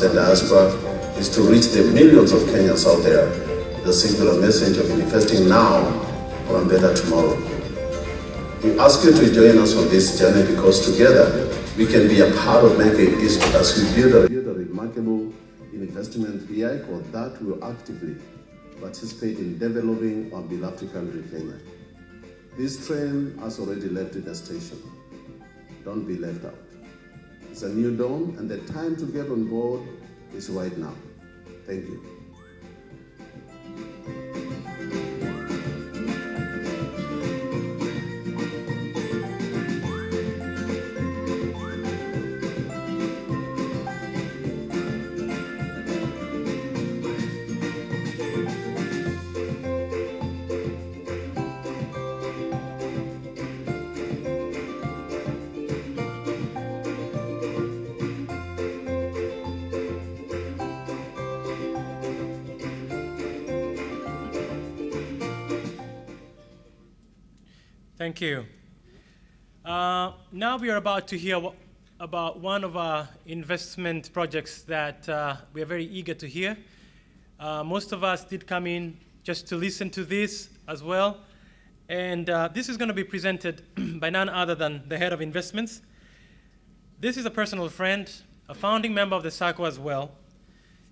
the diaspora is to reach the millions of Kenyans out there, the singular message of investing now for a better tomorrow. We ask you to join us on this journey because together we can be a part of making this as we build a remarkable investment vehicle that will actively participate in developing our beloved country, Kenya. This train has already left the station. Don't be left out. It's a new dawn, and the time to get on board is right now. Thank you. Thank you. Now we are about to hear about one of our investment projects that we are very eager to hear. Most of us did come in just to listen to this as well. And this is going to be presented by none other than the head of investments. This is a personal friend, a founding member of the Sacco as well.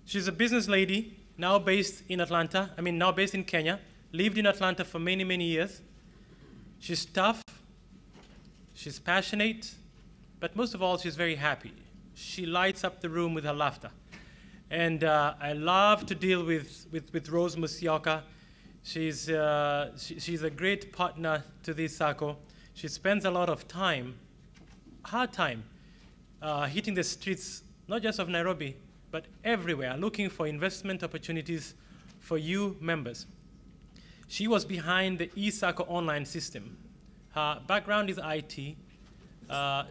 She's a business lady, now based in Kenya, lived in Atlanta for many, many years. She's tough, she's passionate, but most of all, she's very happy. She lights up the room with her laughter. And I love to deal with Rose Musyoka. She's a great partner to this Sacco. She spends a lot of time, hard time, hitting the streets, not just of Nairobi, but everywhere, looking for investment opportunities for you members. She was behind the eSacco online system. Her background is IT.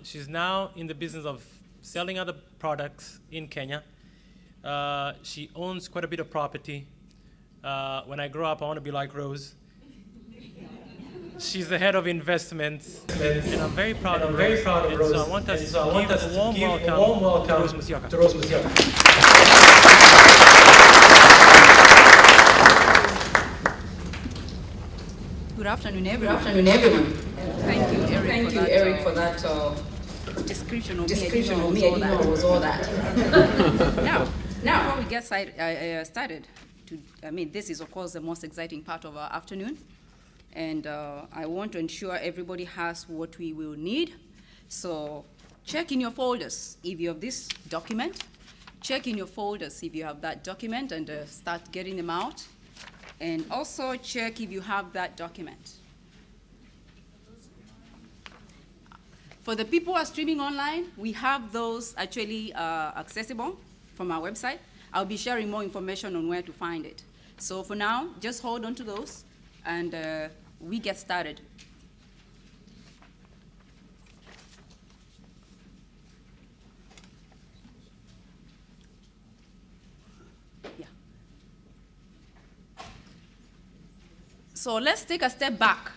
She's now in the business of selling other products in Kenya. She owns quite a bit of property. When I grow up, I want to be like Rose. She's the head of investments, and I'm very proud of Rose. So I want us to give a warm welcome to Rose Musyoka. Good afternoon, everyone. Thank you, Eric, for that description of me. I didn't know it was all that. Now, before we get started, this is, of course, the most exciting part of our afternoon. And I want to ensure everybody has what we will need. So check in your folders if you have this document. Check in your folders if you have that document and start getting them out. And also check if you have that document. For the people who are streaming online, we have those actually accessible from our website. I'll be sharing more information on where to find it. So for now, just hold on to those, and we get started. So let's take a step back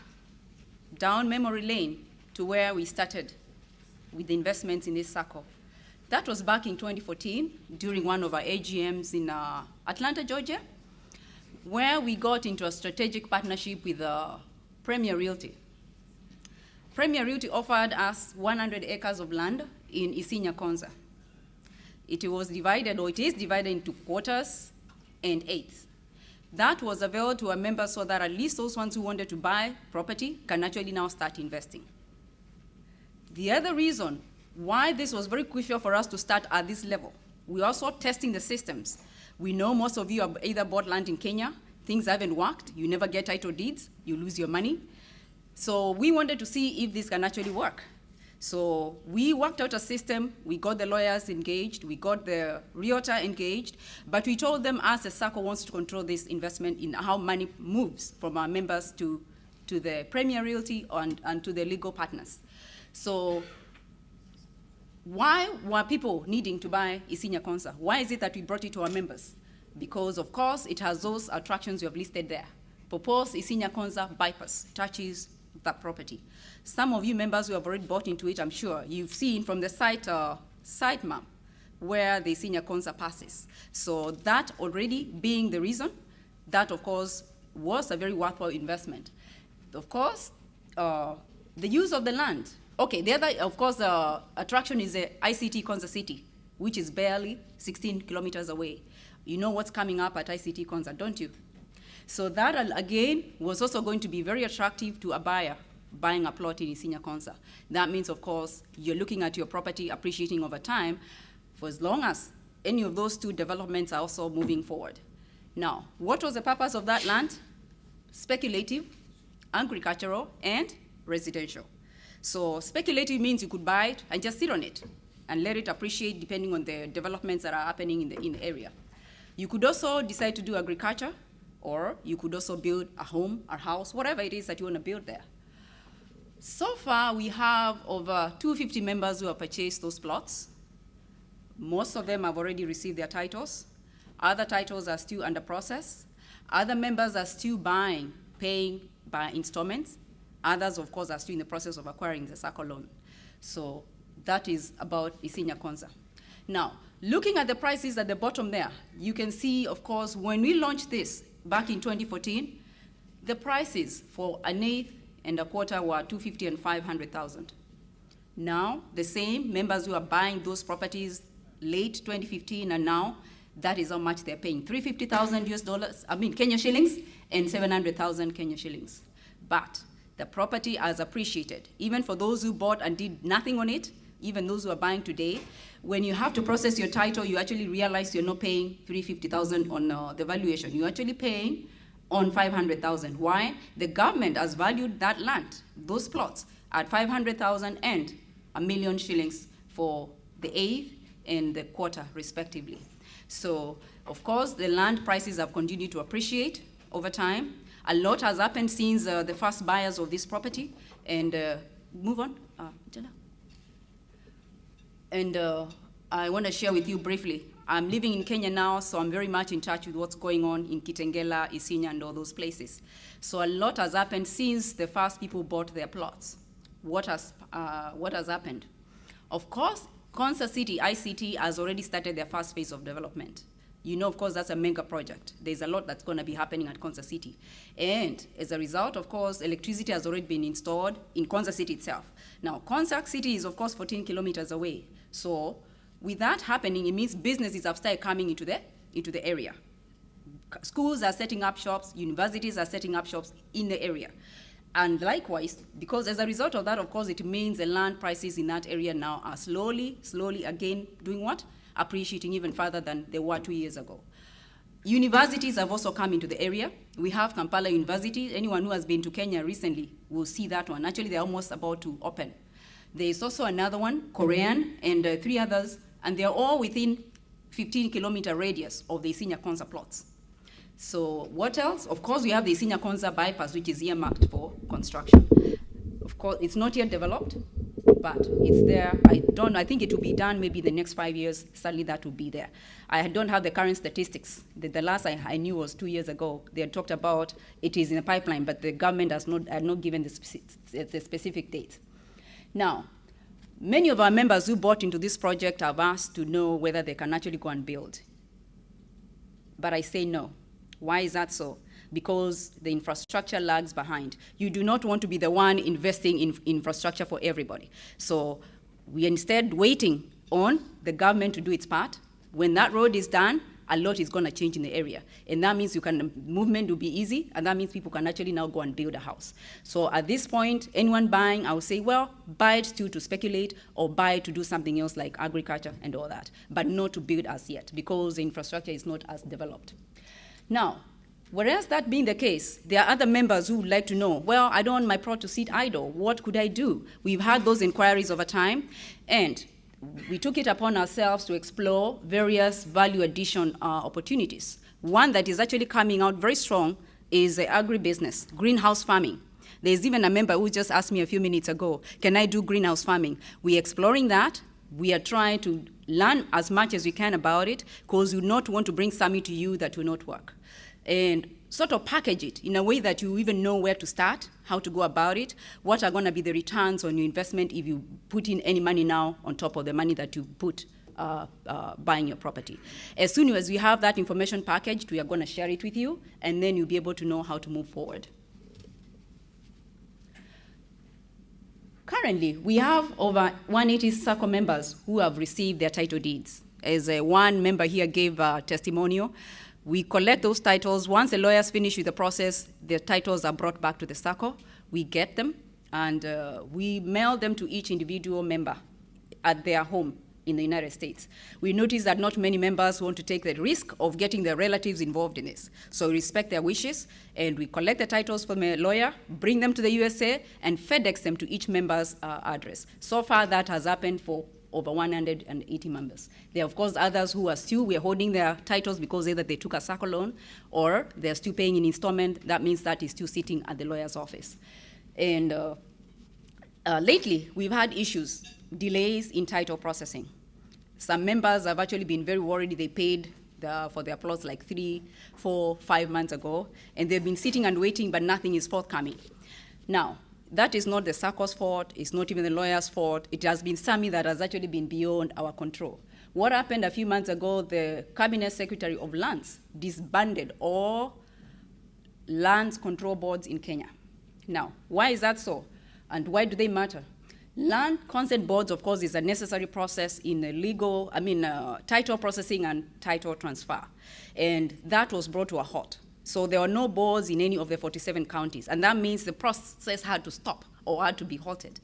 down memory lane to where we started with the investments in this Sacco. That was back in 2014 during one of our AGMs in Atlanta, Georgia, where we got into a strategic partnership with Premier Realty. Premier Realty offered us 100 acres of land in Isinya Konza. It is divided into quarters and eighths. That was available to our members so that at least those ones who wanted to buy property can actually now start investing. The other reason why this was very crucial for us to start at this level, we're also testing the systems. We know most of you have either bought land in Kenya, things haven't worked, you never get title deeds, you lose your money. So we wanted to see if this can actually work. So we worked out a system, we got the lawyers engaged, we got the realtor engaged, but we told them as the Sacco wants to control this investment in how money moves from our members to the Premier Realty and to the legal partners. So why were people needing to buy Isinya Konza? Why is it that we brought it to our members? Because of course it has those attractions you have listed there. Proposed Isinya Konza bypass touches that property. Some of you members who have already bought into it, I'm sure, you've seen from the site map where the Isinya Konza passes. So that already being the reason, that of course was a very worthwhile investment. Of course, the use of the land. Okay, the other, of course, attraction is the ICT Konza City, which is barely 16 kilometers away. You know what's coming up at ICT Konza, don't you? So that, again, was also going to be very attractive to a buyer buying a plot in Isinya Konza. That means, of course, you're looking at your property appreciating over time for as long as any of those two developments are also moving forward. Now, what was the purpose of that land? Speculative, agricultural, and residential. So speculative means you could buy it and just sit on it and let it appreciate depending on the developments that are happening in the area. You could also decide to do agriculture, or you could also build a home, a house, whatever it is that you want to build there. So far, we have over 250 members who have purchased those plots. Most of them have already received their titles. Other titles are still under process. Other members are still paying by installments. Others, of course, are still in the process of acquiring the Sacco loan. So that is about Isinya Konza. Now, looking at the prices at the bottom there, you can see, of course, when we launched this back in 2014, the prices for an eighth and a quarter were 250 and 500,000. Now, the same members who are buying those properties late 2015 and now, that is how much they're paying, 350,000 US dollars, Kenya shillings, and 700,000 Kenya shillings. But the property has appreciated. Even for those who bought and did nothing on it, even those who are buying today, when you have to process your title, you actually realize you're not paying 350,000 on the valuation. You're actually paying on 500,000. Why? The government has valued that land, those plots, at 500,000 and 1 million shillings for the eighth and the quarter, respectively. So, of course, the land prices have continued to appreciate over time. A lot has happened since the first buyers of this property. And move on, Jenna. And I want to share with you briefly. I'm living in Kenya now, so I'm very much in touch with what's going on in Kitengela, Isinya, and all those places. So a lot has happened since the first people bought their plots. What has happened? Of course, Konza City, ICT, has already started their first phase of development. You know, of course, that's a mega project. There's a lot that's going to be happening at Konza City. And as a result, of course, electricity has already been installed in Konza City itself. Now, Konza City is, of course, 14 kilometers away. So with that happening, it means businesses have started coming into the area. Schools are setting up shops, universities are setting up shops in the area. And likewise, because as a result of that, of course, it means the land prices in that area now are slowly again doing what? Appreciating even further than they were 2 years ago. Universities have also come into the area. We have Kampala University. Anyone who has been to Kenya recently will see that one. Actually, they're almost about to open. There is also another one, Korean, and 3 others, and they're all within 15-kilometer radius of the Isinya Konza plots. So what else? Of course, we have the Isinya Konza bypass, which is earmarked for construction. Of course, it's not yet developed, but it's there. I think it will be done maybe the next 5 years. Sadly, that will be there. I don't have the current statistics. The last I knew was 2 years ago. They had talked about it is in the pipeline, but the government had not given the specific date. Now, many of our members who bought into this project have asked to know whether they can actually go and build. But I say no. Why is that so? Because the infrastructure lags behind. You do not want to be the one investing in infrastructure for everybody. So we are instead waiting on the government to do its part. When that road is done, a lot is going to change in the area. And that means movement will be easy, and that means people can actually now go and build a house. So at this point, anyone buying, I would say, well, buy it to speculate or buy it to do something else like agriculture and all that, but not to build as yet because the infrastructure is not as developed. Now, whereas that being the case, there are other members who would like to know, well, I don't want my plot to sit idle. What could I do? We've had those inquiries over time, and we took it upon ourselves to explore various value addition opportunities. One that is actually coming out very strong is the agribusiness, greenhouse farming. There's even a member who just asked me a few minutes ago, can I do greenhouse farming? We're exploring that. We are trying to learn as much as we can about it because we do not want to bring something to you that will not work. And sort of package it in a way that you even know where to start, how to go about it, what are going to be the returns on your investment if you put in any money now on top of the money that you put buying your property. As soon as we have that information packaged, we are going to share it with you, and then you'll be able to know how to move forward. Currently, we have over 180 Sacco members who have received their title deeds. As one member here gave a testimonial, we collect those titles. Once the lawyers finish with the process, the titles are brought back to the Sacco. We get them, and we mail them to each individual member at their home in the United States. We notice that not many members want to take the risk of getting their relatives involved in this. So we respect their wishes, and we collect the titles from a lawyer, bring them to the USA, and FedEx them to each member's address. So far, that has happened for over 180 members. There are, of course, others who are still, we're holding their titles because either they took a Sacco loan or they're still paying in installment. That means that is still sitting at the lawyer's office. And lately, we've had issues, delays in title processing. Some members have actually been very worried. They paid for their plots like 3, 4, 5 months ago, and they've been sitting and waiting, but nothing is forthcoming. Now, that is not the Sacco's fault. It's not even the lawyer's fault. It has been something that has actually been beyond our control. What happened a few months ago, the Cabinet Secretary of Lands disbanded all lands control boards in Kenya. Now, why is that so? And why do they matter? Land consent boards, of course, is a necessary process in title processing and title transfer. And that was brought to a halt. So there were no boards in any of the 47 counties. And that means the process had to stop or had to be halted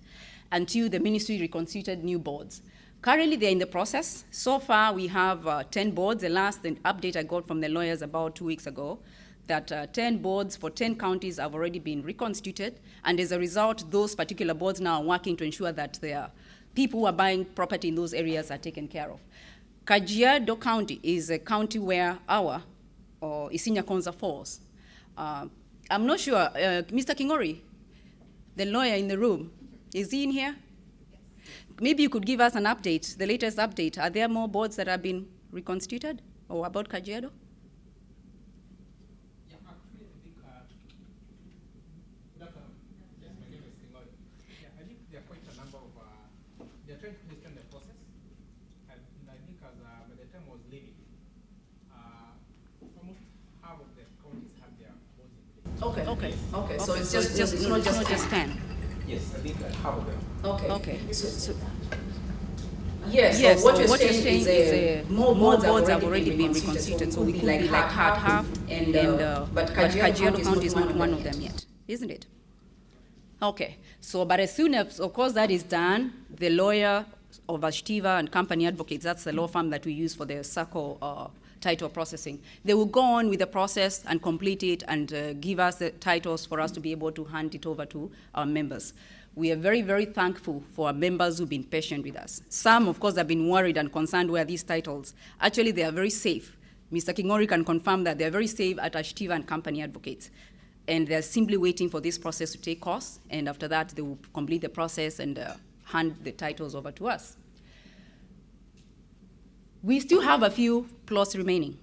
until the ministry reconstituted new boards. Currently, they're in the process. So far, we have 10 boards. The last update I got from the lawyers about 2 weeks ago, that 10 boards for 10 counties have already been reconstituted. And as a result, those particular boards now are working to ensure that their people who are buying property in those areas are taken care of. Kajiado County is a county where our Isinya Konza falls. I'm not sure, Mr. Kingori, the lawyer in the room, is he in here? Yes. Maybe you could give us an update, the latest update. Are there more boards that have been reconstituted or about Kajiado? Okay. So it's not just 10. Yes, I think half of them. Okay. Yes, so what you're saying is more boards have already been reconstituted, so we could be like half, but Kajiado County is not one of them yet, isn't it? Okay, so but as soon as, of course, that is done, the lawyer of Ashtiva and Company Advocates, that's the law firm that we use for the Sacco title processing. They will go on with the process and complete it and give us the titles for us to be able to hand it over to our members. We are very, very thankful for our members who've been patient with us. Some, of course, have been worried and concerned where these titles. Actually, they are very safe. Mr. Kingori can confirm that they're very safe at Ashtiva and Company Advocates. And they're simply waiting for this process to take course, and after that, they will complete the process and hand the titles over to us. We still have a few plots remaining.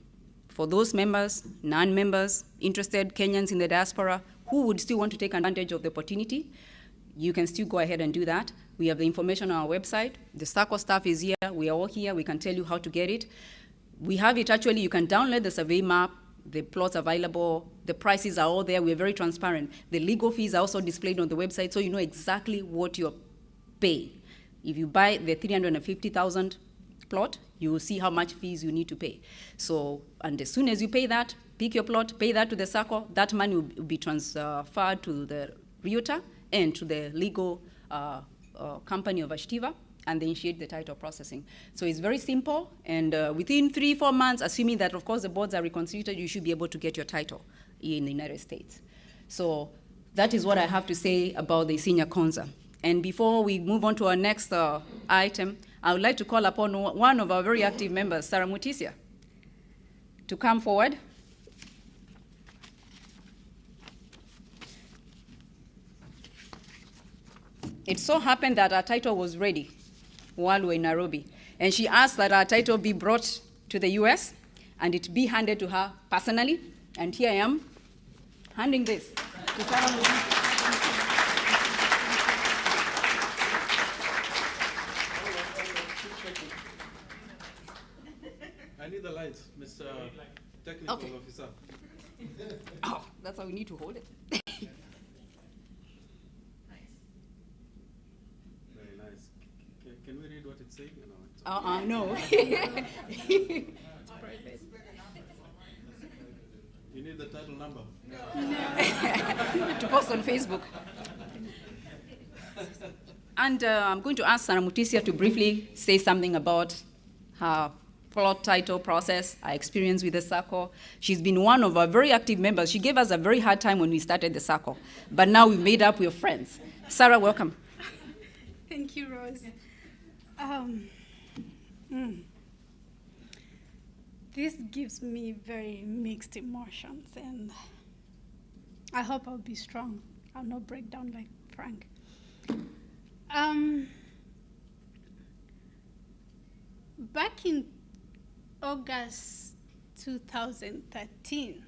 For those members, non-members, interested Kenyans in the diaspora who would still want to take advantage of the opportunity, you can still go ahead and do that. We have the information on our website. The Sacco staff is here. We are all here. We can tell you how to get it. We have it actually. You can download the survey map. The plots available. The prices are all there. We're very transparent. The legal fees are also displayed on the website, so you know exactly what you're paying. If you buy the 350,000 plot, you will see how much fees you need to pay. So, and as soon as you pay that, pick your plot, pay that to the Sacco, that money will be transferred to the realtor and to the legal company of Ashtiva, and they initiate the title processing. So it's very simple, and within 3-4 months, assuming that, of course, the boards are reconstituted, you should be able to get your title in the United States. So that is what I have to say about the Isinya Konza. And before we move on to our next item, I would like to call upon one of our very active members, Sarah Mutisia, to come forward. It so happened that our title was ready while we were in Nairobi, and she asked that our title be brought to the US and it be handed to her personally, and here I am handing this to Sarah Mutisia. Mr. Technical Okay. Officer. Oh, that's how we need to hold it. Very nice. Can we read what it's saying? No, it's No. It's private. You need the title number. To post on Facebook. And I'm going to ask Sarah Mutisia to briefly say something about her plot title process, her experience with the Sacco. She's been one of our very active members. She gave us a very hard time when we started the Sacco, but now we've made up with friends. Sarah, welcome. Thank you, Rose. This gives me very mixed emotions, and I hope I'll be strong. I'll not break down like Frank. Back in August 2013,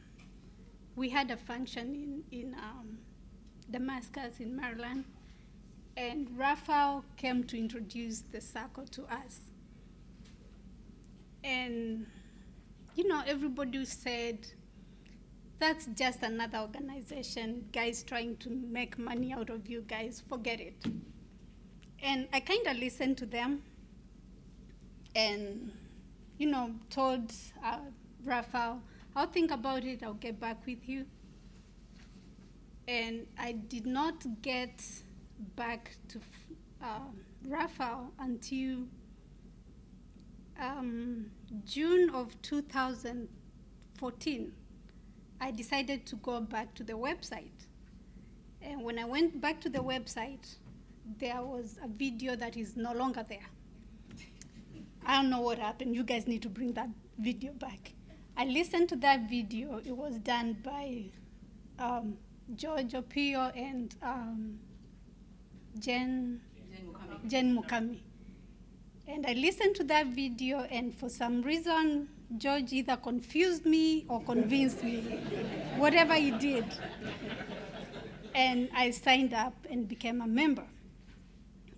we had a function in Damascus in Maryland, and Raphael came to introduce the Sacco to us. And, you know, everybody said, that's just another organization, guys trying to make money out of you guys, forget it. And I kind of listened to them and, you know, told Raphael, I'll think about it, I'll get back with you. And I did not get back to Raphael until June of 2014. I decided to go back to the website. And when I went back to the website, there was a video that is no longer there. I don't know what happened. You guys need to bring that video back. I listened to that video. It was done by George Opio and Jen Mukami. And I listened to that video, and for some reason, George either confused me or convinced me, whatever he did. And I signed up and became a member.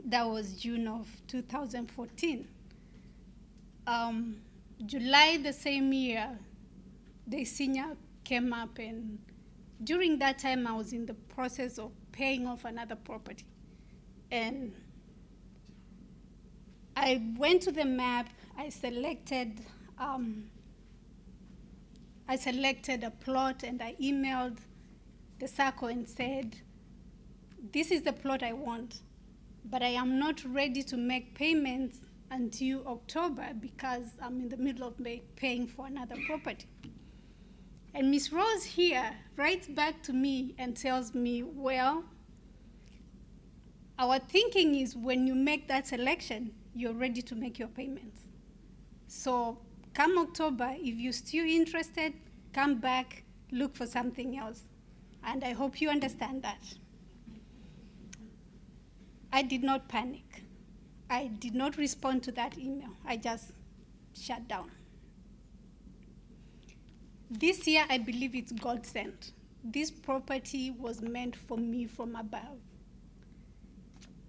That was June of 2014. July the same year, the senior came up, and during that time, I was in the process of paying off another property. And I went to the map, I selected a plot, and I emailed the Sacco and said, this is the plot I want, but I am not ready to make payments until October because I'm in the middle of paying for another property. And Ms. Rose here writes back to me and tells me, well, our thinking is when you make that selection, you're ready to make your payments. So come October, if you're still interested, come back, look for something else. And I hope you understand that. I did not panic. I did not respond to that email. I just shut down. This year, I believe it's God sent. This property was meant for me from above.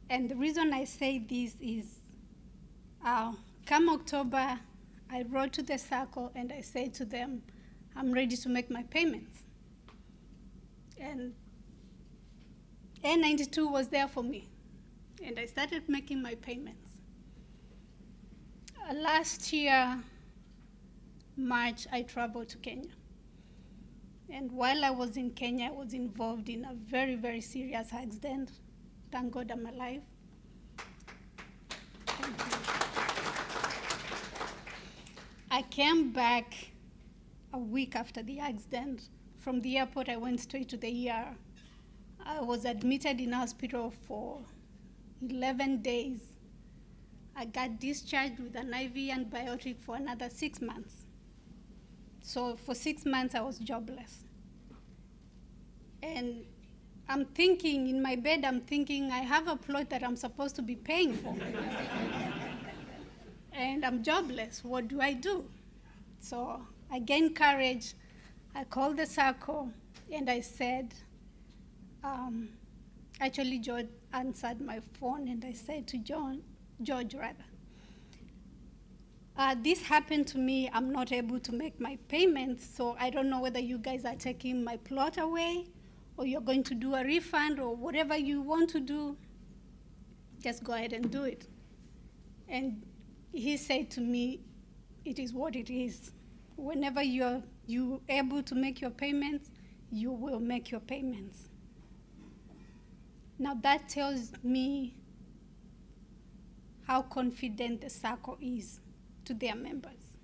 And the reason I say this is, come October, I wrote to the Sacco and I said to them, I'm ready to make my payments. And N92 was there for me. And I started making my payments. Last year, March, I traveled to Kenya. And while I was in Kenya, I was involved in a very, very serious accident. Thank God I'm alive. Thank you. I came back a week after the accident. From the airport, I went straight to the ER. I was admitted in hospital for 11 days. I got discharged with an IV antibiotic for another 6 months. So for 6 months, I was jobless. And I'm thinking, in my bed, I'm thinking, I have a plot that I'm supposed to be paying for. And I'm jobless. What do I do? So I gained courage. I called the Sacco, and I said, actually, George answered my phone, and I said to George, This happened to me. I'm not able to make my payments, so I don't know whether you guys are taking my plot away or you're going to do a refund or whatever you want to do. Just go ahead and do it. And he said to me, it is what it is. Whenever you're able to make your payments, you will make your payments. Now that tells me how confident the Sacco is to their members.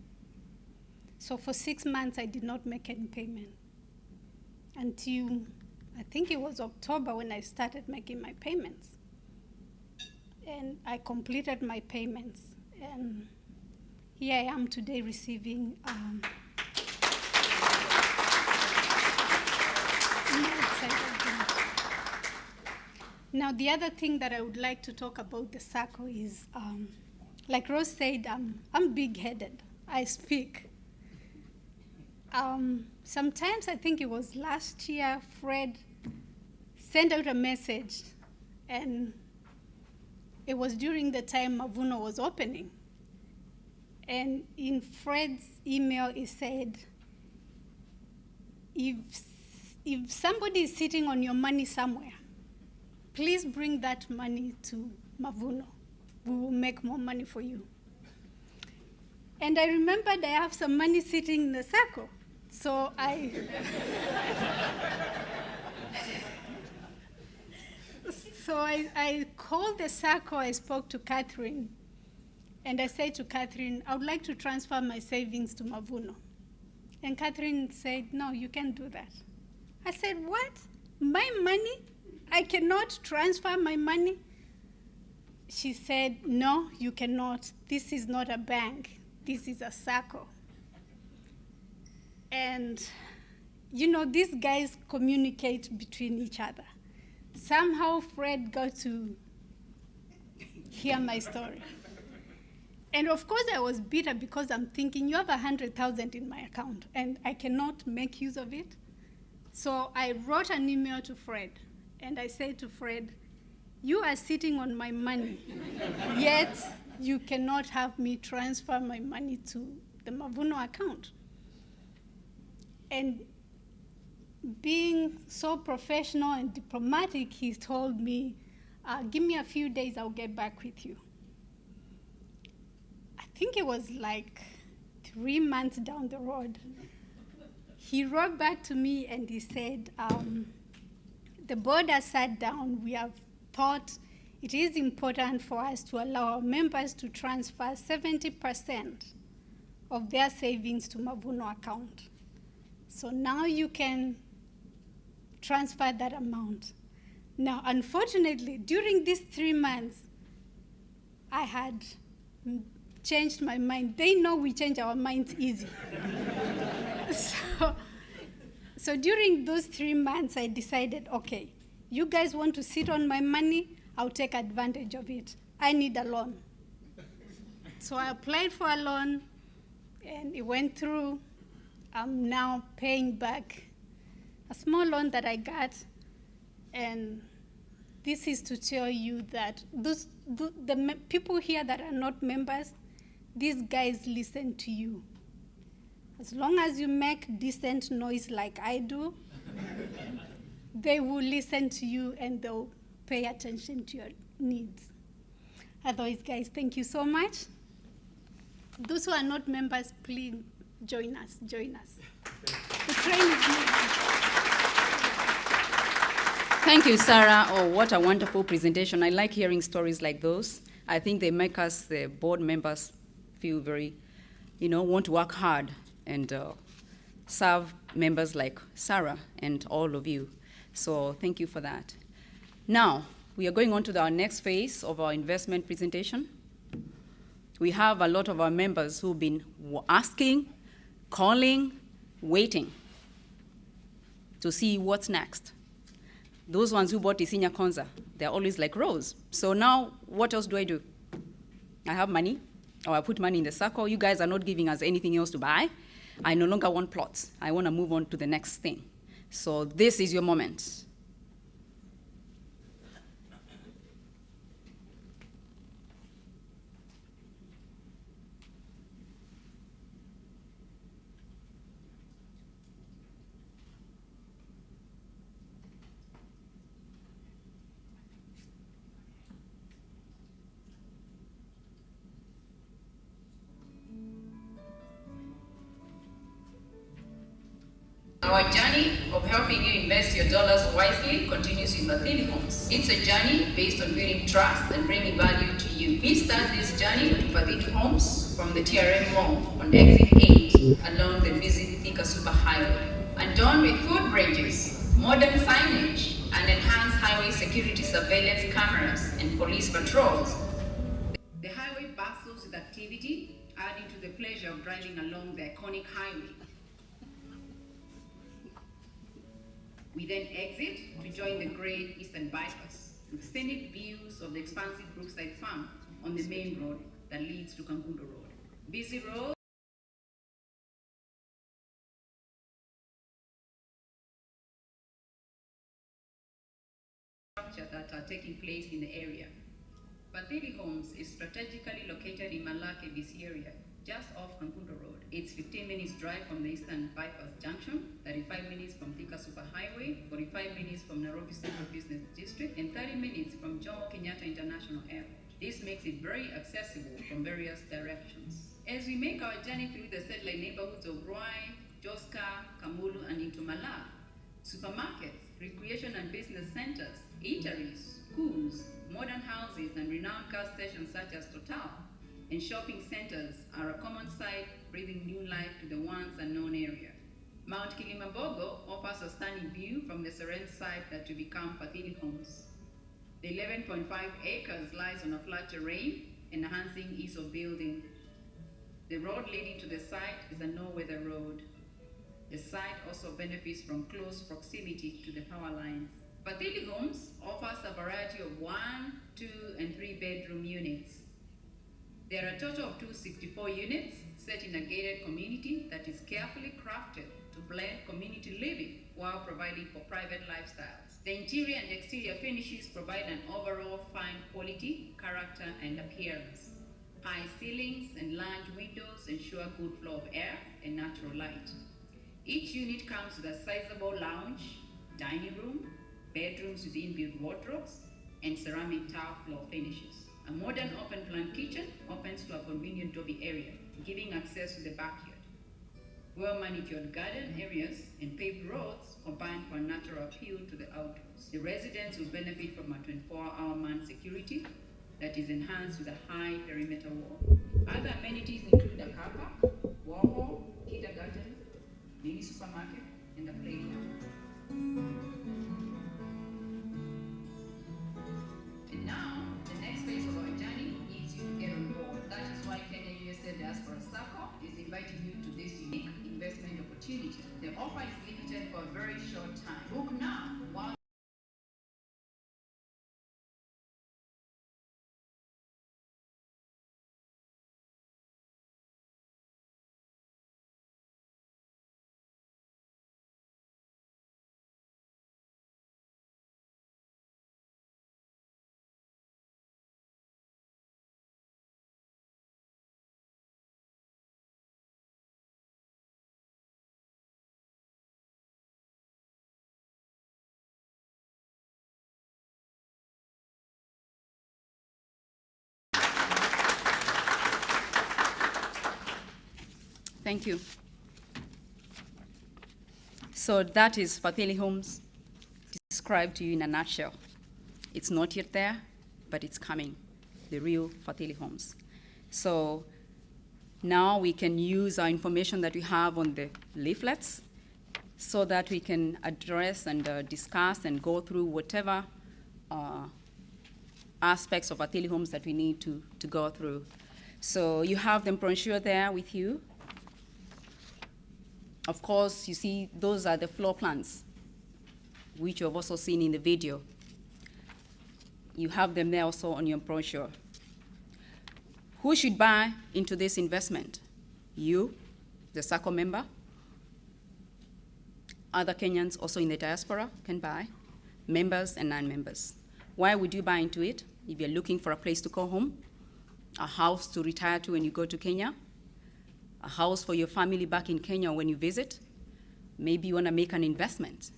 So for 6 months, I did not make any payment until I think it was October when I started making my payments. And I completed my payments. And here I am today receiving Now, the other thing that I would like to talk about the Sacco is, like Rose said, I'm big-headed. I speak. Sometimes, I think it was last year, Fred sent out a message, and it was during the time Mavuno was opening. And in Fred's email, it said, if somebody is sitting on your money somewhere, please bring that money to Mavuno. We will make more money for you. And I remembered I have some money sitting in the Sacco. So I called the Sacco, I spoke to Catherine, and I said to Catherine, I would like to transfer my savings to Mavuno. And Catherine said, no, you can't do that. I said, what? My money? I cannot transfer my money? She said, no, you cannot. This is not a bank. This is a Sacco. And, you know, these guys communicate between each other. Somehow Fred got to hear my story. And of course I was bitter because I'm thinking, you have 100,000 in my account and I cannot make use of it. So I wrote an email to Fred and I said to Fred, you are sitting on my money, yet you cannot have me transfer my money to the Mavuno account. And being so professional and diplomatic, he told me, give me a few days, I'll get back with you. I think it was like 3 months down the road. He wrote back to me and he said, the board has sat down, we have thought it is important for us to allow our members to transfer 70% of their savings to Mavuno account. So now you can transfer that amount. Now, unfortunately, during these 3 months, I had changed my mind. They know we change our minds easy. So during those 3 months, I decided, okay, you guys want to sit on my money, I'll take advantage of it. I need a loan. So I applied for a loan, and it went through. I'm now paying back a small loan that I got, and this is to tell you that the people here that are not members, these guys listen to you. As long as you make decent noise like I do, they will listen to you and they'll pay attention to your needs. Otherwise, guys, thank you so much. Those who are not members, please join us. The train is moving. Thank you, Sarah. Oh, what a wonderful presentation. I like hearing stories like those. I think they make us, the board members, feel very, want to work hard and serve members like Sarah and all of you. So thank you for that. Now, we are going on to our next phase of our investment presentation. We have a lot of our members who've been asking, calling, waiting to see what's next. Those ones who bought Isinya Konza, they're always like, Rose, so now what else do? I have money, or I put money in the Sacco. You guys are not giving us anything else to buy. I no longer want plots. I want to move on to the next thing. So this is your moment. Our journey of helping you invest your dollars wisely continues with Mathili Homes. It's a journey based on building trust and bringing value to you. We start this journey with Mathili Homes from the TRM Mall on exit 8 along the busy Thika Super Highway. Adorned with footbridges, modern signage, and enhanced highway security surveillance cameras and police patrols. The highway bustles with activity, adding to the pleasure of driving along the iconic highway. We then exit to join the Great Eastern Bypass with scenic views of the expansive Brookside Farm on the main road that leads to Kangundo Road. Busy road that are taking place in the area. Mathili Homes is strategically located in Malake, BC area, just off Kangundo Road. It's 15 minutes drive from the Eastern Bypass Junction, 35 minutes from Thika Super Highway, 45 minutes from Nairobi Central Business District, and 30 minutes from Jomo Kenyatta International Airport. This makes it very accessible from various directions. As we make our journey through the satellite neighborhoods of Ruai, Joska, Kamulu, and into Malak, supermarkets, recreation and business centers, eateries, schools, modern houses, and renowned gas stations such as Total, and shopping centers are a common sight, breathing new life to the once unknown area. Mount Kilimambogo offers a stunning view from the serene site that will become Mathili Homes. The 11.5 acres lies on a flat terrain, enhancing ease of building. The road leading to the site is a no-weather road. The site also benefits from close proximity to the power lines. Mathili Homes offers a variety of 1, 2, and 3 bedroom units. There are a total of 264 units set in a gated community that is carefully crafted to blend community living while providing for private lifestyles. The interior and exterior finishes provide an overall fine quality, character, and appearance. High ceilings and large windows ensure good flow of air and natural light. Each unit comes with a sizable lounge, dining room, bedrooms with inbuilt wardrobes, and ceramic tile floor finishes. A modern open-plan kitchen opens to a convenient lobby area, giving access to the backyard. Well-manicured garden areas and paved roads combine for a natural appeal to the outdoors. The residents will benefit from a 24-hour manned security that is enhanced with a high perimeter wall. Other amenities include a car park, Warhol, kindergarten, mini supermarket, and a playground. And now, the next phase of our journey needs you to get on board. That is why Kenya USA Diaspora Sacco is inviting you to this unique investment opportunity. The offer is limited for a very short time. Book now while Thank you. So that is Mathili Homes described to you in a nutshell. It's not yet there, but it's coming, the real Mathili Homes. So now we can use our information that we have on the leaflets so that we can address and discuss and go through whatever aspects of Mathili Homes that we need to go through. So you have the brochure there with you. Of course, you see those are the floor plans, which you have also seen in the video. You have them there also on your brochure. Who should buy into this investment? You, the Sacco member. Other Kenyans also in the diaspora can buy, members and non-members. Why would you buy into it? If you're looking for a place to call home, a house to retire to when you go to Kenya, a house for your family back in Kenya when you visit. Maybe you want to make an investment.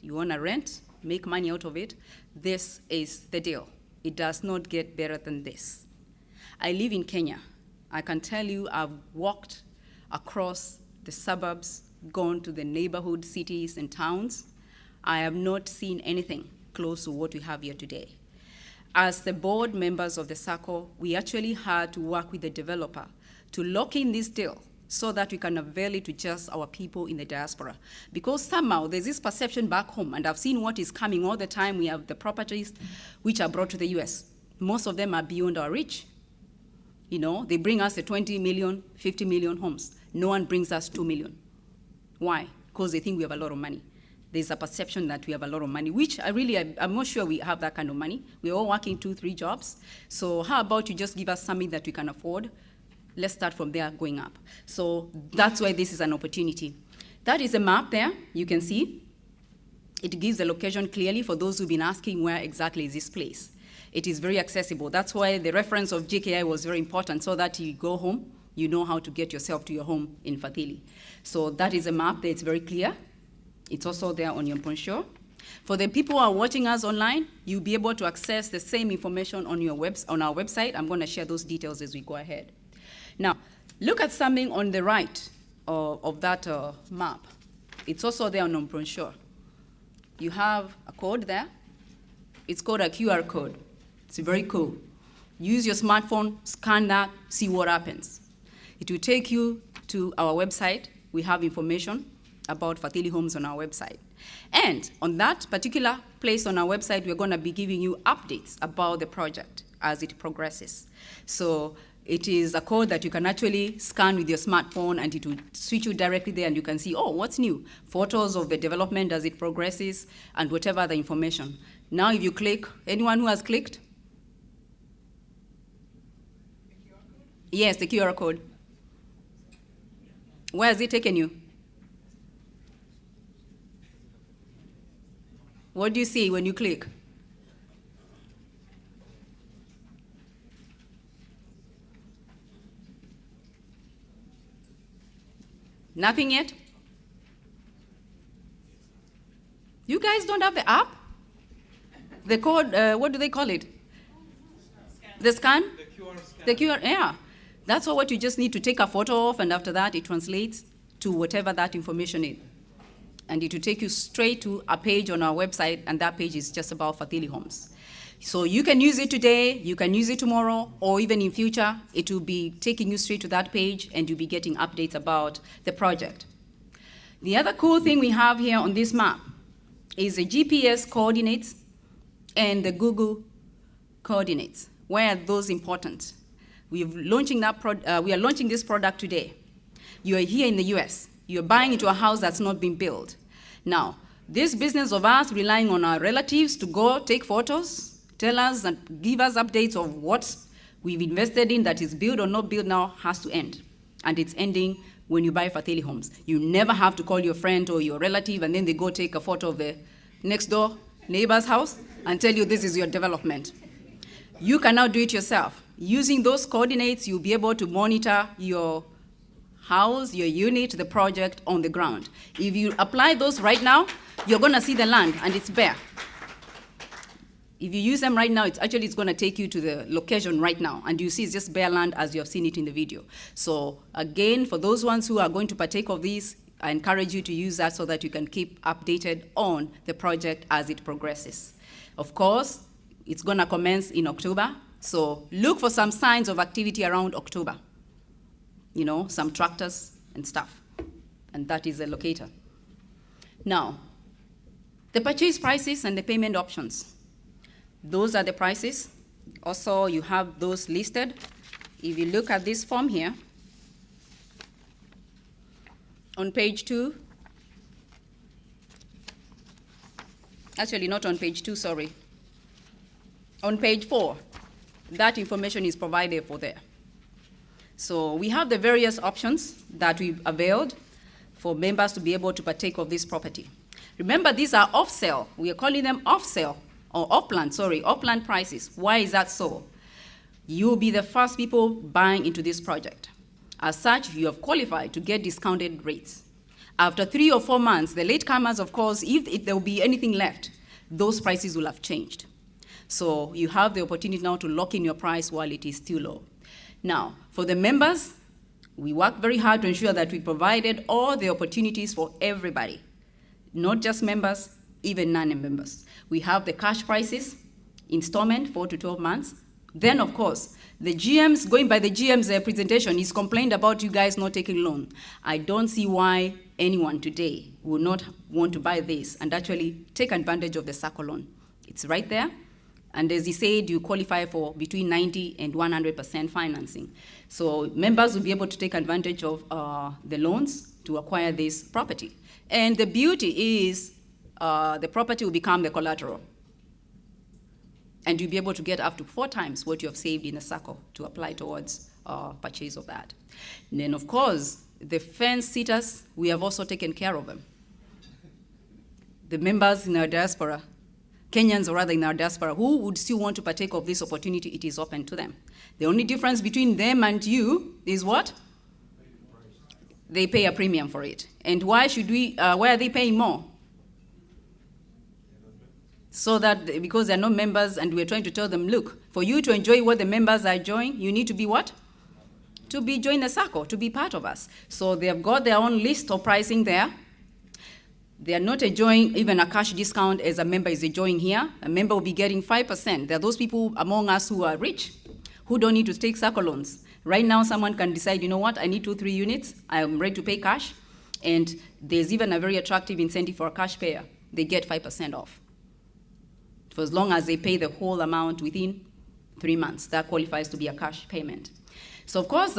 You want to rent, make money out of it. This is the deal. It does not get better than this. I live in Kenya. I can tell you I've walked across the suburbs gone to the neighborhood cities and towns. I have not seen anything close to what we have here today. As the board members of the Sacco, we actually had to work with the developer to lock in this deal so that we can avail it to just our people in the diaspora. Because somehow there's this perception back home, and I've seen what is coming all the time. We have the properties which are brought to the US. Most of them are beyond our reach. You know, they bring us the 20 million, 50 million homes. No one brings us 2 million. Why? Because they think we have a lot of money. There's a perception that we have a lot of money, which I'm not sure we have that kind of money. We're all working 2-3 jobs. So how about you just give us something that we can afford? Let's start from there going up. So that's why this is an opportunity. That is a map there, you can see. It gives the location clearly for those who've been asking where exactly is this place. It is very accessible. That's why the reference of JKI was very important, so that you go home, you know how to get yourself to your home in Fatili. So that is a map there, it's very clear. It's also there on your brochure. For the people who are watching us online, you'll be able to access the same information on our website. I'm going to share those details as we go ahead. Now, look at something on the right of that map. It's also there on our brochure. You have a code there. It's called a QR code. It's very cool. Use your smartphone, scan that, see what happens. It will take you to our website. We have information about Fatili Homes on our website. And on that particular place on our website, we're going to be giving you updates about the project as it progresses. So it is a code that you can actually scan with your smartphone, and it will switch you directly there, and you can see, oh, what's new? Photos of the development as it progresses, and whatever other information. Now if you click, anyone who has clicked? Yes, the QR code. Where has it taken you? What do you see when you click? Nothing yet? You guys don't have the app? The code, what do they call it? The scan? The QR scan. The QR, yeah. That's what you just need to take a photo of, and after that it translates to whatever that information is. And it will take you straight to a page on our website, and that page is just about Fatili Homes. So you can use it today, you can use it tomorrow, or even in future, it will be taking you straight to that page, and you'll be getting updates about the project. The other cool thing we have here on this map is the GPS coordinates and the Google coordinates. Why are those important? We are launching this product today. You are here in the US. You're buying into a house that's not been built. Now, this business of us relying on our relatives to go take photos, tell us and give us updates of what we've invested in that is built or not built now has to end. And it's ending when you buy Fatili Homes. You never have to call your friend or your relative and then they go take a photo of the next door neighbor's house and tell you this is your development. You can now do it yourself. Using those coordinates, you'll be able to monitor your house, your unit, the project on the ground. If you apply those right now, you're going to see the land and it's bare. If you use them right now, it's going to take you to the location right now, and you see it's just bare land as you have seen it in the video. So again, for those ones who are going to partake of these, I encourage you to use that so that you can keep updated on the project as it progresses. Of course, it's going to commence in October, so look for some signs of activity around October. You know, some tractors and stuff, and that is a locator. Now, the purchase prices and the payment options. Those are the prices. Also, you have those listed. If you look at this form here, on page 2, actually not on page 2, sorry. On page 4, that information is provided for there. So we have the various options that we've availed for members to be able to partake of this property. Remember, these are off-sale. We are calling them off-sale, or off-plan prices. Why is that so? You'll be the first people buying into this project. As such, you have qualified to get discounted rates. After 3 or 4 months, the latecomers, of course, if there will be anything left, those prices will have changed. So you have the opportunity now to lock in your price while it is still low. Now, for the members, We worked very hard to ensure that we provided all the opportunities for everybody, not just members, even non-members. We have the cash prices, installment, 4 to 12 months. Then, of course, the GMs, going by the GM's presentation, he's complained about you guys not taking loan. I don't see why anyone today will not want to buy this and actually take advantage of the Sacco loan. It's right there. And as he said, you qualify for between 90 and 100% financing. So members will be able to take advantage of the loans to acquire this property. And the beauty is the property will become the collateral. And you'll be able to get up to 4 times what you have saved in a Sacco to apply towards purchase of that. And then, of course, the fence sitters, we have also taken care of them. The members in our diaspora, Kenyans or rather in our diaspora, who would still want to partake of this opportunity, it is open to them. The only difference between them and you is what? They pay a premium for it. And why are they paying more? So that, because they're not members, and we're trying to tell them, look, for you to enjoy what the members are enjoying, you need to be what? To be join the Sacco, to be part of us. So they have got their own list of pricing there. They are not enjoying even a cash discount as a member is enjoying here. A member will be getting 5%. There are those people among us who are rich, who don't need to take Sacco loans. Right now, someone can decide, you know what, I need 2-3 units. I'm ready to pay cash. And there's even a very attractive incentive for a cash payer. They get 5% off. For as long as they pay the whole amount within 3 months, that qualifies to be a cash payment. So of course,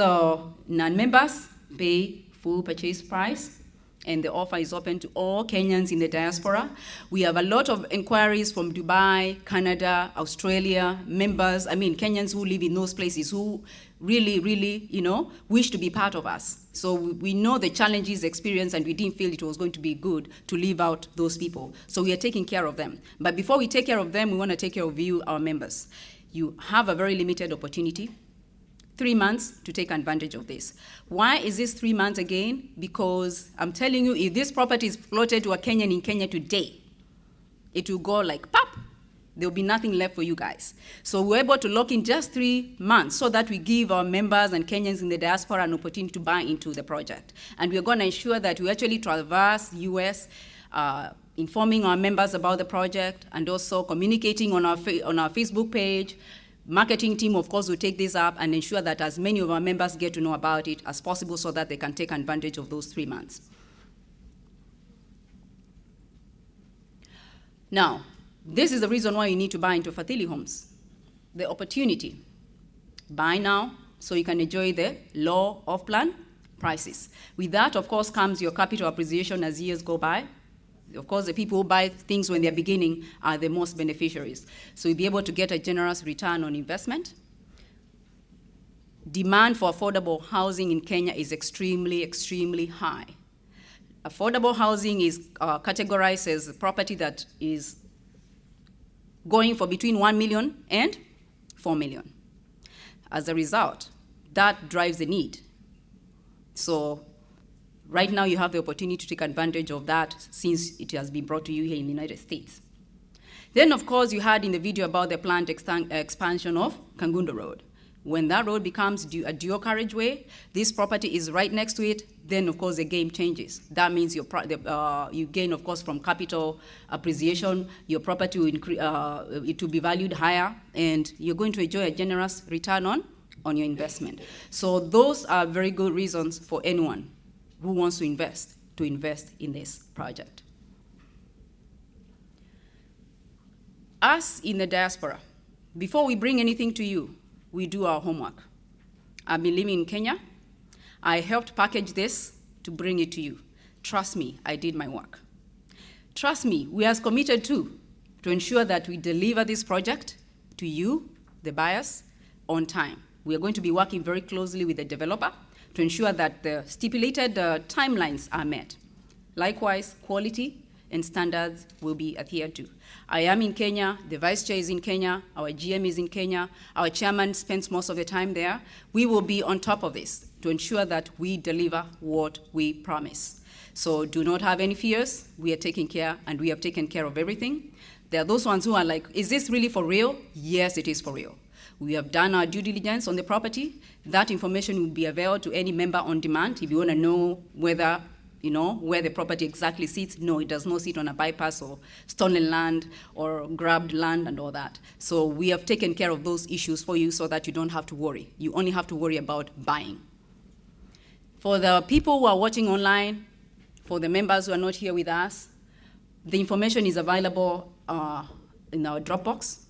non-members pay full purchase price, and the offer is open to all Kenyans in the diaspora. We have a lot of inquiries from Dubai, Canada, Australia, members, Kenyans who live in those places who really, wish to be part of us. So we know the challenges experienced, and we didn't feel it was going to be good to leave out those people. So we are taking care of them. But before we take care of them, we want to take care of you, our members. You have a very limited opportunity, 3 months to take advantage of this. Why is this 3 months again? Because I'm telling you, if this property is floated to a Kenyan in Kenya today, it will go like pop. There will be nothing left for you guys. So we're able to lock in just 3 months so that we give our members and Kenyans in the diaspora an opportunity to buy into the project. And we're going to ensure that we actually traverse US, informing our members about the project, and also communicating on our Facebook page. Marketing team, of course, will take this up and ensure that as many of our members get to know about it as possible so that they can take advantage of those 3 months. Now, this is the reason why you need to buy into Fadhili Homes. The opportunity. Buy now so you can enjoy the low off-plan prices. With that, of course, comes your capital appreciation as years go by. Of course, the people who buy things when they're beginning are the most beneficiaries. So you'll be able to get a generous return on investment. Demand for affordable housing in Kenya is extremely, extremely high. Affordable housing is categorized as a property that is going for between 1 million and 4 million. As a result, that drives the need. So right now you have the opportunity to take advantage of that since it has been brought to you here in the United States. Then, of course, you heard in the video about the planned expansion of Kangundo Road. When that road becomes a dual carriageway, this property is right next to it, then, of course, the game changes. That means you gain, of course, from capital appreciation, your property will it will be valued higher, and you're going to enjoy a generous return on your investment. So those are very good reasons for anyone who wants to invest in this project. Us in the diaspora, before we bring anything to you, we do our homework. I've been living in Kenya. I helped package this to bring it to you. Trust me, I did my work. Trust me, we are committed to ensure that we deliver this project to you, the buyers, on time. We are going to be working very closely with the developer to ensure that the stipulated timelines are met. Likewise, quality and standards will be adhered to. I am in Kenya, the vice chair is in Kenya, our GM is in Kenya, our chairman spends most of the time there. We will be on top of this to ensure that we deliver what we promise. So do not have any fears. We are taking care, and we have taken care of everything. There are those ones who are like, is this really for real? Yes, it is for real. We have done our due diligence on the property. That information will be available to any member on demand if you want to know whether, where the property exactly sits. No, it does not sit on a bypass or stolen land or grabbed land and all that. So we have taken care of those issues for you so that you don't have to worry. You only have to worry about buying. For the people who are watching online, for the members who are not here with us, the information is available in our Dropbox.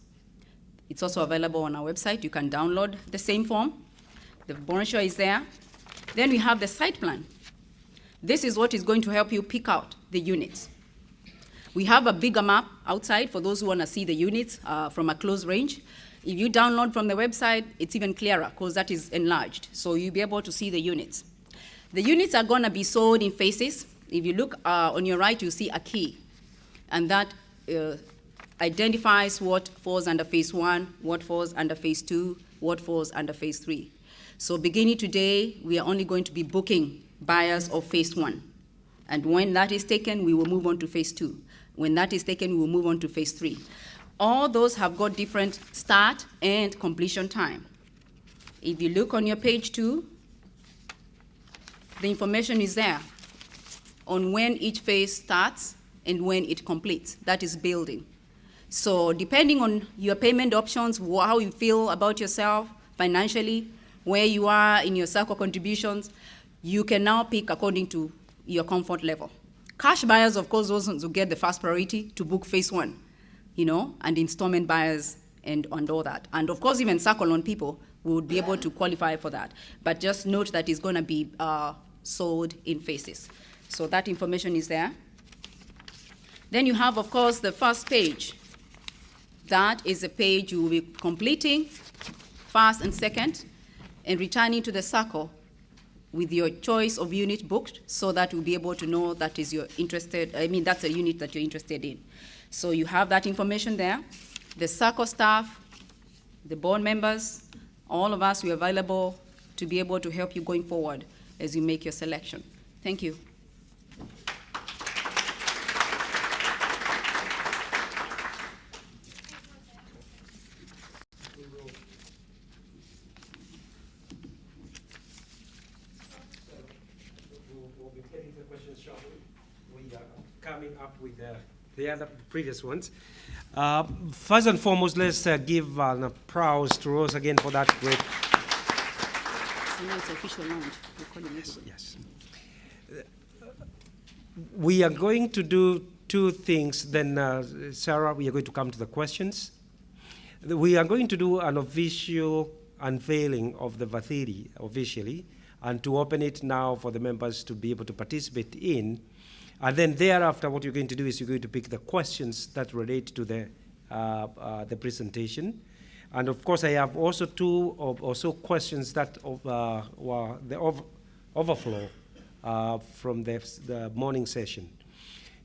It's also available on our website. You can download the same form. The brochure is there. Then we have the site plan. This is what is going to help you pick out the units. We have a bigger map outside for those who want to see the units from a close range. If you download from the website, it's even clearer because that is enlarged. So you'll be able to see the units. The units are going to be sold in phases. If you look on your right, you see a key. And that identifies what falls under phase 1, what falls under phase 2, what falls under phase 3. So beginning today, we are only going to be booking buyers of phase 1. And when that is taken, we will move on to phase 2. When that is taken, we will move on to phase 3. All those have got different start and completion time. If you look on your page 2, the information is there on when each phase starts and when it completes. That is building. So depending on your payment options, how you feel about yourself financially, where you are in your Sacco contributions, you can now pick according to your comfort level. Cash buyers, of course, those will get the first priority to book phase 1, and installment buyers and all that. And of course, even Sacco loan people would be able to qualify for that. But just note that it's going to be sold in phases. So that information is there. Then you have, of course, the first page. That is a page you will be completing, first and second, and returning to the Sacco with your choice of unit booked so that you'll be able to know that is that's a unit that you're interested in. So you have that information there. The Sacco staff, the board members, all of us, we're available to be able to help you going forward as you make your selection. Thank you. We'll be getting the questions shortly. We are coming up with the other previous ones. First and foremost, let's give an applause to Rose again for that great. So now it's official launch. Yes. We are going to do two things. Then, Sarah, we are going to come to the questions. We are going to do an official unveiling of the Vathiri officially, and to open it now for the members to be able to participate in. And then thereafter, what you're going to do is you're going to pick the questions that relate to the presentation. And of course, I have also two or so questions that were the overflow from the morning session.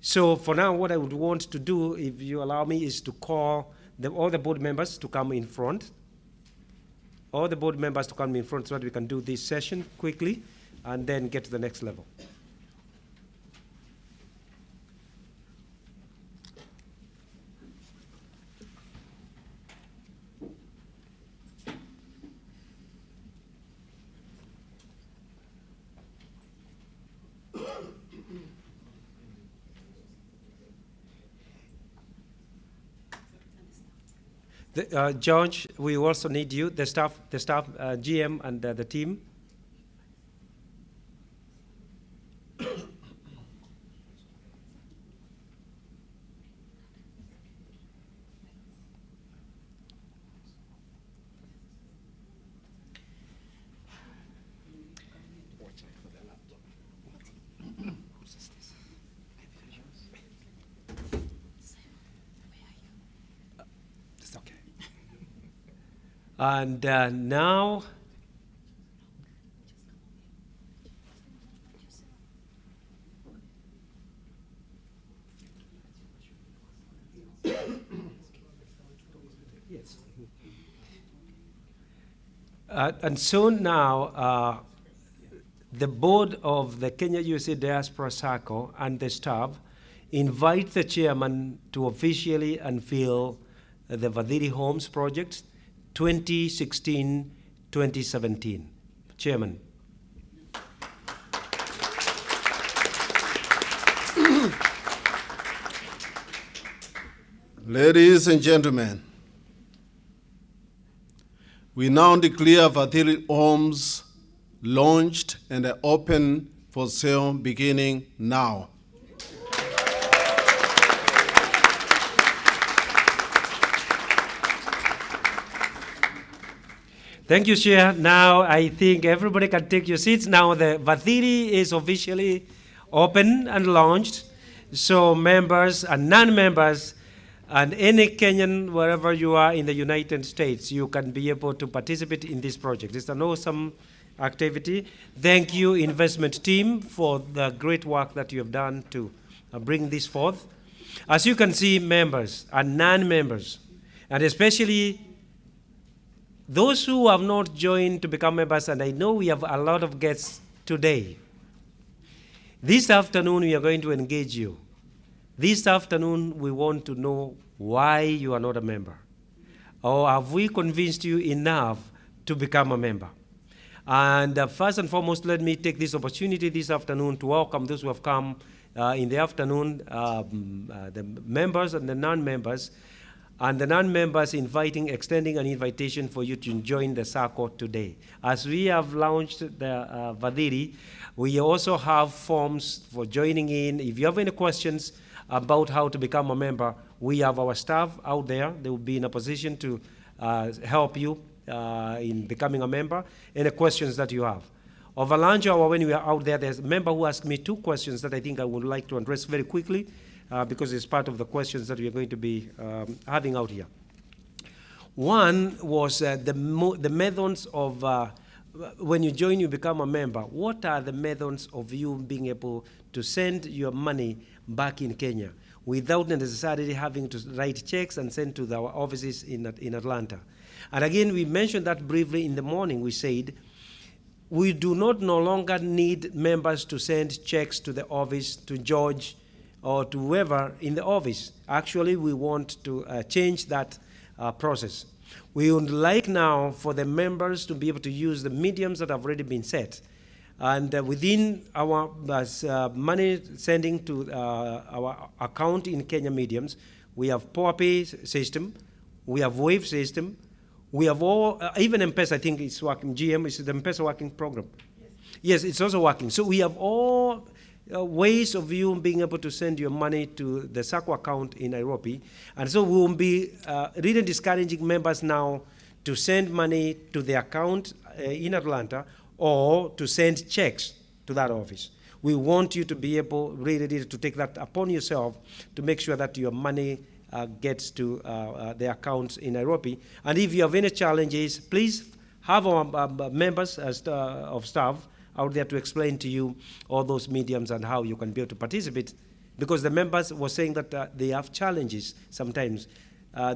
So for now, what I would want to do, if you allow me, is to call all the board members to come in front. All the board members to come in front so that we can do this session quickly and then get to the next level. George, we also need you, the staff, GM, and the team. And now, yes. And so now, the board of the Kenya USA Diaspora Sacco and the staff invite the chairman to officially unveil the Vadiri Homes project 2016-2017. Chairman. Ladies and gentlemen, we now declare Vathiri Homes launched and open for sale beginning now. Thank you, Chair. Now I think everybody can take your seats. Now the Vathiri is officially open and launched. So members and non-members and any Kenyan, wherever you are in the United States, you can be able to participate in this project. It's an awesome activity. Thank you, investment team, for the great work that you have done to bring this forth. As you can see, members and non-members, and especially those who have not joined to become members, and I know we have a lot of guests today. This afternoon, we are going to engage you. This afternoon, we want to know why you are not a member. Or have we convinced you enough to become a member? And first and foremost, let me take this opportunity this afternoon to welcome those who have come in the afternoon, the members and the non-members, and the non-members extending an invitation for you to join the Sacco today. As we have launched the Vathiri, we also have forms for joining in. If you have any questions about how to become a member, we have our staff out there. They will be in a position to help you in becoming a member. Any questions that you have. Over lunch hour, when we are out there, there's a member who asked me 2 questions that I think I would like to address very quickly, because it's part of the questions that we are going to be having out here. One was the methods of, when you join, you become a member. What are the methods of you being able to send your money back in Kenya without necessarily having to write checks and send to our offices in Atlanta? And again, we mentioned that briefly in the morning. We said, we do not no longer need members to send checks to the office, to George, or to whoever in the office. Actually, we want to change that process. We would like now for the members to be able to use the mediums that have already been set. And within our money sending to our account in Kenya mediums, we have PowerPay system, we have Wave system, we have all, even M-Pesa, I think it's working, GM, is the M-Pesa working program? Yes, it's also working. So we have all ways of you being able to send your money to the Sacco account in Nairobi. And so we will be really discouraging members now to send money to the account in Atlanta or to send checks to that office. We want you to be able really to take that upon yourself to make sure that your money gets to the accounts in Nairobi. And if you have any challenges, please have our members of staff out there to explain to you all those mediums and how you can be able to participate, because the members were saying that they have challenges sometimes.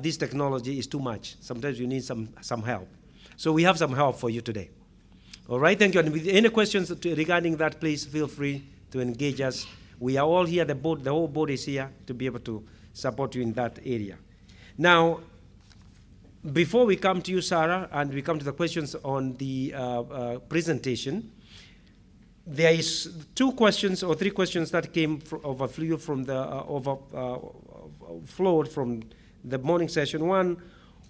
This technology is too much. Sometimes you need some help. So we have some help for you today. All right, thank you. And with any questions regarding that, please feel free to engage us. We are all here, the whole board is here to be able to support you in that area. Now, before we come to you, Sarah, and we come to the questions on the presentation, there is 2 questions or 3 questions that came overflowed from the morning session. One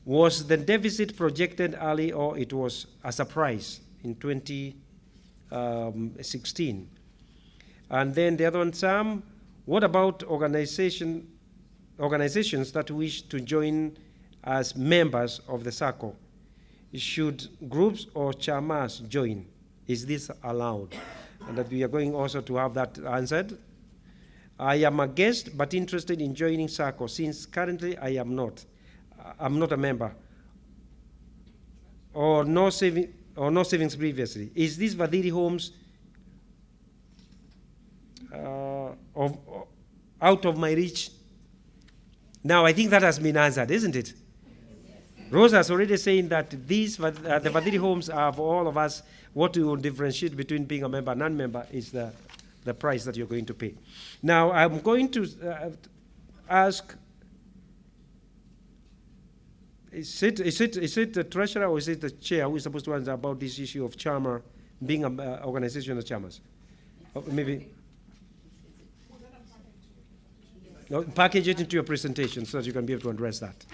was the deficit projected early, or it was a surprise in 2016. And then the other one, Sam, what about organizations that wish to join as members of the Sacco? Should groups or chamas join? Is this allowed? And that we are going also to have that answered. I am a guest but interested in joining Sacco, since currently I am not. I'm not a member. Or no savings previously. Is this Vathiri Homes out of my reach? Now, I think that has been answered, isn't it? Rosa has already saying that these, the Vathiri Homes are for all of us. What will differentiate between being a member and non-member is the price that you're going to pay. Now, I'm going to ask Is it the treasurer or is it the chair who is supposed to answer about this issue of charmer being an organizational chairman? Maybe. No, package it into your presentation so that you can be able to address that.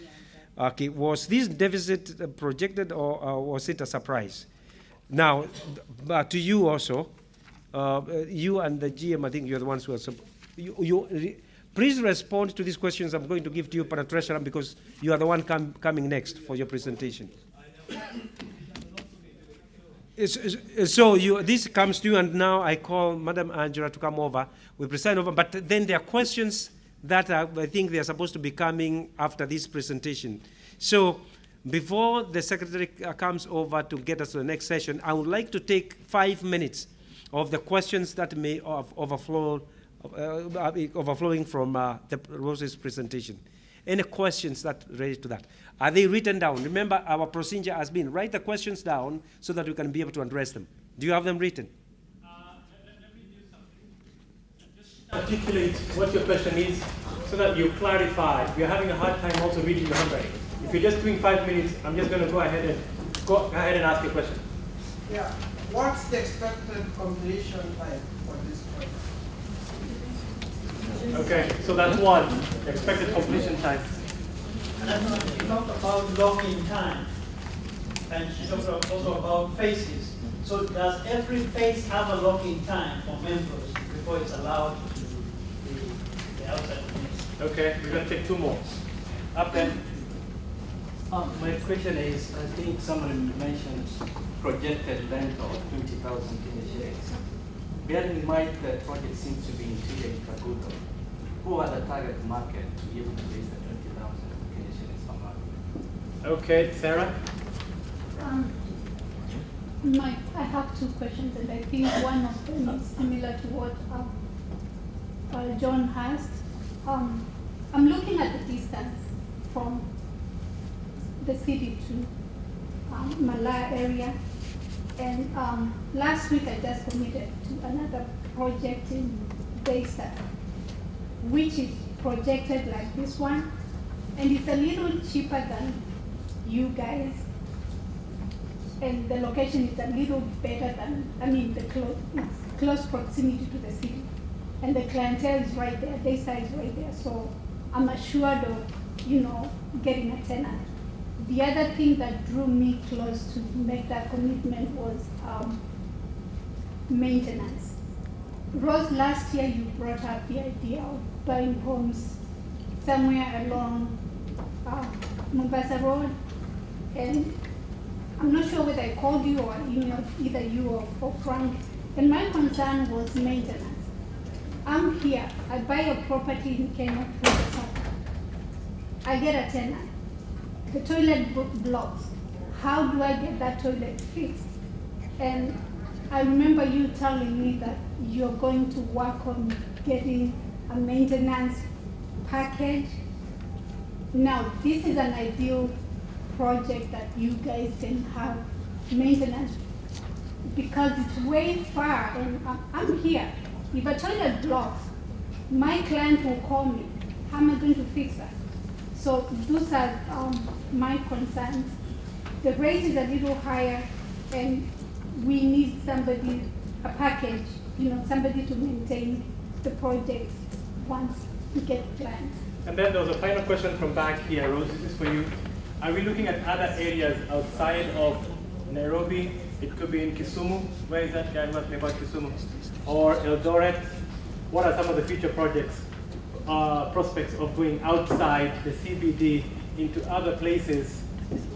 Okay, was this deficit projected or was it a surprise? Now, to you also, you and the GM, I think you're the ones who are, please respond to these questions I'm going to give to you, Pana Treasurer, because you are the one coming next for your presentation. So this comes to you, and now I call Madam Angela to come over. We present over, but then there are questions that I think they are supposed to be coming after this presentation. So before the secretary comes over to get us to the next session, I would like to take 5 minutes of the questions that may overflowing from the Rose's presentation. Any questions that relate to that? Are they written down? Remember, our procedure has been write the questions down so that we can be able to address them. Do you have them written? Let me do something. Just articulate what your question is so that you clarify. We are having a hard time also reading your handwriting. If you're just doing 5 minutes, I'm just going to go ahead and ask your question. Yeah. What's the expected completion time for this project? Okay, so that's one, expected completion time. And she talked about lock-in time, and she talked also about phases. So does every phase have a lock-in time for members before it's allowed to the outside community? Okay, we're going to take 2 more. Up there. My question is, I think someone mentioned projected rental of 20,000 Kenya shillings. Bearing in mind the project seems to be interior in Kaguto, who are the target market to be able to raise the 20,000 Kenya shillings per month? Okay, Sarah? Mike, I have 2 questions, and I think one of them is similar to what John asked. I'm looking at the distance from the city to Malaya area, and last week I just committed to another project in Daystar, which is projected like this one, and it's a little cheaper than you guys, and the location is a little better than, it's close proximity to the city, and the clientele is right there, Daystar is right there, so I'm assured of, getting a tenant. The other thing that drew me close to make that commitment was maintenance. Rose, last year you brought up the idea of buying homes somewhere along Mombasa Road, and I'm not sure whether I called you or emailed either you or Frank, and my concern was maintenance. I'm here, I buy a property in Kenya through the Sacco. I get a tenant. The toilet blocks. How do I get that toilet fixed? And I remember you telling me that you're going to work on getting a maintenance package. Now, this is an ideal project that you guys can have maintenance because it's way far, and I'm here. If a toilet blocks, my client will call me. How am I going to fix that? So those are my concerns. The rate is a little higher, and we need somebody, a package, somebody to maintain the project once we get planned. And then there was a final question from back here, Rose, this is for you. Are we looking at other areas outside of Nairobi? It could be in Kisumu. Where is that guy who asked me about Kisumu? Or Eldoret? What are some of the future projects? Prospects of going outside the CBD into other places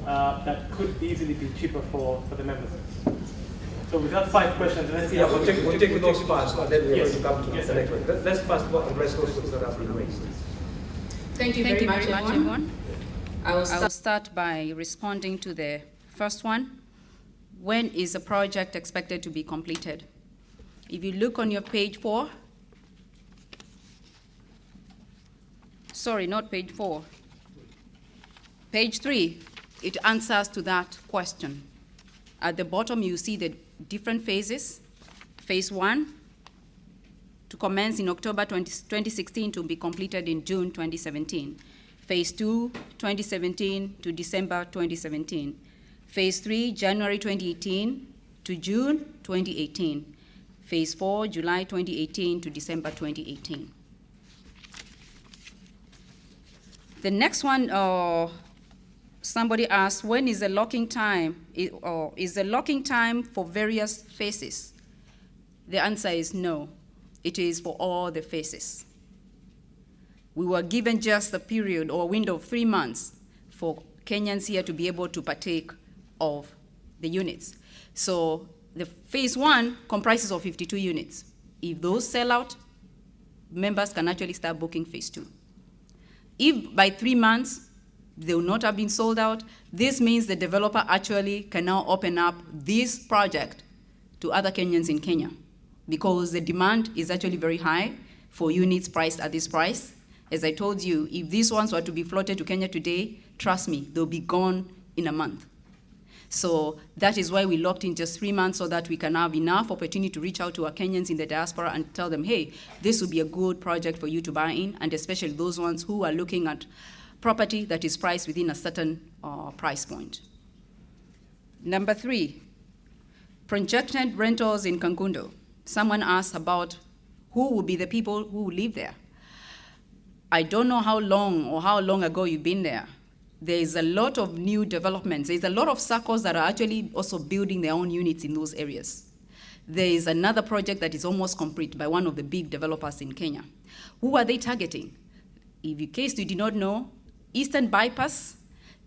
that could easily be cheaper for the members. So we've got 5 questions. Let's see. Yeah, we'll take those first, and then we're going to come to Yes, the next one. Let's first address those questions that have been raised. Thank you very much, everyone. I will start by responding to the first one. When is the project expected to be completed? If you look on your page 4, sorry, not page 4, page 3, it answers to that question. At the bottom, you see the different phases. Phase 1, to commence in October 2016 to be completed in June 2017. Phase 2, 2017 to December 2017. Phase 3, January 2018 to June 2018. Phase 4, July 2018 to December 2018. The next one, somebody asked, when is the locking time, or is the locking time for various phases? The answer is no. It is for all the phases. We were given just a period or a window of 3 months for Kenyans here to be able to partake of the units. So the phase 1 comprises of 52 units. If those sell out, members can actually start booking phase 2. If by 3 months they will not have been sold out, this means the developer actually can now open up this project to other Kenyans in Kenya, because the demand is actually very high for units priced at this price. As I told you, if these ones were to be floated to Kenya today, trust me, they'll be gone in a month. So that is why we locked in just 3 months, so that we can have enough opportunity to reach out to our Kenyans in the diaspora and tell them, hey, this would be a good project for you to buy in, and especially those ones who are looking at property that is priced within a certain price point. Number 3, projected rentals in Kangundo. Someone asked about who will be the people who will live there. I don't know how long ago you've been there. There is a lot of new developments. There's a lot of circles that are actually also building their own units in those areas. There is another project that is almost complete by one of the big developers in Kenya. Who are they targeting? If in case you did not know, Eastern Bypass,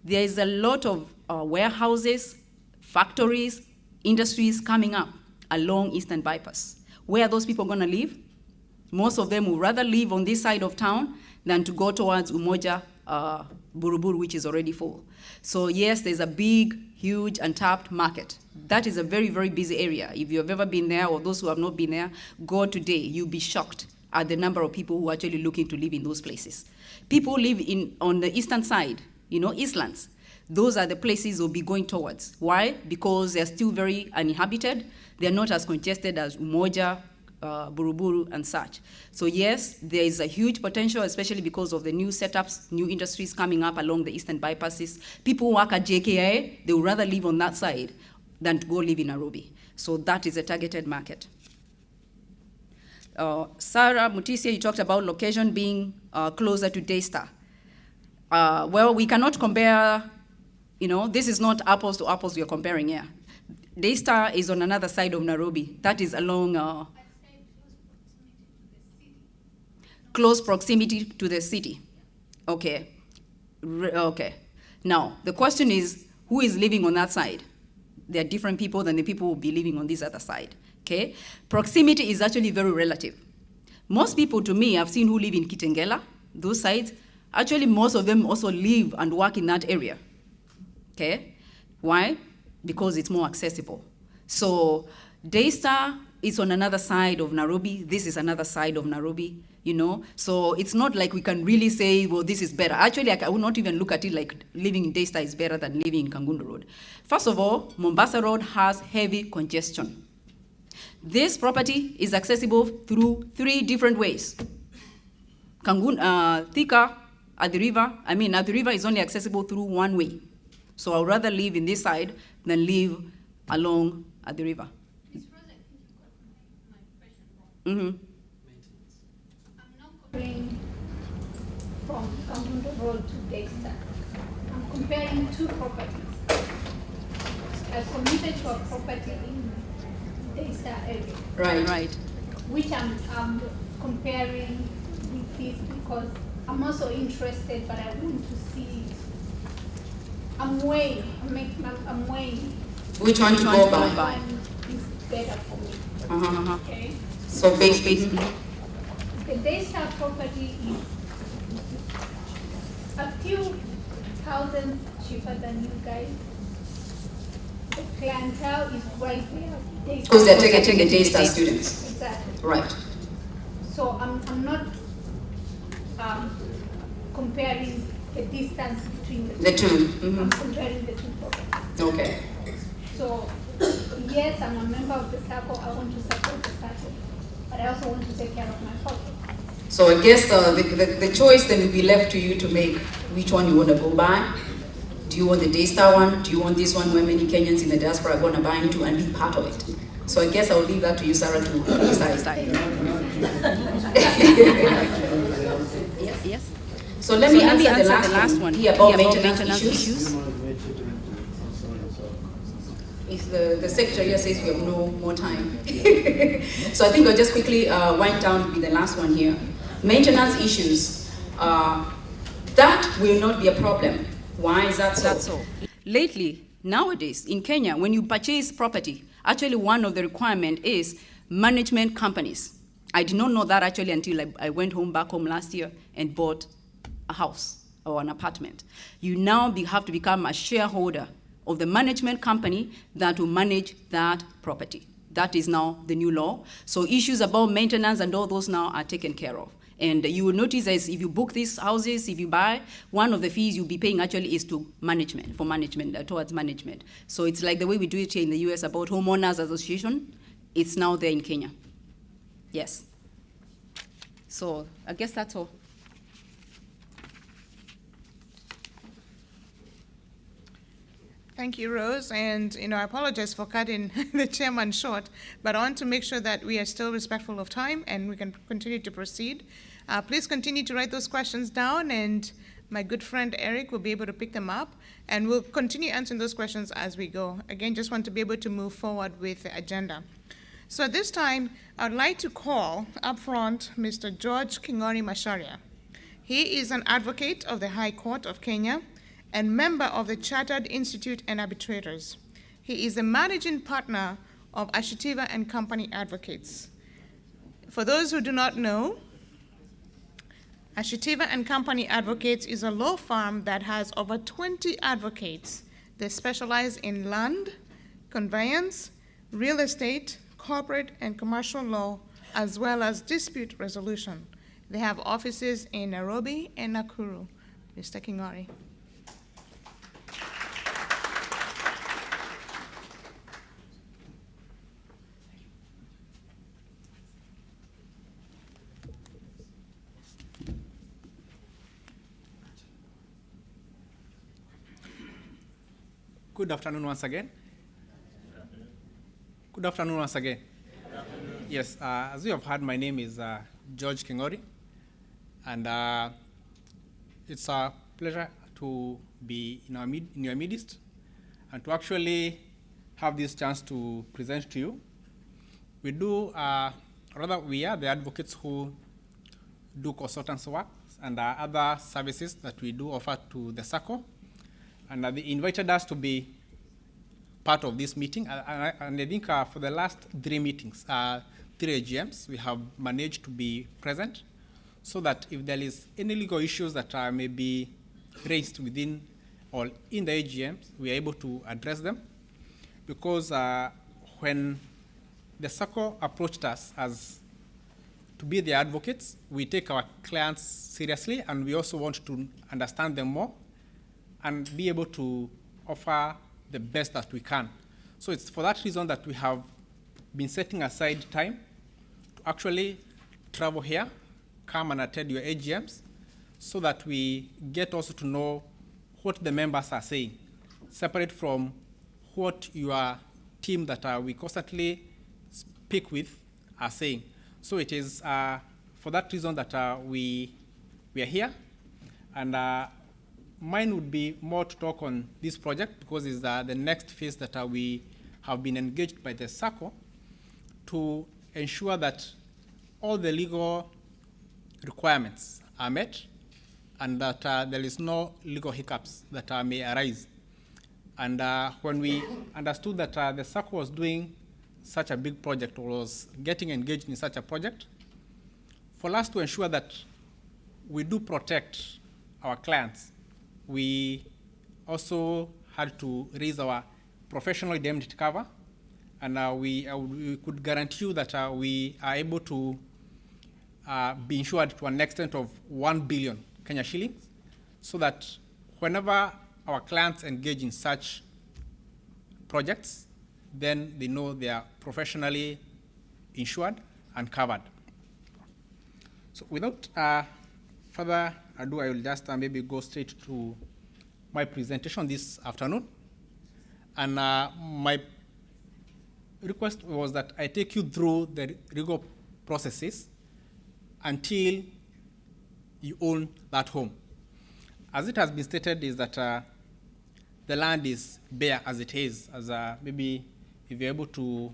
there is a lot of warehouses, factories, industries coming up along Eastern Bypass. Where are those people gonna live? Most of them would rather live on this side of town than to go towards Umoja, Buruburu, which is already full. So yes, there's a big, huge, untapped market. That is a very, very busy area. If you have ever been there, or those who have not been there, go today. You'll be shocked at the number of people who are actually looking to live in those places. People live on the eastern side, Eastlands. Those are the places we'll be going towards. Why? Because they're still very uninhabited. They're not as congested as Umoja, Buruburu, and such. So yes, there is a huge potential, especially because of the new setups, new industries coming up along the eastern bypasses. People who work at JKIA, they would rather live on that side than to go live in Nairobi. So that is a targeted market. Sarah Mutisia, you talked about location being closer to Daystar. Well, we cannot compare, this is not apples to apples we are comparing here. Daystar is on another side of Nairobi. That is along close proximity to the city. Okay. Okay. Now, the question is, who is living on that side? There are different people than the people who will be living on this other side. Okay? Proximity is actually very relative. Most people, to me, I've seen who live in Kitengela, those sides. Actually, most of them also live and work in that area. Okay? Why? Because it's more accessible. So Daystar is on another side of Nairobi. This is another side of Nairobi, So it's not like we can really say, well, this is better. Actually, I would not even look at it like living in Daystar is better than living in Kangundo Road. First of all, Mombasa Road has heavy congestion. This property is accessible through 3 different ways. Thika, at the river is only accessible through 1 way. So I would rather live in this side than live along at the river. Ms. Rose, I think you got my question wrong. I'm not comparing from Kangundo Road to Daystar. I'm comparing 2 properties. I committed to a property in Daystar area. Right. Which I'm comparing with this because I'm also interested, but I want to see. I'm weighing. Which one to go by? Which one is better for me? Okay. So basically, the Daystar property is a few thousands cheaper than you guys. The clientele is right there. because they're taking Daystar students. Exactly. Right. So I'm not comparing the distance between the two. I'm comparing the 2 properties. Okay. So yes, I'm a member of the Sacco. I want to support the Sacco, but I also want to take care of my pocket. So I guess the choice then will be left to you to make which one you want to go by. Do you want the Daystar one? Do you want this one where many Kenyans in the diaspora are going to buy into and be part of it? So I guess I'll leave that to you, Sarah, to decide. Yes. So let me answer the last one here about maintenance issues. If the secretary here says we have no more time. So I think I'll just quickly wind down to be the last one here. Maintenance issues, that will not be a problem. Why is that so? That's so. Lately, nowadays, in Kenya, when you purchase property, actually one of the requirements is management companies. I did not know that actually until I went back home last year and bought a house or an apartment. You now have to become a shareholder of the management company that will manage that property. That is now the new law. So issues about maintenance and all those now are taken care of. And you will notice as if you book these houses, if you buy, one of the fees you'll be paying actually is to management, towards management. So it's like the way we do it here in the US about homeowners association. It's now there in Kenya. Yes. So I guess that's all. Thank you, Rose. And I apologize for cutting the chairman short, but I want to make sure that we are still respectful of time and we can continue to proceed. Please continue to write those questions down, and my good friend Eric will be able to pick them up, and we'll continue answering those questions as we go. Again, just want to be able to move forward with the agenda. So at this time, I'd like to call up front Mr. George Kingori Macharia. He is an advocate of the High Court of Kenya and member of the Chartered Institute and Arbitrators. He is the managing partner of Ashitiva and Company Advocates. For those who do not know, Ashitiva and Company Advocates is a law firm that has over 20 advocates. They specialize in land, conveyance, real estate, corporate and commercial law, as well as dispute resolution. They have offices in Nairobi and Nakuru. Mr. Kingori. Good afternoon once again. Good afternoon once again. Yes, as you have heard, my name is George Kingori, and it's a pleasure to be in your midst and to actually have this chance to present to you. We are the advocates who do consultants work and other services that we do offer to the Sacco. And they invited us to be part of this meeting. And I think for the last 3 meetings, 3 AGMs, we have managed to be present so that if there is any legal issues that may be raised within or in the AGMs, we are able to address them. Because when the Sacco approached us as to be the advocates, we take our clients seriously, and we also want to understand them more and be able to offer the best that we can. So it's for that reason that we have been setting aside time to actually travel here, come and attend your AGMs, so that we get also to know what the members are saying, separate from what your team that we constantly speak with are saying. So it is for that reason that we are here, and mine would be more to talk on this project because it's the next phase that we have been engaged by the Sacco to ensure that all the legal requirements are met and that there is no legal hiccups that may arise. And when we understood that the Sacco was doing such a big project or was getting engaged in such a project, for us to ensure that we do protect our clients, we also had to raise our professional indemnity cover, and we could guarantee you that we are able to be insured to an extent of 1 billion Kenya shillings, so that whenever our clients engage in such projects, then they know they are professionally insured and covered. So without further ado, I will just maybe go straight to my presentation this afternoon. And my request was that I take you through the legal processes until you own that home. As it has been stated, is that the land is bare as it is, as maybe if you're able to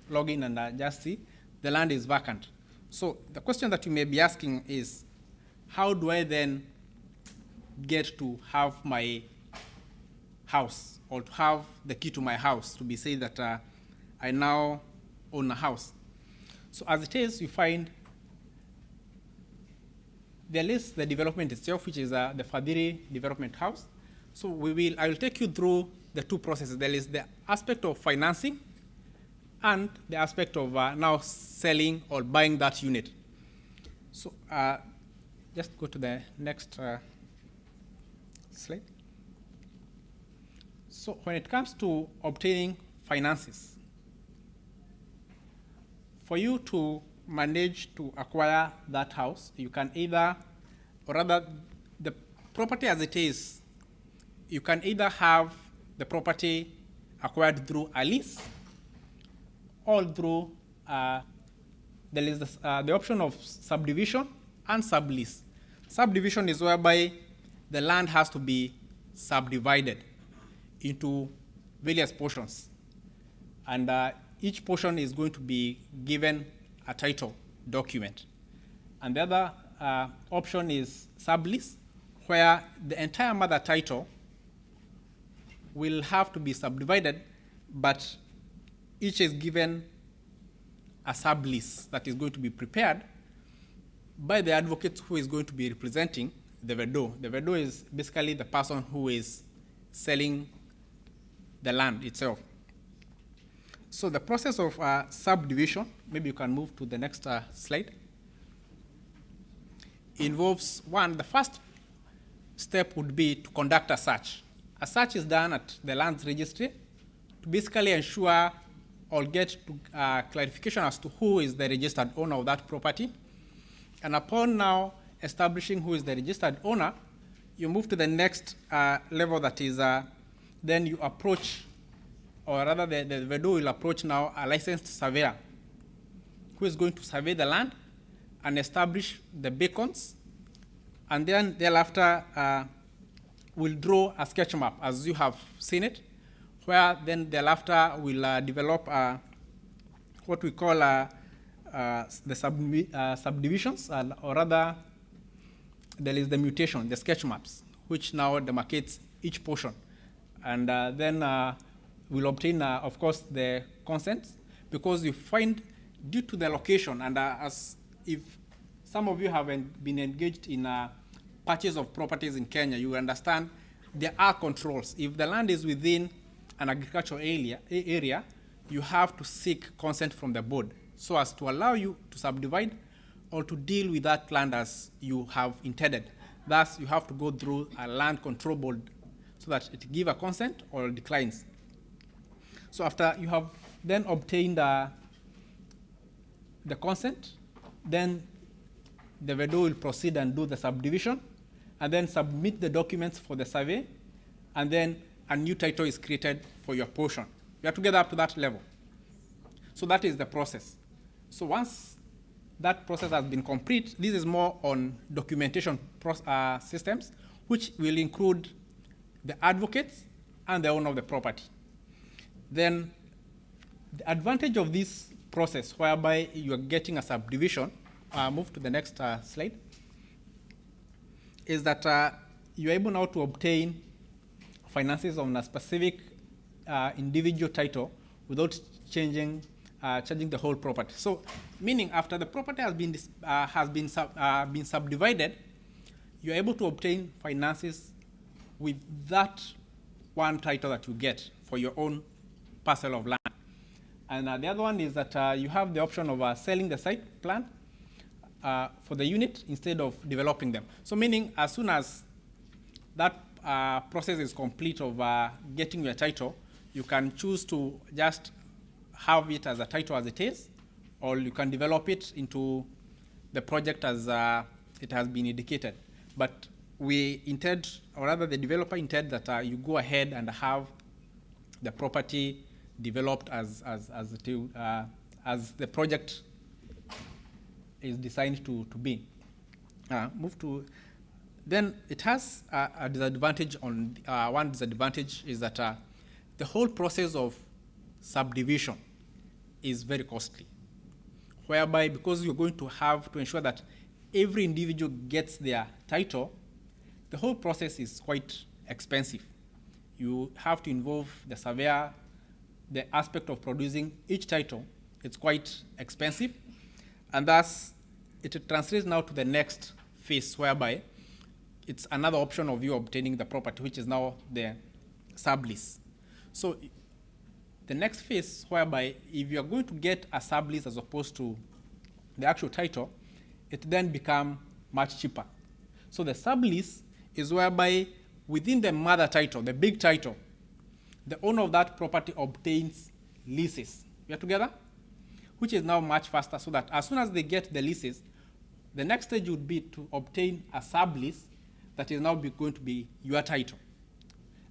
log in and just see, the land is vacant. So the question that you may be asking is, how do I then get to have my house, or to have the key to my house, to be said that I now own a house? So as it is, you find there is the development itself, which is the Fadhili Development House. So I will take you through the two processes. There is the aspect of financing and the aspect of now selling or buying that unit. So just go to the next slide. So when it comes to obtaining finances, for you to manage to acquire that house, you can either, or rather the property as it is, you can either have the property acquired through a lease or through, there is the option of subdivision and sublease. Subdivision is whereby the land has to be subdivided into various portions. And each portion is going to be given a title document. And the other option is sublease, where the entire mother title will have to be subdivided, but each is given a sublease that is going to be prepared by the advocate who is going to be representing the vedor. The vedor is basically the person who is selling the land itself. So the process of subdivision, maybe you can move to the next slide, involves one, the first step would be to conduct a search. A search is done at the lands registry to basically ensure or get to clarification as to who is the registered owner of that property. And upon now establishing who is the registered owner, you move to the next level, that is then you approach, or rather the vedor will approach now a licensed surveyor who is going to survey the land and establish the beacons, and then thereafter will draw a sketch map as you have seen it, where then thereafter will develop what we call the subdivisions, or rather there is the mutation, the sketch maps, which now demarcates each portion. And then we'll obtain, of course, the consents, because you find, due to the location, and as if some of you have been engaged in purchase of properties in Kenya, you understand there are controls. If the land is within an agricultural area, you have to seek consent from the board so as to allow you to subdivide or to deal with that land as you have intended. Thus, you have to go through a land control board so that it give a consent or declines. So after you have then obtained the consent, then the vedor will proceed and do the subdivision, and then submit the documents for the survey, and then a new title is created for your portion. You have to get up to that level. So that is the process. So once that process has been complete, this is more on documentation systems, which will include the advocates and the owner of the property. Then the advantage of this process, whereby you are getting a subdivision, move to the next slide, is that you're able now to obtain finances on a specific individual title without changing the whole property. So, meaning after the property has been subdivided, you're able to obtain finances with that one title that you get for your own parcel of land. And the other one is that you have the option of selling the site plan for the unit instead of developing them. So meaning as soon as that process is complete of getting your title, you can choose to just have it as a title as it is, or you can develop it into the project as it has been indicated. But we intend, or rather the developer intend that you go ahead and have the property developed as the project is designed to be. Move to, then it has a disadvantage on, one disadvantage is that the whole process of subdivision is very costly, whereby because you're going to have to ensure that every individual gets their title, the whole process is quite expensive. You have to involve the surveyor, the aspect of producing each title, it's quite expensive, and thus it translates now to the next phase, whereby it's another option of you obtaining the property, which is now the sublease. So the next phase, whereby if you're going to get a sublease as opposed to the actual title, it then becomes much cheaper. So the sublease is whereby within the mother title, the big title, the owner of that property obtains leases. We are together? Which is now much faster, so that as soon as they get the leases, the next stage would be to obtain a sublease that is now going to be your title.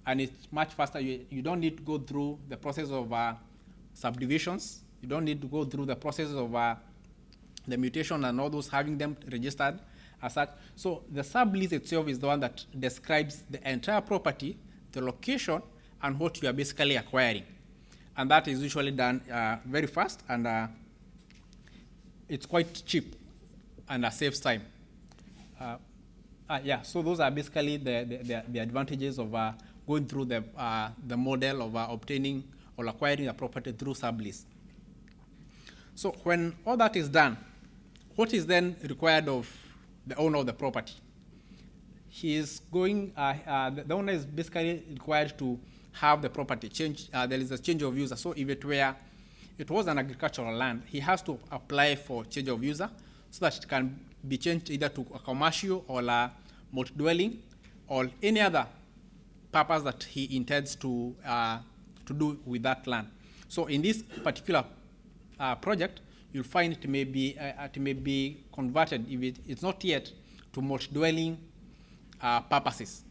And it's much faster. You don't need to go through the process of subdivisions. You don't need to go through the process of the mutation and all those, having them registered as such. So the sublease itself is the one that describes the entire property, the location, and what you are basically acquiring. And that is usually done very fast, and it's quite cheap and saves time. Yeah, so those are basically the advantages of going through the model of obtaining or acquiring a property through sublease. So when all that is done, what is then required of the owner of the property? He is going, the owner is basically required to have the property change. There is a change of user. So if it was an agricultural land, he has to apply for change of user so that it can be changed either to a commercial or a multi-dwelling or any other purpose that he intends to do with that land. So in this particular project, you'll find it may be converted, if it's not yet, to multi-dwelling purposes.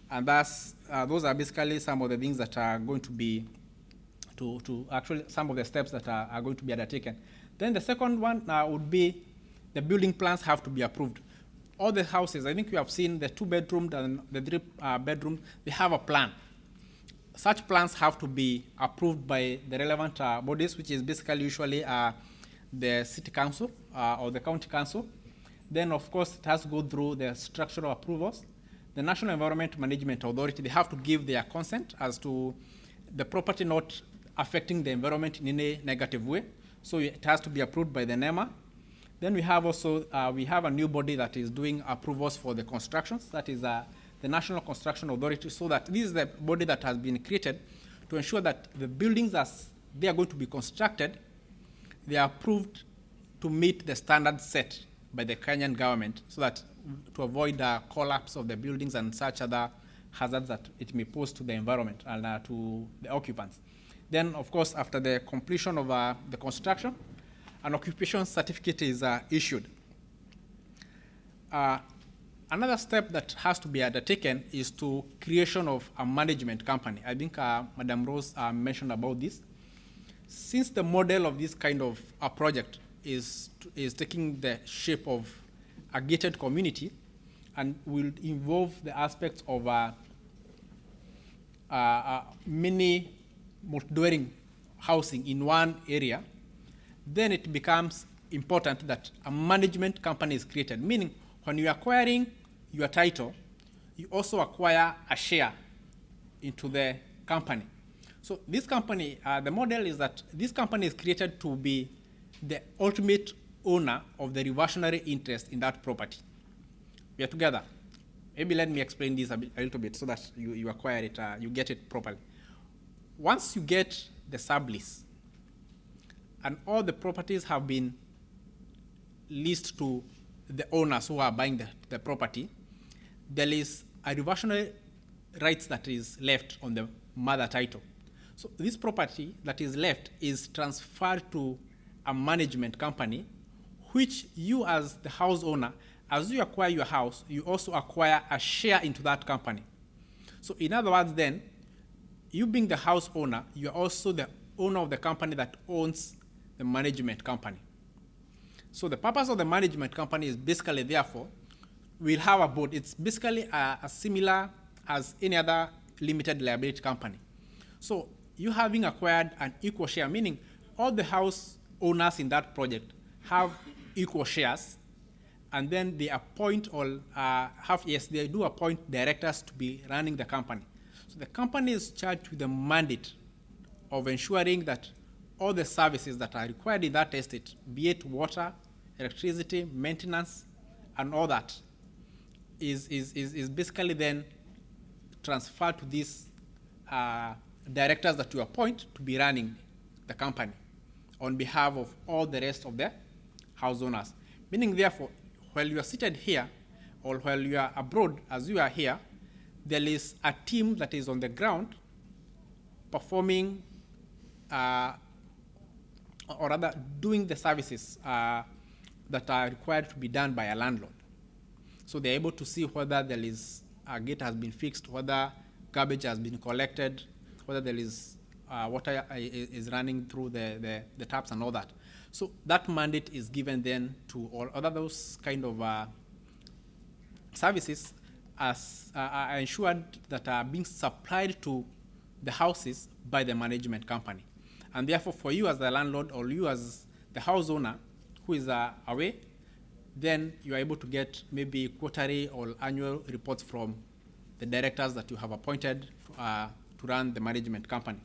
And thus, those are basically some of the things that are going to be, actually some of the steps that are going to be undertaken. Then the second one would be the building plans have to be approved. All the houses, I think you have seen the 2-bedroom and the 3-bedroom, they have a plan. Such plans have to be approved by the relevant bodies, which is basically usually the city council or the county council. Then, of course, it has to go through the structural approvals. The National Environment Management Authority, they have to give their consent as to the property not affecting the environment in any negative way. So it has to be approved by the NEMA. Then we have also, we have a new body that is doing approvals for the constructions. That is the National Construction Authority. So that this is the body that has been created to ensure that the buildings as they are going to be constructed, they are approved to meet the standards set by the Kenyan government, so that to avoid the collapse of the buildings and such other hazards that it may pose to the environment and to the occupants. Then, of course, after the completion of the construction, an occupation certificate is issued. Another step that has to be undertaken is to creation of a management company. I think Madam Rose mentioned about this. Since the model of this kind of a project is taking the shape of a gated community and will involve the aspects of many multi-dwelling housing in one area, then it becomes important that a management company is created, meaning when you're acquiring your title, you also acquire a share into the company. So this company, the model is that this company is created to be the ultimate owner of the reversionary interest in that property. We are together. Maybe let me explain this a little bit so that you acquire it, you get it properly. Once you get the sublease and all the properties have been leased to the owners who are buying the property, there is a reversionary rights that is left on the mother title. So this property that is left is transferred to a management company which you as the house owner, as you acquire your house, you also acquire a share into that company. So in other words then, you being the house owner, you are also the owner of the company that owns the management company. So the purpose of the management company is basically, therefore, we'll have a board. It's basically a similar as any other limited liability company. So you having acquired an equal share, meaning all the house owners in that project have equal shares, and then they appoint or they do appoint directors to be running the company. So the company is charged with the mandate of ensuring that all the services that are required in that estate, be it water, electricity, maintenance, and all that, is basically then transferred to these directors that you appoint to be running the company on behalf of all the rest of the house owners. Meaning, therefore, while you are seated here or while you are abroad as you are here, there is a team that is on the ground performing or rather doing the services that are required to be done by a landlord. So they're able to see whether there is a gate has been fixed, whether garbage has been collected, whether there is water is running through the taps and all that. So that mandate is given then to all other those kind of services as are ensured that are being supplied to the houses by the management company. And therefore, for you as the landlord or you as the house owner who is away, then you are able to get maybe quarterly or annual reports from the directors that you have appointed to run the management company.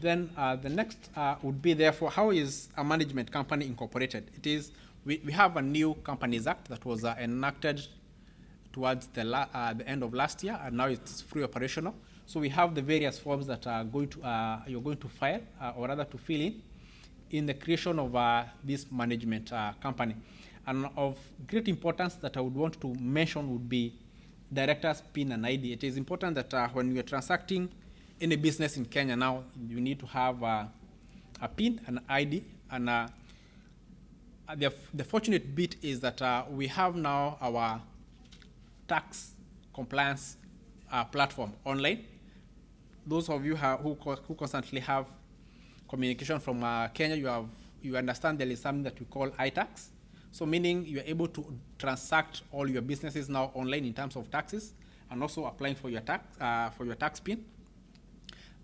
Then the next would be, therefore, how is a management company incorporated? It is, we have a new Companies Act that was enacted towards the end of last year, and now it's fully operational. So we have the various forms that are going to, you're going to file, or rather to fill in the creation of this management company. And of great importance that I would want to mention would be director's PIN and ID. It is important that when we are transacting any business in Kenya now, you need to have a PIN and ID. And the fortunate bit is that we have now our tax compliance platform online. Those of you who constantly have communication from Kenya, you understand there is something that we call iTax. So meaning you are able to transact all your businesses now online in terms of taxes and also applying for your tax PIN.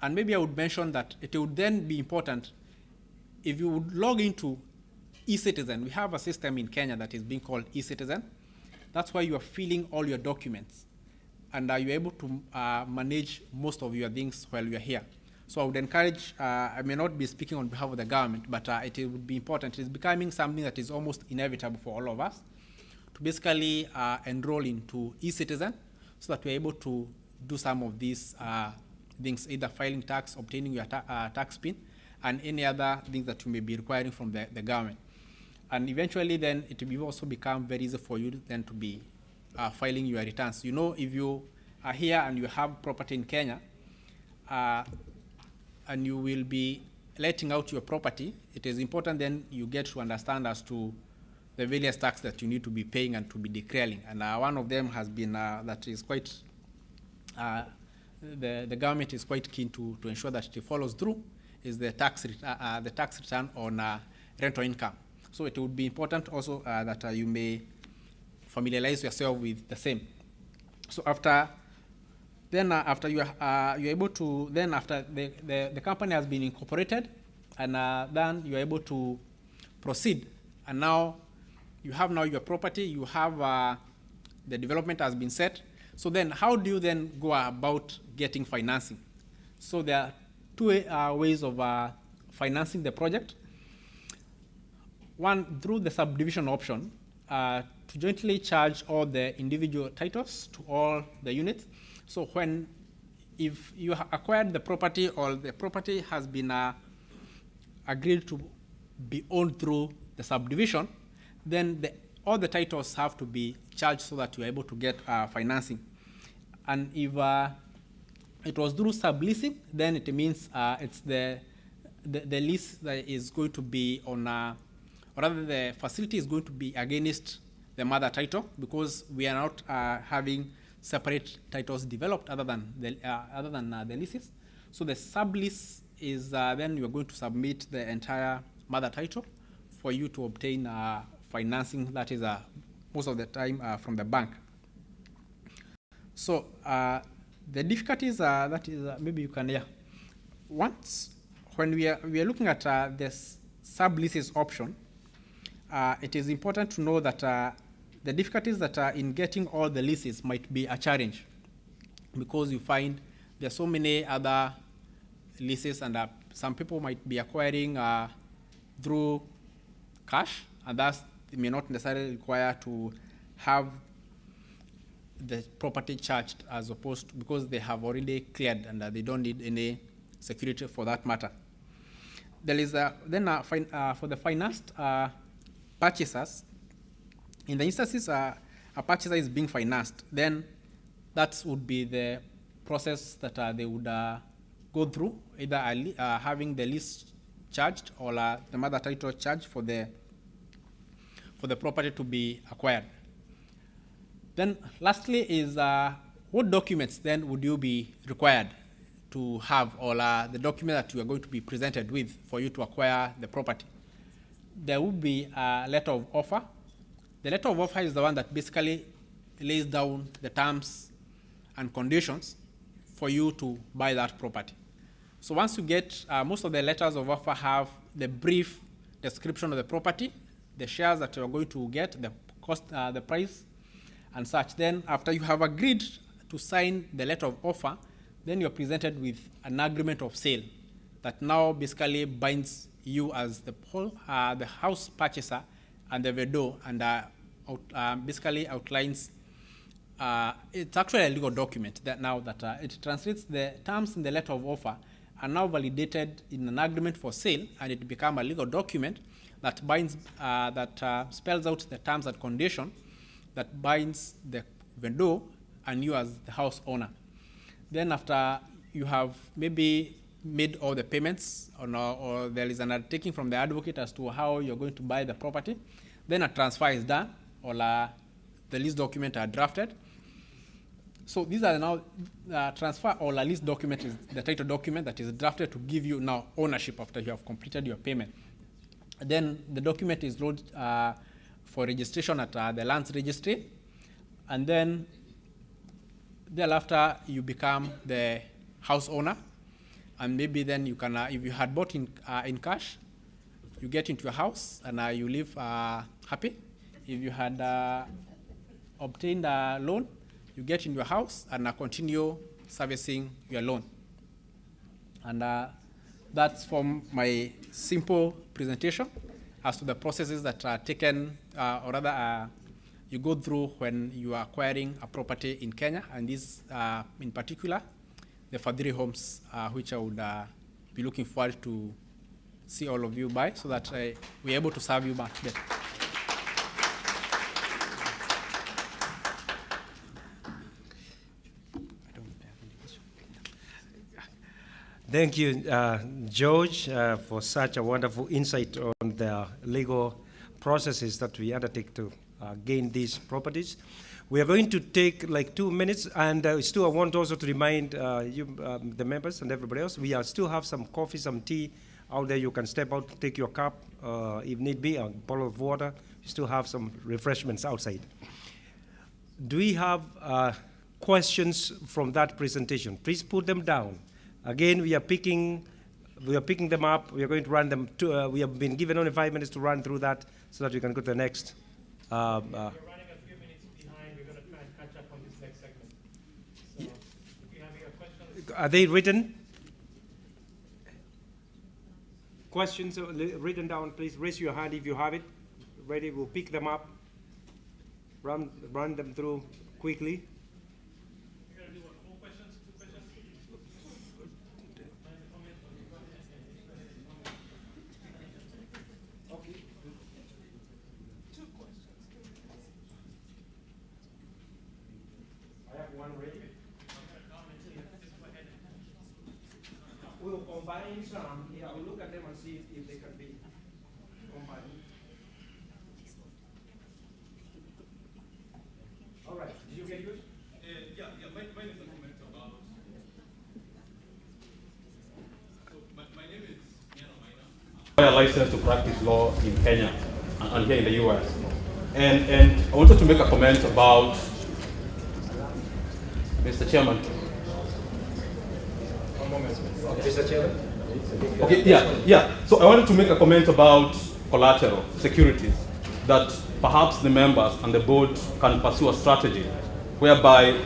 And maybe I would mention that it would then be important if you would log into eCitizen. We have a system in Kenya that is being called eCitizen. That's why you are filling all your documents, and you're able to manage most of your things while you're here. So I would encourage, I may not be speaking on behalf of the government, but it would be important. It's becoming something that is almost inevitable for all of us to basically enroll into eCitizen so that we're able to do some of these things, either filing tax, obtaining your tax PIN, and any other things that you may be requiring from the government. And eventually then it will also become very easy for you then to be filing your returns. You know, if you are here and you have property in Kenya, and you will be letting out your property, it is important then you get to understand as to the various tax that you need to be paying and to be declaring. And one of them has been that is quite, the government is quite keen to ensure that it follows through, is the tax return on rental income. So it would be important also that you may familiarize yourself with the same. So after you are able to, then after the company has been incorporated, and then you are able to proceed. And now you have now your property, you have the development has been set. So then how do you then go about getting financing? So there are two ways of financing the project. One, through the subdivision option, to jointly charge all the individual titles to all the units. So if you acquired the property or the property has been agreed to be owned through the subdivision, then all the titles have to be charged so that you're able to get financing. And if it was through subleasing, then it means it's the the lease that is going to be on, or rather the facility is going to be against the mother title, because we are not having separate titles developed other than the leases. So the sublease is then you are going to submit the entire mother title for you to obtain financing that is most of the time from the bank. So the difficulties that is maybe you can once when we are looking at this subleases option, it is important to know that the difficulties that are in getting all the leases might be a challenge, because you find there are so many other leases, and some people might be acquiring through cash, and thus they may not necessarily require to have the property charged, as opposed to, because they have already cleared and they don't need any security for that matter. There is then for the financed purchasers, in the instances a purchaser is being financed, then that would be the process that they would go through, either having the lease charged or the mother title charged for the property to be acquired. Then lastly is what documents then would you be required to have, or the document that you are going to be presented with for you to acquire the property? There would be a letter of offer. The letter of offer is the one that basically lays down the terms and conditions for you to buy that property. So once you get, most of the letters of offer have the brief description of the property, the shares that you are going to get, the cost, the price, and such. Then after you have agreed to sign the letter of offer, then you're presented with an agreement of sale that now basically binds you as the house purchaser and the vendor, and basically outlines, it's actually a legal document that now that it translates the terms in the letter of offer are now validated in an agreement for sale, and it become a legal document that binds, that spells out the terms and condition that binds the vendor and you as the house owner. Then after you have maybe made all the payments, or there is an undertaking from the advocate as to how you're going to buy the property, then a transfer is done, or the lease document are drafted. So these are now transfer or a lease document is the title document that is drafted to give you now ownership after you have completed your payment. Then the document is lodged for registration at the lands registry, and then thereafter you become the house owner, and maybe then you can, if you had bought in cash, you get into your house and you live happy. If you had obtained a loan, you get in your house and continue servicing your loan. And that's from my simple presentation as to the processes that are taken, or rather you go through when you are acquiring a property in Kenya, and these in particular, the Fadhili homes, which I would be looking forward to see all of you buy, so that we're able to serve you much better. Thank you, George, for such a wonderful insight on the legal processes that we undertake to gain these properties. We are going to take like 2 minutes, and still I want also to remind you, the members and everybody else, we still have some coffee, some tea out there. You can step out, take your cup, if need be, a bottle of water. We still have some refreshments outside. Do we have questions from that presentation? Please put them down. Again, we are picking them up. We are going to run them. We have been given only 5 minutes to run through that, so that we can go to the next. We're running a few minutes behind. We're going to try and catch up on this next segment. So, if you have your questions, are they written? Questions written down? Please raise your hand if you have it ready. We'll pick them up. Run them through quickly. We'll combine some, I will look at them and see if they can be combined. All right, did you get yours? Mine is a comment about. So my name is Yana Maina. I'm licensed to practice law in Kenya and here in the US. And I wanted to make a comment about Mr. Chairman. One moment, Mr. Chairman. Okay, yeah. So I wanted to make a comment about collateral securities, that perhaps the members and the board can pursue a strategy whereby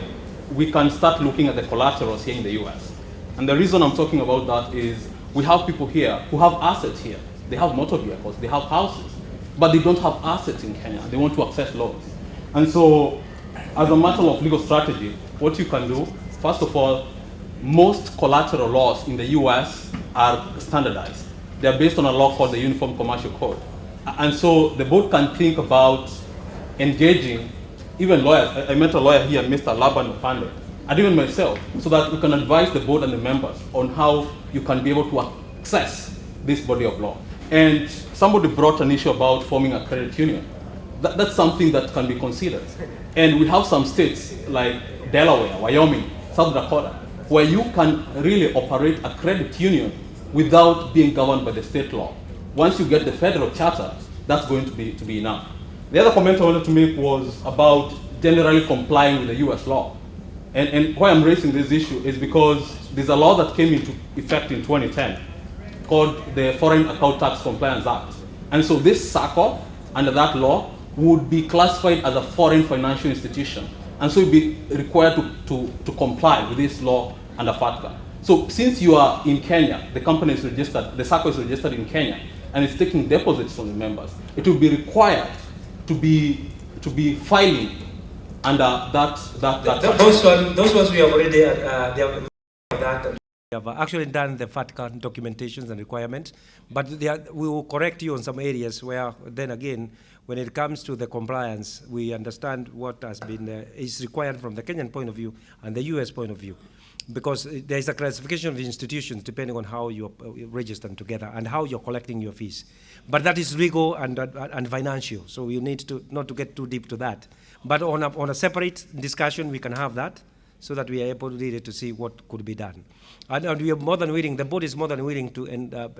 we can start looking at the collaterals here in the US. And the reason I'm talking about that is we have people here who have assets here. They have motor vehicles, they have houses, but they don't have assets in Kenya. They want to access loans. And so, as a matter of legal strategy, what you can do, first of all, most collateral laws in the US are standardized. They're based on a law called the Uniform Commercial Code. And so the board can think about engaging even lawyers. I met a lawyer here, Mr. Laban Opande, and even myself, so that we can advise the board and the members on how you can be able to access this body of law. And somebody brought an issue about forming a credit union. That's something that can be considered. And we have some states like Delaware, Wyoming, South Dakota, where you can really operate a credit union without being governed by the state law. Once you get the federal charter, that's going to be enough. The other comment I wanted to make was about generally complying with the US law. And why I'm raising this issue is because there's a law that came into effect in 2010 called the Foreign Account Tax Compliance Act. And so this Sacco, under that law, would be classified as a foreign financial institution. And so it'd be required to comply with this law under FATCA. So since you are in Kenya, the company is registered, the Sacco is registered in Kenya, and it's taking deposits from the members, it will be required to be filing under those ones we have already that. We have actually done the FATCA documentations and requirements, but we will correct you on some areas where, then again, when it comes to the compliance, we understand what has been is required from the Kenyan point of view and the US point of view, because there is a classification of institutions depending on how you register them together and how you're collecting your fees. But that is legal and financial, so you need to not to get too deep to that. But on a separate discussion, we can have that, so that we are able really to see what could be done. And we are more than willing, the board is more than willing to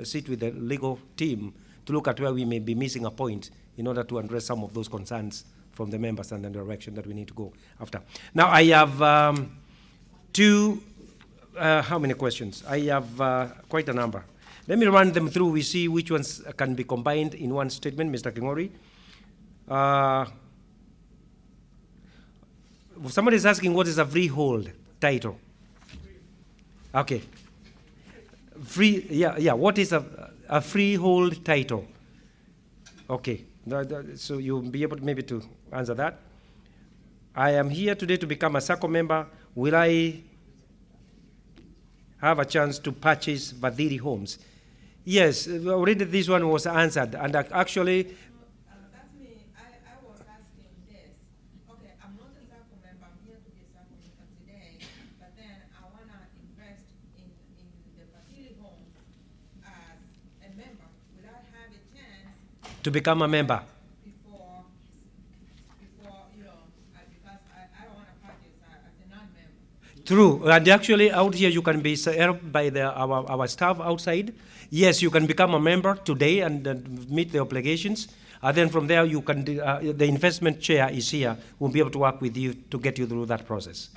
sit with the legal team to look at where we may be missing a point in order to address some of those concerns from the members and the direction that we need to go after. Now I have how many questions? I have quite a number. Let me run them through. We see which ones can be combined in one statement, Mr. Kingori. Somebody is asking what is a freehold title. Okay. What is a freehold title? Okay. So you'll be able to maybe to answer that. I am here today to become a Sacco member. Will I have a chance to purchase Vadiri homes? Yes, already this one was answered, and actually. That's me. I was asking this. Okay, I'm not a Sacco member. I'm here to be a Sacco member today, but then I want to invest in the Vadiri homes as a member. Will I have a chance to become a member? Before because I don't want to purchase as a non-member. True, and actually out here you can be helped by our staff outside. Yes, you can become a member today and meet the obligations. And then from there, you can the investment chair is here. We'll be able to work with you to get you through that process.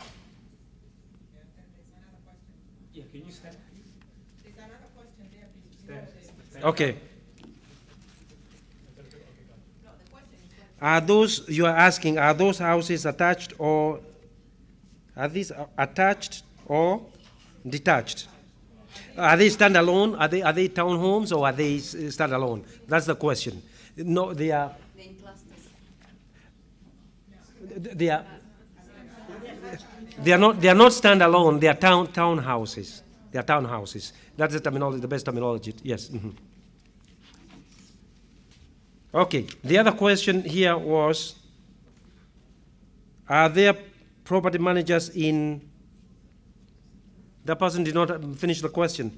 Yeah, can you stand? There's another question there, please. Okay. Are those you are asking? Are those houses attached, or are these attached or detached? Are they standalone? Are they townhomes, or are they standalone? That's the question. No, they are. They are. They are not standalone. They are townhouses. They are townhouses. That's the terminology, the best terminology. Yes. Mm-hmm. Okay. The other question here was: are there property managers in? The person did not finish the question.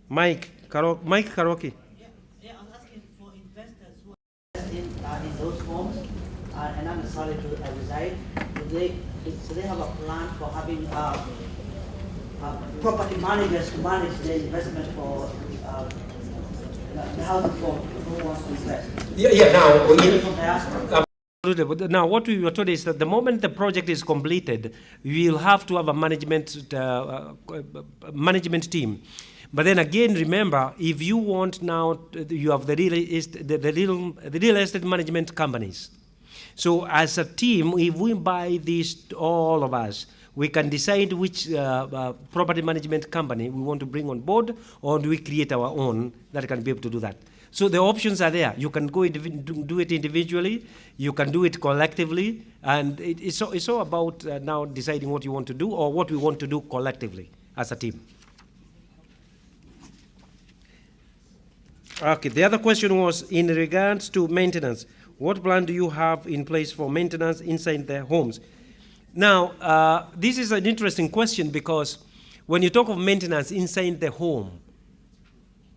Mike Karoki. Yeah, I was asking for investors who are invested in those homes and not necessarily to reside. Do they have a plan for having property managers to manage their investment for the housing for who wants to invest? Yeah. Now, From diaspora. absolutely. But now, what we were told is that the moment the project is completed, we will have to have a management team. But then again, remember, if you want now, you have the real estate management companies. So as a team, if we buy these, all of us, we can decide which property management company we want to bring on board, or do we create our own that can be able to do that. So the options are there. You can go do it individually, you can do it collectively, and it's all about now deciding what you want to do or what we want to do collectively as a team. Okay, the other question was in regards to maintenance. What plan do you have in place for maintenance inside their homes? Now, this is an interesting question because when you talk of maintenance inside the home,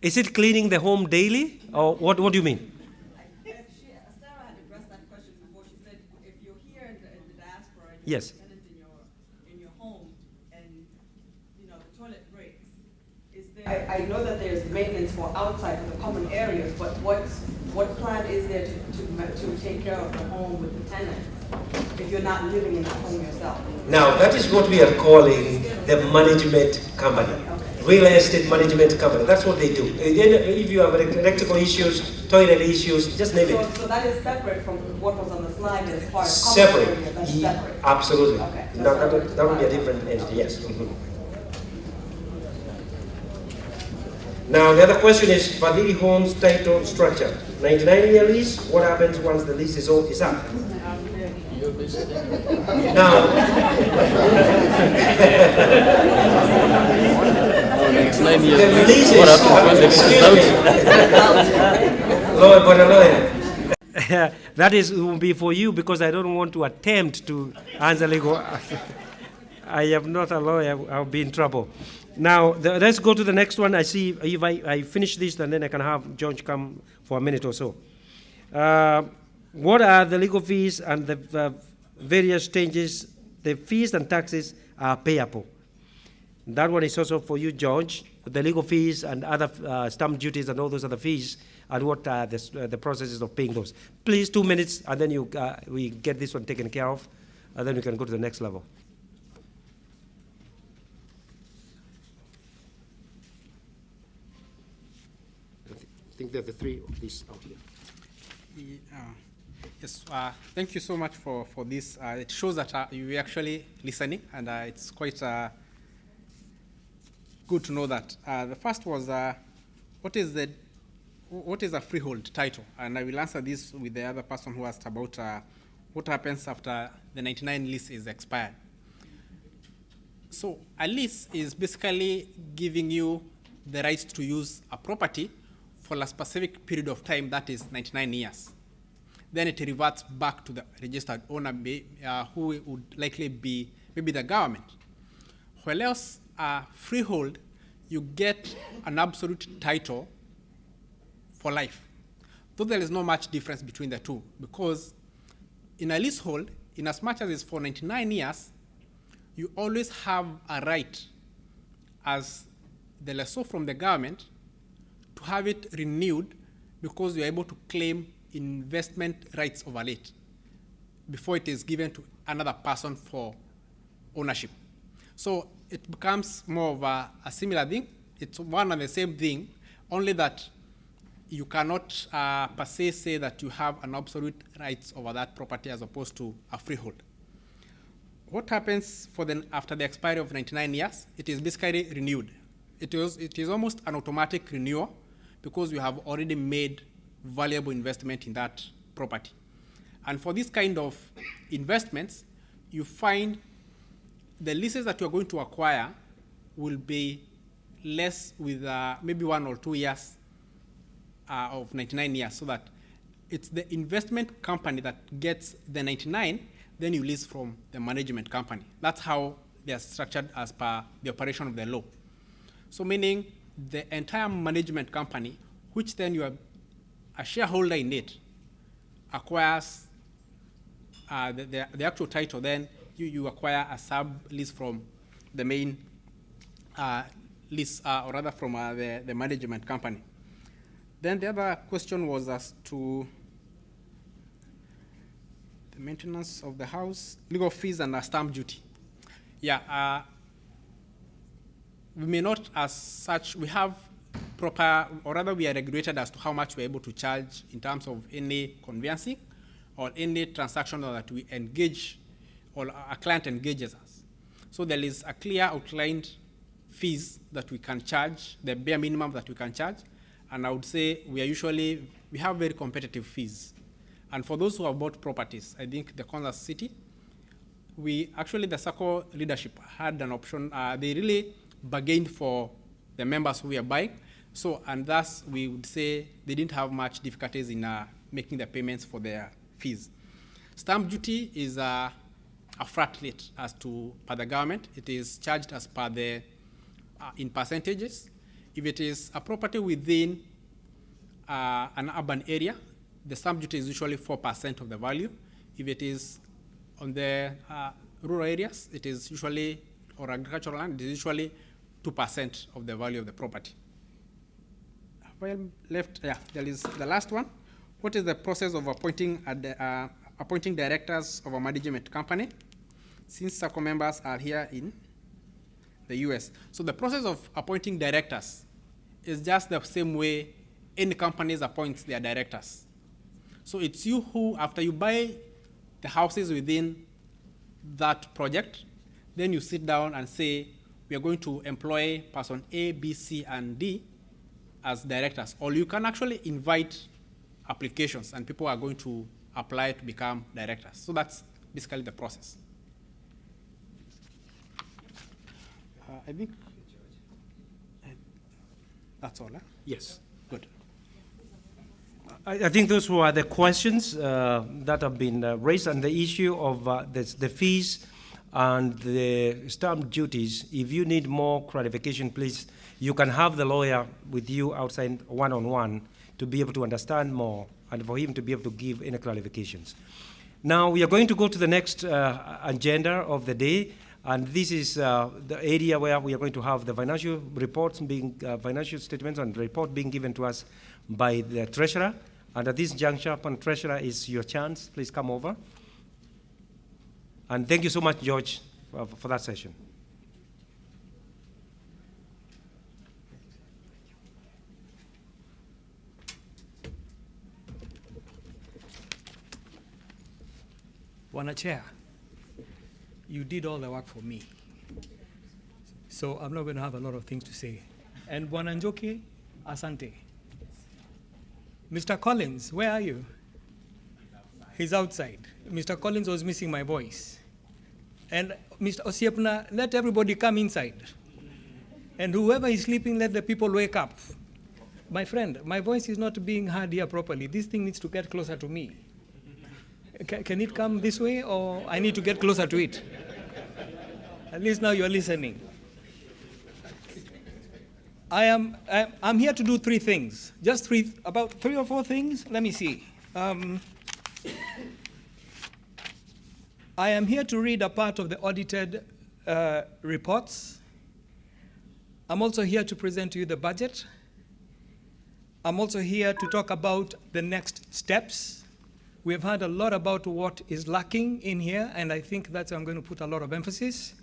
is it cleaning the home daily, or what do you mean? Sarah had addressed that question before. She said, if you're here in the diaspora and Yes. you're a tenant in your home and the toilet breaks, is there? I know that there's maintenance for outside for the common areas, but what plan is there to take care of the home with the tenants if you're not living in the home yourself? Now, that is what we are calling the management company. Real estate management company. That's what they do. If you have electrical issues, toilet issues, just name it. So that is separate from what was on the slide as far as Separate. common area, that's separate. Absolutely. Okay. Now, that would be a different entity, yes. Now, the other question is Fadhili Homes title structure. 99-year lease, what happens once the lease is up? Now, Next 9 years. the lease What happens when the lease is out? Lawyer. That will be for you because I don't want to attempt to answer legal. I am not a lawyer, I'll be in trouble. Now, let's go to the next one. I see if I finish this, and then I can have George come for a minute or so. What are the legal fees and the various changes? The fees and taxes are payable. That one is also for you, George. The legal fees and other stamp duties and all those other fees, and what are the processes of paying those. Please, 2 minutes, and then we get this one taken care of, and then we can go to the next level. I think there are the three of these out here. Yes, thank you so much for this. It shows that you're actually listening, and it's quite good to know that. The first was, what is a freehold title? And I will answer this with the other person who asked about what happens after the 99 lease is expired. So a lease is basically giving you the right to use a property for a specific period of time, that is 99 years. Then it reverts back to the registered owner, who would likely be maybe the government. While else, freehold, you get an absolute title for life. Though there is not much difference between the two, because in a leasehold, in as much as it's for 99 years, you always have a right as the lessor from the government to have it renewed because you're able to claim investment rights over it before it is given to another person for ownership. So it becomes more of a similar thing. It's one and the same thing, only that you cannot per se say that you have an absolute rights over that property as opposed to a freehold. What happens after the expiry of 99 years? It is basically renewed. It is almost an automatic renewal because you have already made valuable investment in that property. And for this kind of investments, you find the leases that you're going to acquire will be less with maybe 1 or 2 years of 99 years, so that it's the investment company that gets the 99, then you lease from the management company. That's how they are structured as per the operation of the law. So meaning the entire management company, which then you are a shareholder in it, acquires the actual title, then you acquire a sub-lease from the main lease, or rather from the management company. Then the other question was as to the maintenance of the house, legal fees, and stamp duty. Yeah, we may not as such, we have proper, or rather we are regulated as to how much we're able to charge in terms of any conveyancing or any transaction that we engage or a client engages us. So there is a clear outlined fees that we can charge, the bare minimum that we can charge, and I would say we have very competitive fees. And for those who have bought properties, I think the Kansas City, the Sacco leadership had an option. They really bargained for the members who were buying. So, and thus we would say they didn't have much difficulties in making the payments for their fees. Stamp duty is a flat rate as to per the government. It is charged as per the, in percentages. If it is a property within an urban area, the stamp duty is usually 4% of the value. If it is on the rural areas, it is usually, or agricultural land, it is usually 2% of the value of the property. Well, left, yeah, there is the last one. What is the process of appointing directors of a management company, since Sacco members are here in the US? So the process of appointing directors is just the same way any companies appoint their directors. So it's you who, after you buy the houses within that project, then you sit down and say, we are going to employ person A, B, C, and D as directors. Or you can actually invite applications and people are going to apply to become directors. So that's basically the process. I think that's all. Huh? Yes. Good. I think those were the questions that have been raised, and the issue of the fees and the stamp duties. If you need more clarification, please, you can have the lawyer with you outside one-on-one to be able to understand more and for him to be able to give any clarifications. Now we are going to go to the next agenda of the day, and this is the area where we are going to have the financial reports being, financial statements and report being given to us by the treasurer. And at this juncture, upon treasurer, is your chance. Please come over. And thank you so much, George, for that session. Bwana Chair, you did all the work for me. So I'm not going to have a lot of things to say. And Bwana Njoki, asante. Mr. Collins, where are you? He's outside. Mr. Collins was missing my voice. And Mr. Osiepna, let everybody come inside. And whoever is sleeping, let the people wake up. My friend, my voice is not being heard here properly. This thing needs to get closer to me. Can it come this way, or I need to get closer to it? At least now you're listening. I'm here to do three things. Just about three or four things. Let me see. I am here to read a part of the audited reports. I'm also here to present to you the budget. I'm also here to talk about the next steps. We have heard a lot about what is lacking in here, and I think that's where I'm going to put a lot of emphasis.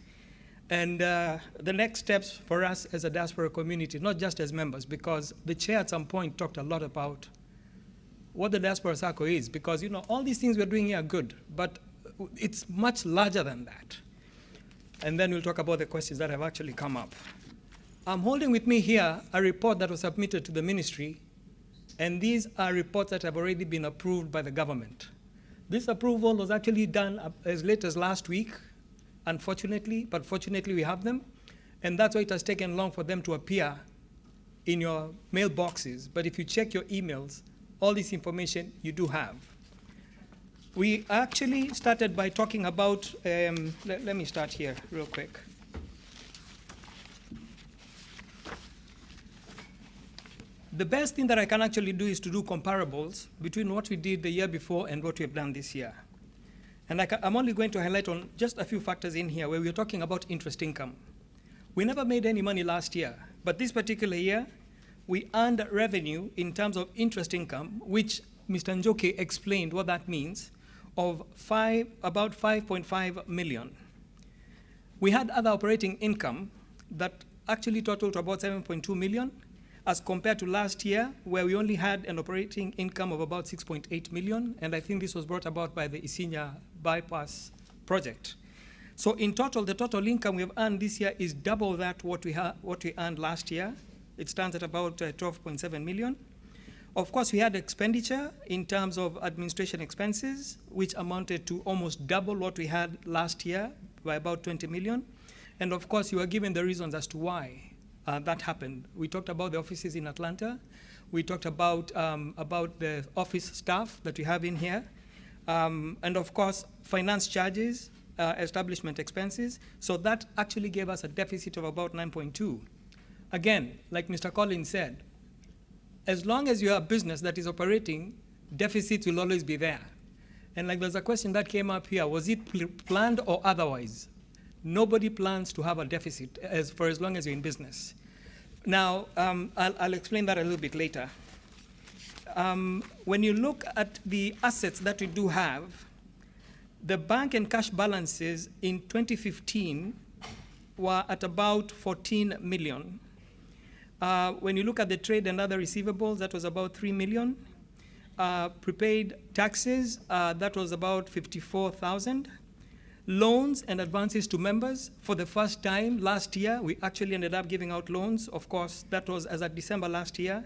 And the next steps for us as a diaspora community, not just as members, because the chair at some point talked a lot about what the Diaspora Sacco is, because all these things we're doing here are good, but it's much larger than that. And then we'll talk about the questions that have actually come up. I'm holding with me here a report that was submitted to the ministry, and these are reports that have already been approved by the government. This approval was actually done as late as last week, unfortunately, but fortunately we have them, and that's why it has taken long for them to appear in your mailboxes. But if you check your emails, all this information you do have. We actually started by talking about, let me start here real quick. The best thing that I can actually do is to do comparables between what we did the year before and what we have done this year. And I'm only going to highlight on just a few factors in here where we're talking about interest income. We never made any money last year, but this particular year, we earned revenue in terms of interest income, which Mr. Njoke explained what that means, of about 5.5 million. We had other operating income that actually totaled to about 7.2 million, as compared to last year, where we only had an operating income of about 6.8 million, and I think this was brought about by the Isinya bypass project. So in total, the total income we have earned this year is double that what we earned last year. It stands at about 12.7 million. Of course, we had expenditure in terms of administration expenses, which amounted to almost double what we had last year by about 20 million. And of course, you are given the reasons as to why that happened. We talked about the offices in Atlanta. We talked about the office staff that we have in here. And of course, finance charges, establishment expenses. So that actually gave us a deficit of about 9.2. Again, like Mr. Collins said, as long as you are a business that is operating, deficits will always be there. And like there's a question that came up here, was it planned or otherwise? Nobody plans to have a deficit for as long as you're in business. Now, I'll explain that a little bit later. When you look at the assets that we do have, the bank and cash balances in 2015 were at about 14 million. When you look at the trade and other receivables, that was about 3 million. Prepaid taxes, that was about 54,000. Loans and advances to members, for the first time last year, we actually ended up giving out loans. Of course, that was as of December last year,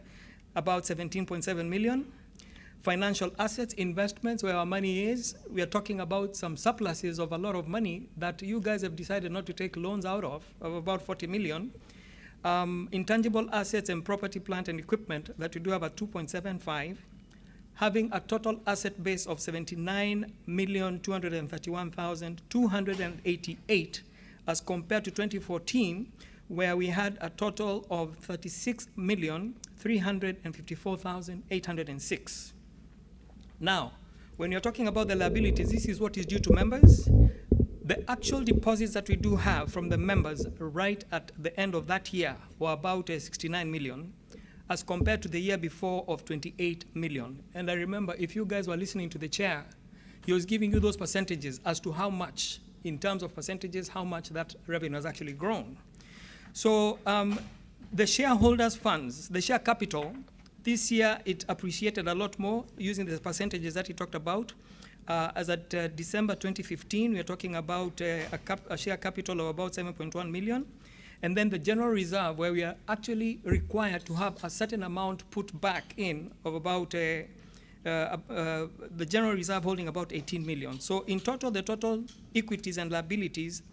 about 17.7 million. Financial assets, investments, where our money is, we are talking about some surpluses of a lot of money that you guys have decided not to take loans out of about 40 million. Intangible assets and property, plant, and equipment that we do have at 2.75, having a total asset base of 79,231,288 as compared to 2014, where we had a total of 36,354,806. Now, when you're talking about the liabilities, this is what is due to members. The actual deposits that we do have from the members right at the end of that year were about 69 million, as compared to the year before of 28 million. And I remember, if you guys were listening to the chair, he was giving you those percentages as to how much, in terms of percentages, how much that revenue has actually grown. So the shareholders' funds, the share capital, this year it appreciated a lot more using the percentages that he talked about. As at December 2015, we are talking about a share capital of about 7.1 million. And then the general reserve, where we are actually required to have a certain amount put back in of about the general reserve holding about 18 million. So in total, the total equities and liabilities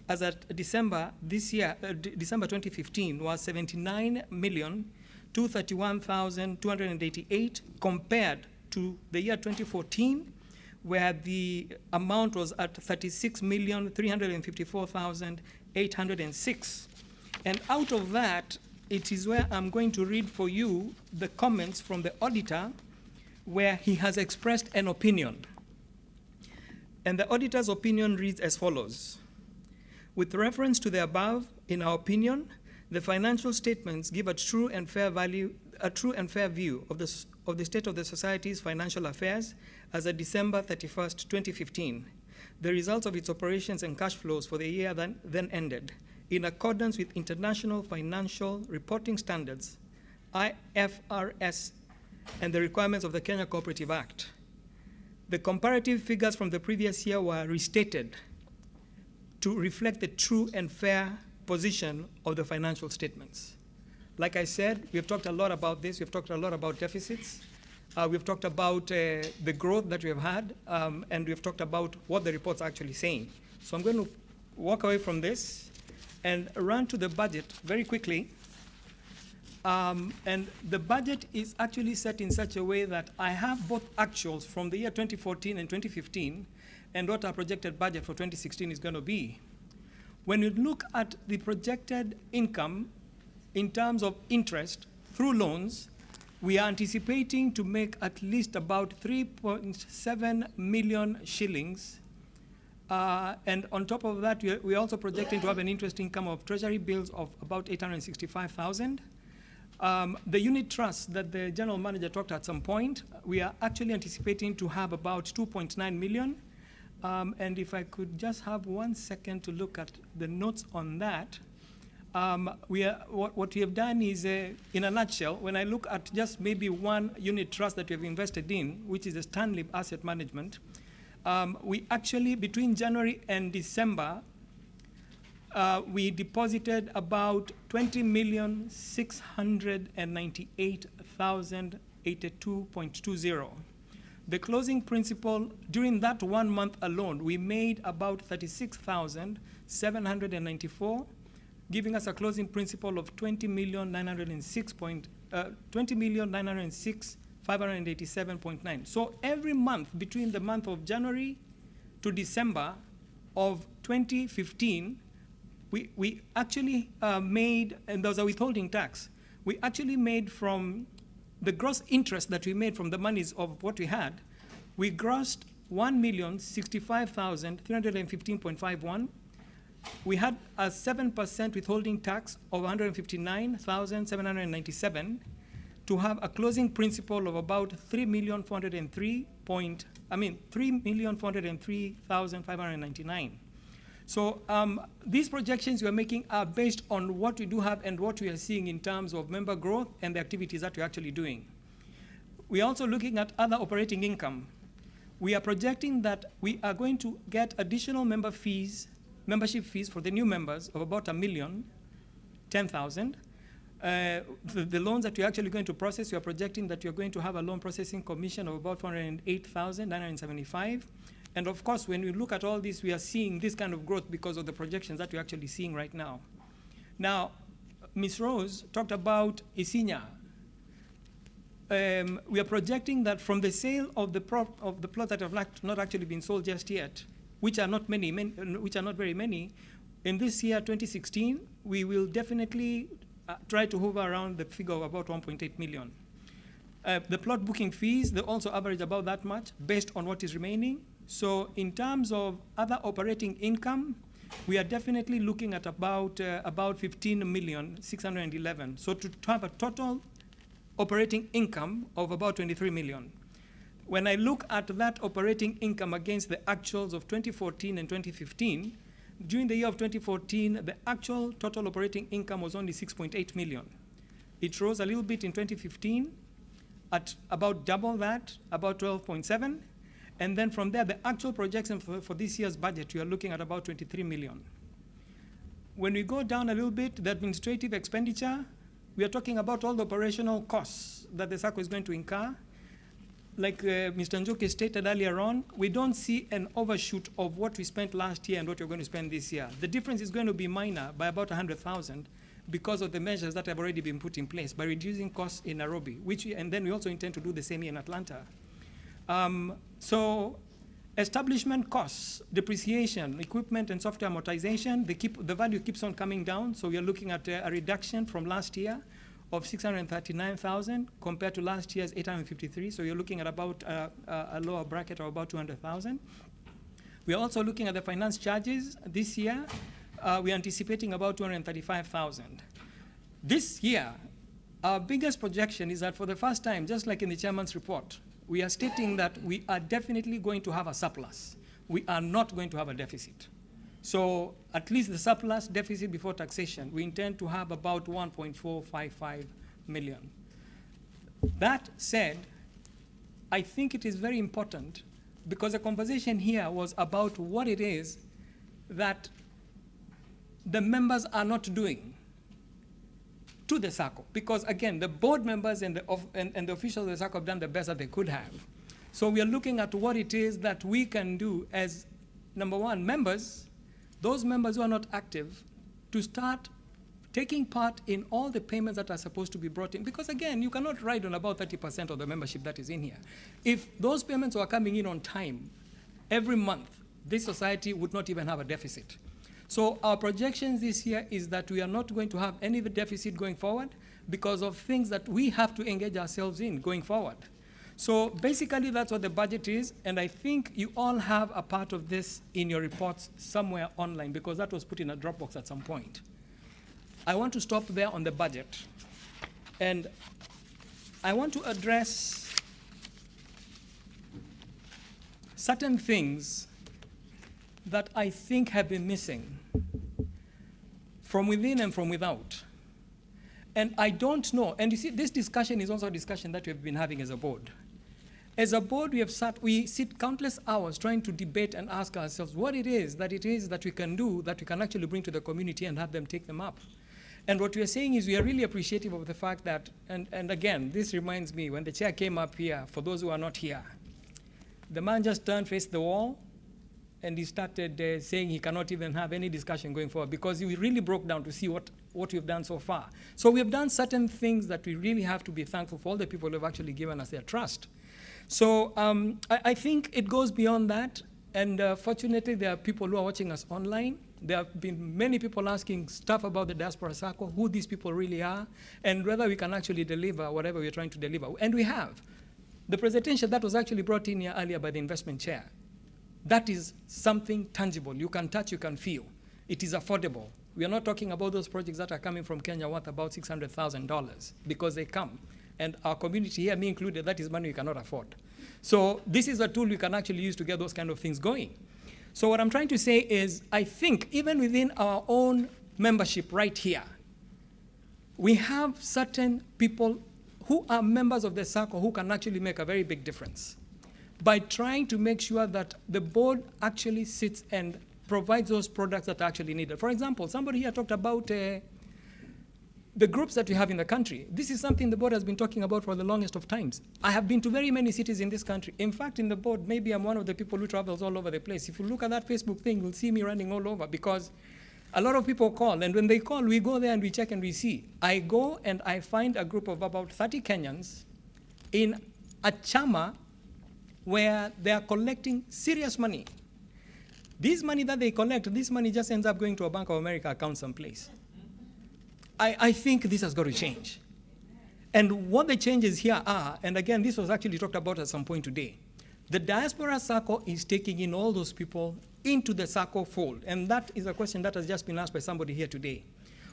as at December this year, December 2015, was 79,231,288 compared to the year 2014, where the amount was at 36,354,806. And out of that, it is where I'm going to read for you the comments from the auditor, where he has expressed an opinion. And the auditor's opinion reads as follows. With reference to the above, in our opinion, the financial statements give a true and fair view of the state of the society's financial affairs as of December 31st, 2015, the results of its operations and cash flows for the year then ended, in accordance with International Financial Reporting Standards, IFRS, and the requirements of the Kenya Cooperative Act. The comparative figures from the previous year were restated to reflect the true and fair position of the financial statements. Like I said, we've talked a lot about this. We've talked a lot about deficits. We've talked about the growth that we have had, and we've talked about what the report's actually saying. So I'm going to walk away from this and run to the budget very quickly. And the budget is actually set in such a way that I have both actuals from the year 2014 and 2015 and what our projected budget for 2016 is going to be. When you look at the projected income in terms of interest through loans, We are anticipating to make at least about 3.7 million shillings. And on top of that, we are also projecting to have an interest income of treasury bills of about 865,000. The unit trust that the general manager talked at some point, we are actually anticipating to have about 2.9 million. And if I could just have 1 second to look at the notes on that. What we have done is, in a nutshell, when I look at just maybe one unit trust that we have invested in, which is the Stanley Asset Management, we actually, between January and December, we deposited about 20,698,082.20. The closing principal, during that 1 month alone, we made about 36,794, giving us a closing principal of 20,906,587.9. So every month between the month of January to December of 2015, we actually made, and there was a withholding tax, we actually made from the gross interest that we made from the monies of what we had, we grossed 1,065,315.51. We had a 7% withholding tax of 159,797 to have a closing principal of about 3,403,599. So these projections we are making are based on what we do have and what we are seeing in terms of member growth and the activities that we're actually doing. We are also looking at other operating income. We are projecting that we are going to get additional membership fees for the new members of about 1,010,000. The loans that we're actually going to process, we are projecting that we're going to have a loan processing commission of about 408,975. And of course, when we look at all this, we are seeing this kind of growth because of the projections that we're actually seeing right now. Now, Ms. Rose talked about Isinya. We are projecting that from the sale of the plots that have not actually been sold just yet, which are not very many, in this year, 2016, we will definitely try to hover around the figure of about 1.8 million. The plot booking fees, they also average about that much based on what is remaining. So in terms of other operating income, we are definitely looking at about 15,611,000. So to have a total operating income of about 23 million. When I look at that operating income against the actuals of 2014 and 2015, during the year of 2014, the actual total operating income was only 6.8 million. It rose a little bit in 2015 at about double that, about 12.7. And then from there, the actual projection for this year's budget, we are looking at about 23 million. When we go down a little bit, the administrative expenditure, we are talking about all the operational costs that the Sacco is going to incur. Like Mr. Njoki stated earlier on, we don't see an overshoot of what we spent last year and what we're going to spend this year. The difference is going to be minor by about 100,000 because of the measures that have already been put in place by reducing costs in Nairobi, and then we also intend to do the same here in Atlanta. So establishment costs, depreciation, equipment and software amortization, the value keeps on coming down. So we are looking at a reduction from last year of 639,000 compared to last year's 853. So you're looking at about a lower bracket of about 200,000. We are also looking at the finance charges. This year, we are anticipating about 235,000. This year, our biggest projection is that for the first time, just like in the chairman's report, we are stating that we are definitely going to have a surplus. We are not going to have a deficit. So at least the surplus deficit before taxation, we intend to have about 1.455 million. That said, I think it is very important because the conversation here was about what it is that the members are not doing to the Sacco. Because again, the board members and the officials of the Sacco have done the best that they could have. So we are looking at what it is that we can do as, number one, members, those members who are not active, to start taking part in all the payments that are supposed to be brought in. Because again, you cannot ride on about 30% of the membership that is in here. If those payments were coming in on time, every month, this society would not even have a deficit. So our projections this year is that we are not going to have any deficit going forward, because of things that we have to engage ourselves in going forward. So basically, that's what the budget is, and I think you all have a part of this in your reports somewhere online, because that was put in a Dropbox at some point. I want to stop there on the budget, and I want to address certain things that I think have been missing from within and from without. And I don't know, and you see, this discussion is also a discussion that we've been having as a board. As a board, we sit countless hours trying to debate and ask ourselves what it is that we can do, that we can actually bring to the community and have them take them up. And what we are saying is we are really appreciative of the fact that, and again, this reminds me, when the chair came up here, for those who are not here, the man just turned, faced the wall, and he started saying he cannot even have any discussion going forward, because he really broke down to see what we've done so far. So we have done certain things that we really have to be thankful for all the people who have actually given us their trust. So I think it goes beyond that, and fortunately there are people who are watching us online. There have been many people asking stuff about the Diaspora Sacco, who these people really are, and whether we can actually deliver whatever we're trying to deliver. And we have. The presentation that was actually brought in here earlier by the investment chair, that is something tangible. You can touch, you can feel. It is affordable. We are not talking about those projects that are coming from Kenya worth about $600,000, because they come. And our community here, me included, that is money we cannot afford. So this is a tool we can actually use to get those kind of things going. So what I'm trying to say is, I think even within our own membership right here, we have certain people who are members of the Sacco who can actually make a very big difference by trying to make sure that the board actually sits and provides those products that are actually needed. For example, somebody here talked about the groups that we have in the country. This is something the board has been talking about for the longest of times. I have been to very many cities in this country. In fact, in the board, maybe I'm one of the people who travels all over the place. If you look at that Facebook thing, you'll see me running all over, because a lot of people call, and when they call, we go there and we check and we see. I go and I find a group of about 30 Kenyans in a chama where they are collecting serious money. This money that they collect, this money just ends up going to a Bank of America account someplace. I think this has got to change. And what the changes here are, and again, this was actually talked about at some point today, the Diaspora Sacco is taking in all those people into the Sacco fold. And that is a question that has just been asked by somebody here today.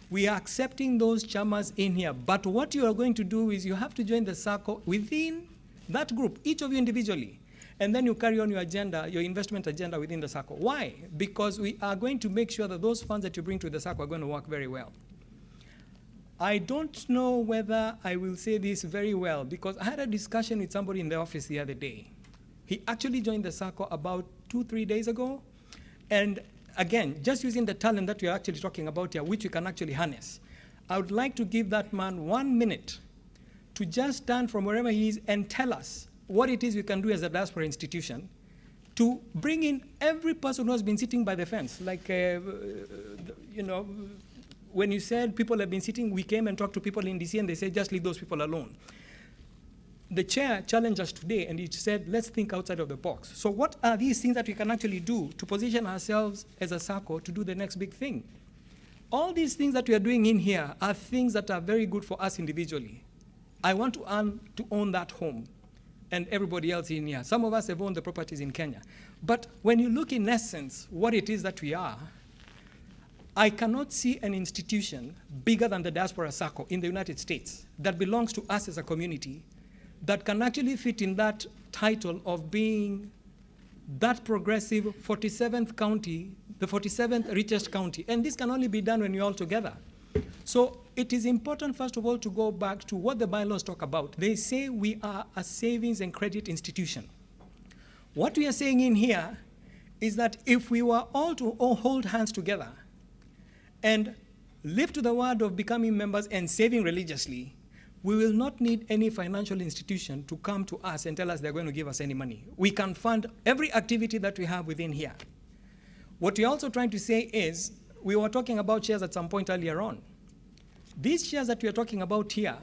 We are accepting those chamas in here, but what you are going to do is you have to join the Sacco within that group, each of you individually. And then you carry on your agenda, your investment agenda within the Sacco. Why? Because we are going to make sure that those funds that you bring to the Sacco are going to work very well. I don't know whether I will say this very well, because I had a discussion with somebody in the office the other day. He actually joined the Sacco about 2-3 days ago. And again, just using the talent that we are actually talking about here, which we can actually harness, I would like to give that man 1 minute to just stand from wherever he is and tell us what it is we can do as a diaspora institution to bring in every person who has been sitting by the fence. Like, you know, when you said people have been sitting, we came and talked to people in DC and they said, just leave those people alone. The chair challenged us today and he said, let's think outside of the box. So what are these things that we can actually do to position ourselves as a Sacco to do the next big thing? All these things that we are doing in here are things that are very good for us individually. I want to own that home and everybody else in here. Some of us have owned the properties in Kenya. But when you look in essence what it is that we are, I cannot see an institution bigger than the Diaspora Sacco in the United States that belongs to us as a community that can actually fit in that title of being that progressive 47th county, the 47th richest county. And this can only be done when you're all together. So it is important, first of all, to go back to what the bylaws talk about. They say we are a savings and credit institution. What we are saying in here is that if we were all to hold hands together and live to the word of becoming members and saving religiously, we will not need any financial institution to come to us and tell us they're going to give us any money. We can fund every activity that we have within here. What we're also trying to say is, we were talking about shares at some point earlier on. These shares that we are talking about here,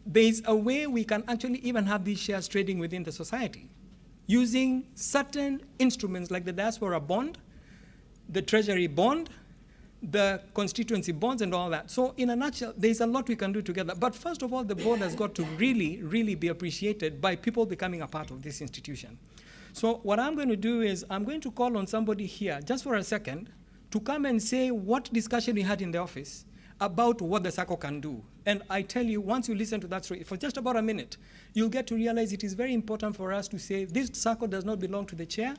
there is a way we can actually even have these shares trading within the society using certain instruments like the diaspora bond, the treasury bond, the constituency bonds and all that. So in a nutshell, there's a lot we can do together. But first of all, the board has got to really, really be appreciated by people becoming a part of this institution. So what I'm going to do is I'm going to call on somebody here, just for a second, to come and say what discussion we had in the office about what the Sacco can do. And I tell you, once you listen to that story, for just about a minute, you'll get to realize it is very important for us to say, this Sacco does not belong to the chair,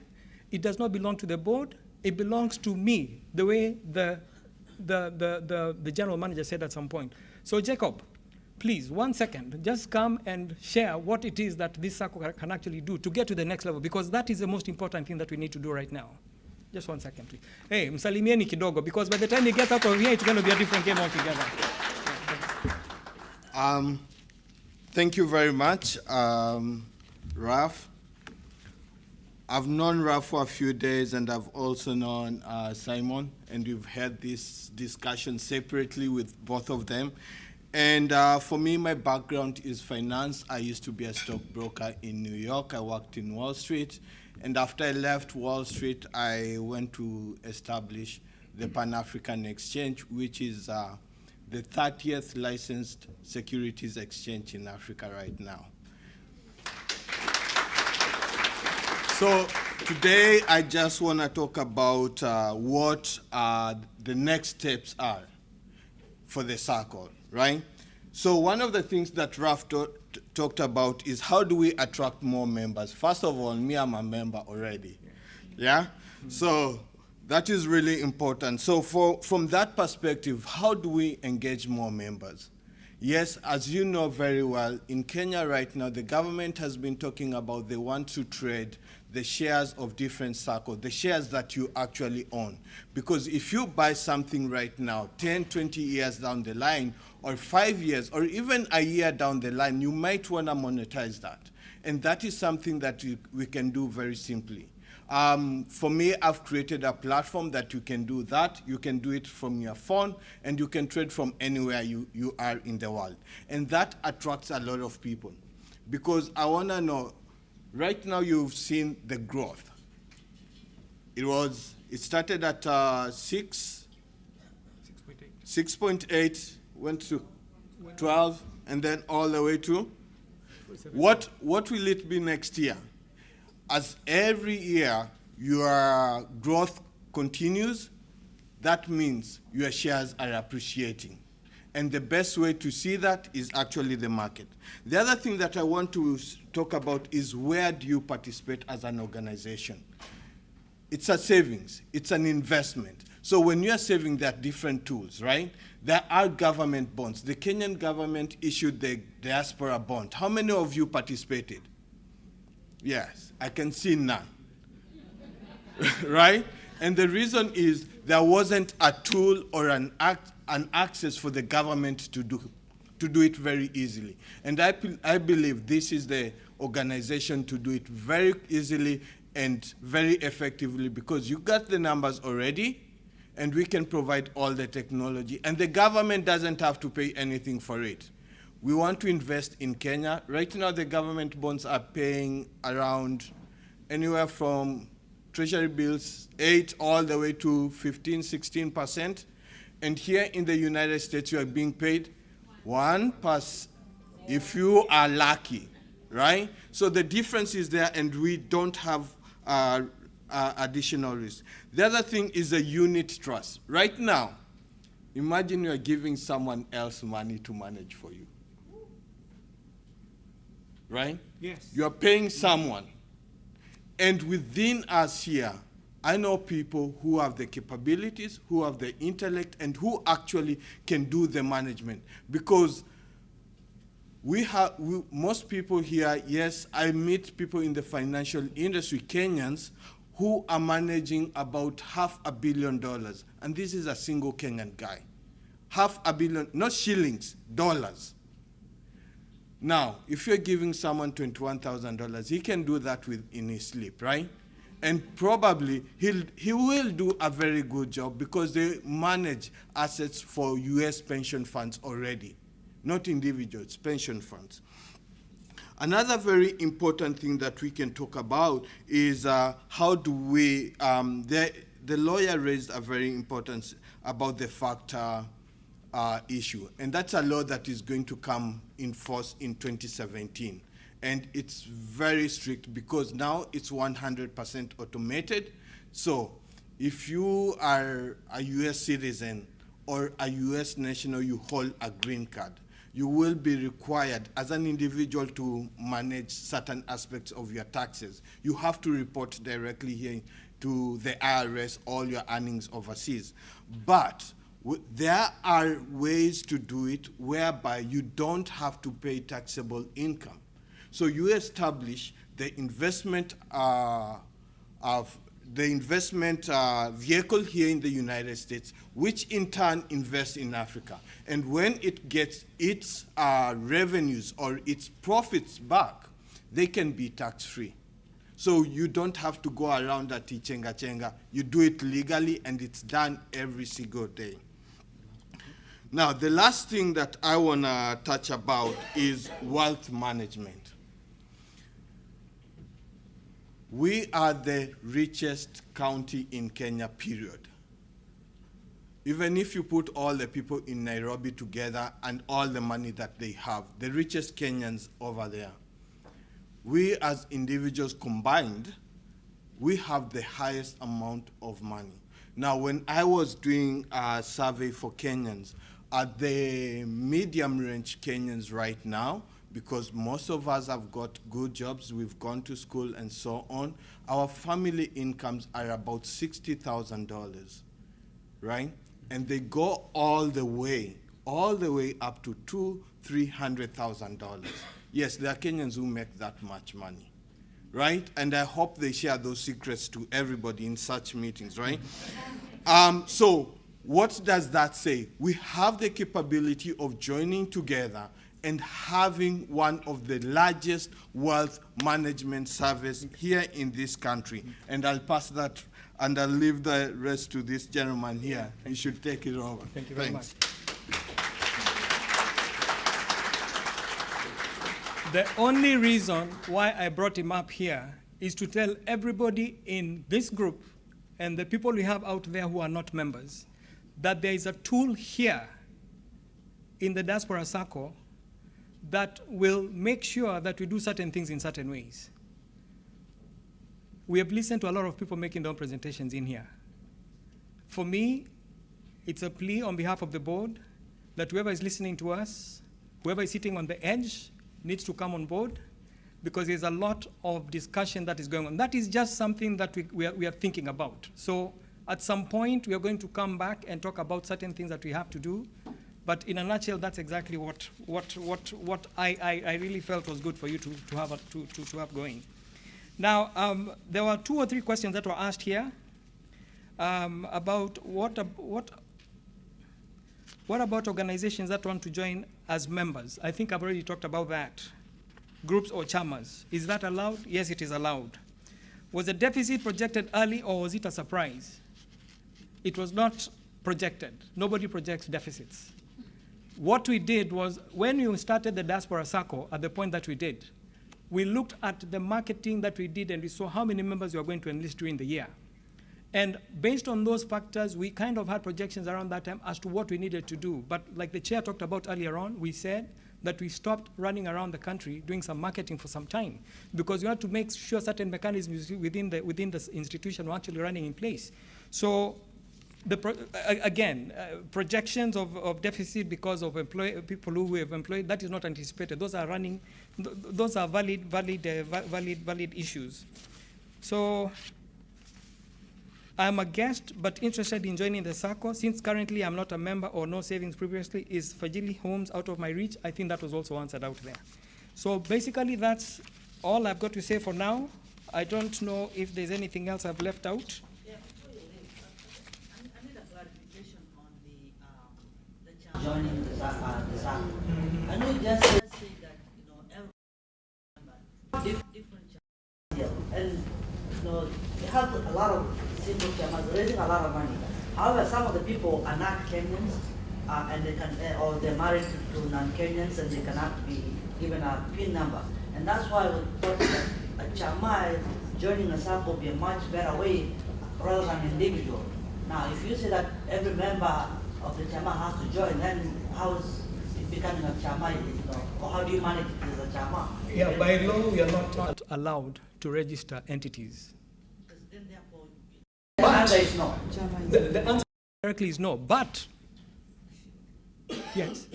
it does not belong to the board, it belongs to me, the way the general manager said at some point. So Jacob, please, 1 second, just come and share what it is that this Sacco can actually do to get to the next level, because that is the most important thing that we need to do right now. Just 1 second, please. Hey, msalimieni kidogo, because by the time he gets out of here, it's going to be a different game altogether. Thank you very much, Raf. I've known Raf for a few days, and I've also known Simon, and we've had this discussion separately with both of them. And for me, my background is finance. I used to be a stockbroker in New York. I worked in Wall Street. And after I left Wall Street, I went to establish the Pan-African Exchange, which is the 30th licensed securities exchange in Africa right now. So today, I just want to talk about what the next steps are for the Sacco, right? So one of the things that Raf talked about is how do we attract more members? First of all, me, I'm a member already, yeah? So that is really important. So from that perspective, how do we engage more members? Yes, as you know very well, in Kenya right now, the government has been talking about they want to trade the shares of different Saccos, the shares that you actually own. Because if you buy something right now, 10, 20 years down the line, or 5 years, or even a year down the line, you might want to monetize that. And that is something that we can do very simply. For me, I've created a platform that you can do that. You can do it from your phone, and you can trade from anywhere you are in the world. And that attracts a lot of people. Because I want to know, right now you've seen the growth. It started at 6.8, went to 12, and then all the way to? What will it be next year? As every year your growth continues, that means your shares are appreciating. And the best way to see that is actually the market. The other thing that I want to talk about is where do you participate as an organization? It's a savings, it's an investment. So when you are saving, there are different tools, right? There are government bonds. The Kenyan government issued the Diaspora bond. How many of you participated? Yes, I can see none, right? And the reason is there wasn't a tool or an access for the government to do it very easily. And I believe this is the organization to do it very easily and very effectively, because you got the numbers already, and we can provide all the technology, and the government doesn't have to pay anything for it. We want to invest in Kenya. Right now, the government bonds are paying around anywhere from treasury bills 8 all the way to 15, 16%. And here in the United States, you are being paid 1% if you are lucky, right? So the difference is there, and we don't have additional risk. The other thing is a unit trust. Right now, imagine you are giving someone else money to manage for you. Right? Yes. You are paying someone. And within us here, I know people who have the capabilities, who have the intellect, and who actually can do the management. Because most people here, yes, I meet people in the financial industry, Kenyans, who are managing about $500 million. And this is a single Kenyan guy. $500 million, not shillings, dollars. Now, if you're giving someone $21,000, he can do that in his sleep, right? And probably he will do a very good job because they manage assets for US pension funds already, not individuals, pension funds. Another very important thing that we can talk about is how do we, the lawyer raised a very important about the FACTA issue, and that's a law that is going to come in force in 2017. And it's very strict because now it's 100% automated. So if you are a US citizen or a US national, you hold a green card, you will be required as an individual to manage certain aspects of your taxes. You have to report directly here to the IRS all your earnings overseas. But there are ways to do it whereby you don't have to pay taxable income. So you establish the investment vehicle here in the United States, which in turn invests in Africa. And when it gets its revenues or its profits back, they can be tax-free. So you don't have to go around that chenga. You do it legally, and it's done every single day. Now, the last thing that I want to touch about is wealth management. We are the richest county in Kenya, period. Even if you put all the people in Nairobi together and all the money that they have, the richest Kenyans over there, we as individuals combined, we have the highest amount of money. Now, when I was doing a survey for Kenyans, at the medium range Kenyans right now, because most of us have got good jobs, we've gone to school and so on, our family incomes are about $60,000, right? And they go all the way up to $200,000-$300,000. Yes, there are Kenyans who make that much money, right? And I hope they share those secrets to everybody in such meetings, right? So what does that say? We have the capability of joining together and having one of the largest wealth management service here in this country. And I'll pass that, and I'll leave the rest to this gentleman here. He should take it over. Thank you very much. The only reason why I brought him up here is to tell everybody in this group and the people we have out there who are not members that there is a tool here in the Diaspora Sacco that will make sure that we do certain things in certain ways. We have listened to a lot of people making their own presentations in here. For me, it's a plea on behalf of the board that whoever is listening to us, whoever is sitting on the edge, needs to come on board, because there's a lot of discussion that is going on. That is just something that we are thinking about. So at some point, we are going to come back and talk about certain things that we have to do. But in a nutshell, that's exactly what I really felt was good for you to have going. Now, there were 2 or 3 questions that were asked here about what about organizations that want to join as members? I think I've already talked about that. Groups or chamas. Is that allowed? Yes, it is allowed. Was the deficit projected early, or was it a surprise? It was not projected. Nobody projects deficits. What we did was, when we started the Diaspora Sacco, at the point that we did, we looked at the marketing that we did and we saw how many members we were going to enlist during the year. And based on those factors, we kind of had projections around that time as to what we needed to do. But like the chair talked about earlier on, we said that we stopped running around the country doing some marketing for some time, because we had to make sure certain mechanisms within the institution were actually running in place. So projections of deficit because of people who we have employed, that is not anticipated. Those are running, those are valid issues. So I'm a guest but interested in joining the Sacco. Since currently I'm not a member or no savings previously, is Fajili Homes out of my reach? I think that was also answered out there. So basically that's all I've got to say for now. I don't know if there's anything else I've left out. Joining the Sacco. I know you just said that, every member, different chamas, and they have a lot of simple chamas raising a lot of money. However, some of the people are not Kenyans, and they can, or they're married to non-Kenyans, and they cannot be given a PIN number. And that's why we thought that a chama joining a Sacco would be a much better way rather than individual. Now, if you say that every member of the chama has to join, then how is it becoming a chama, or how do you manage it as a chama? Yeah, by law, we are not allowed to register entities. The answer is no. The answer directly is no, but yes.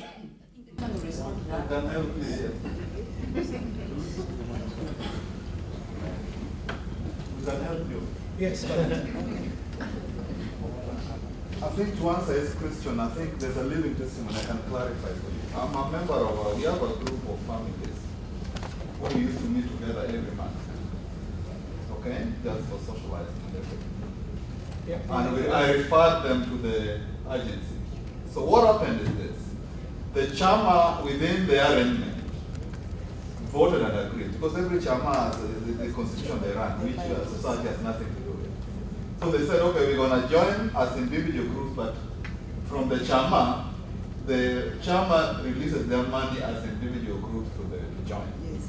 Yes. I think to answer his question, I think there's a living testimony I can clarify for you. I'm a member of we have a group of families who used to meet together every month. Okay? Just for socializing and everything. Yeah. And I referred them to the agency. So what happened is this. The chama within the arrangement voted and agreed, because every chama has the constitution they run, which society has nothing to do with. So they said, okay, we're going to join as individual groups, but from the chama releases their money as individual groups to join. Yes.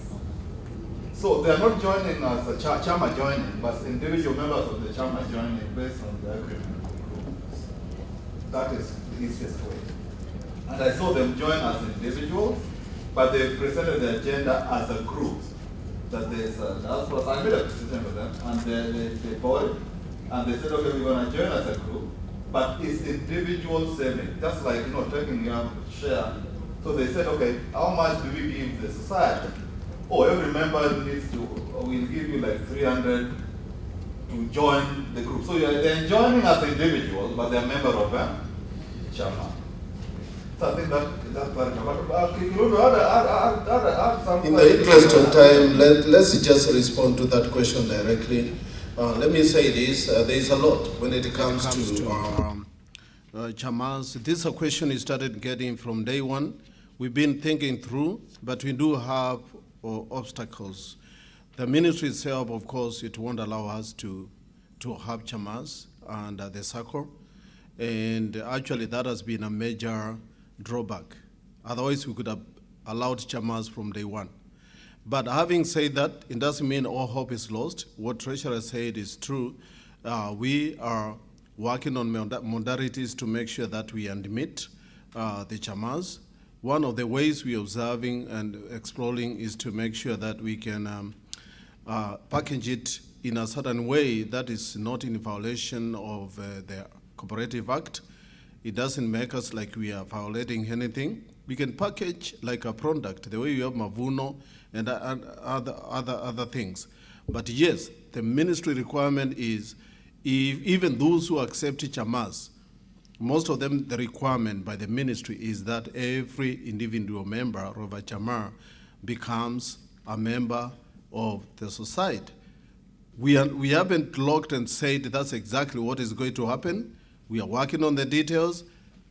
So they are not joining as a chama joining, but individual members of the chama joining based on the agreement of the groups. That is the easiest way. And I saw them join as individuals, but they presented the agenda as a group. That there's I made a decision with them, and they bought, and they said, okay, we're going to join as a group, but it's individual saving, just like taking your share. So they said, okay, how much do we give the society? Oh, every member needs to, we'll give you like 300 to join the group. So they're joining as individuals, but they're a member of a chama. So I think that in the interest of time, let's just respond to that question directly. Let me say this, there is a lot when it comes to chamas. This is a question we started getting from day one. We've been thinking through, but we do have obstacles. The ministry itself, of course, it won't allow us to have chamas under the Sacco. And actually that has been a major drawback. Otherwise we could have allowed chamas from day one. But having said that, it doesn't mean all hope is lost. What Treasurer said is true. We are working on modalities to make sure that we admit the chamas. One of the ways we are observing and exploring is to make sure that we can package it in a certain way that is not in violation of the Cooperative Act. It doesn't make us like we are violating anything. We can package like a product, the way you have Mavuno and other things. But yes, the ministry requirement is, even those who accept chamas, most of them, the requirement by the ministry is that every individual member of a chama becomes a member of the society. We haven't looked and said that's exactly what is going to happen. We are working on the details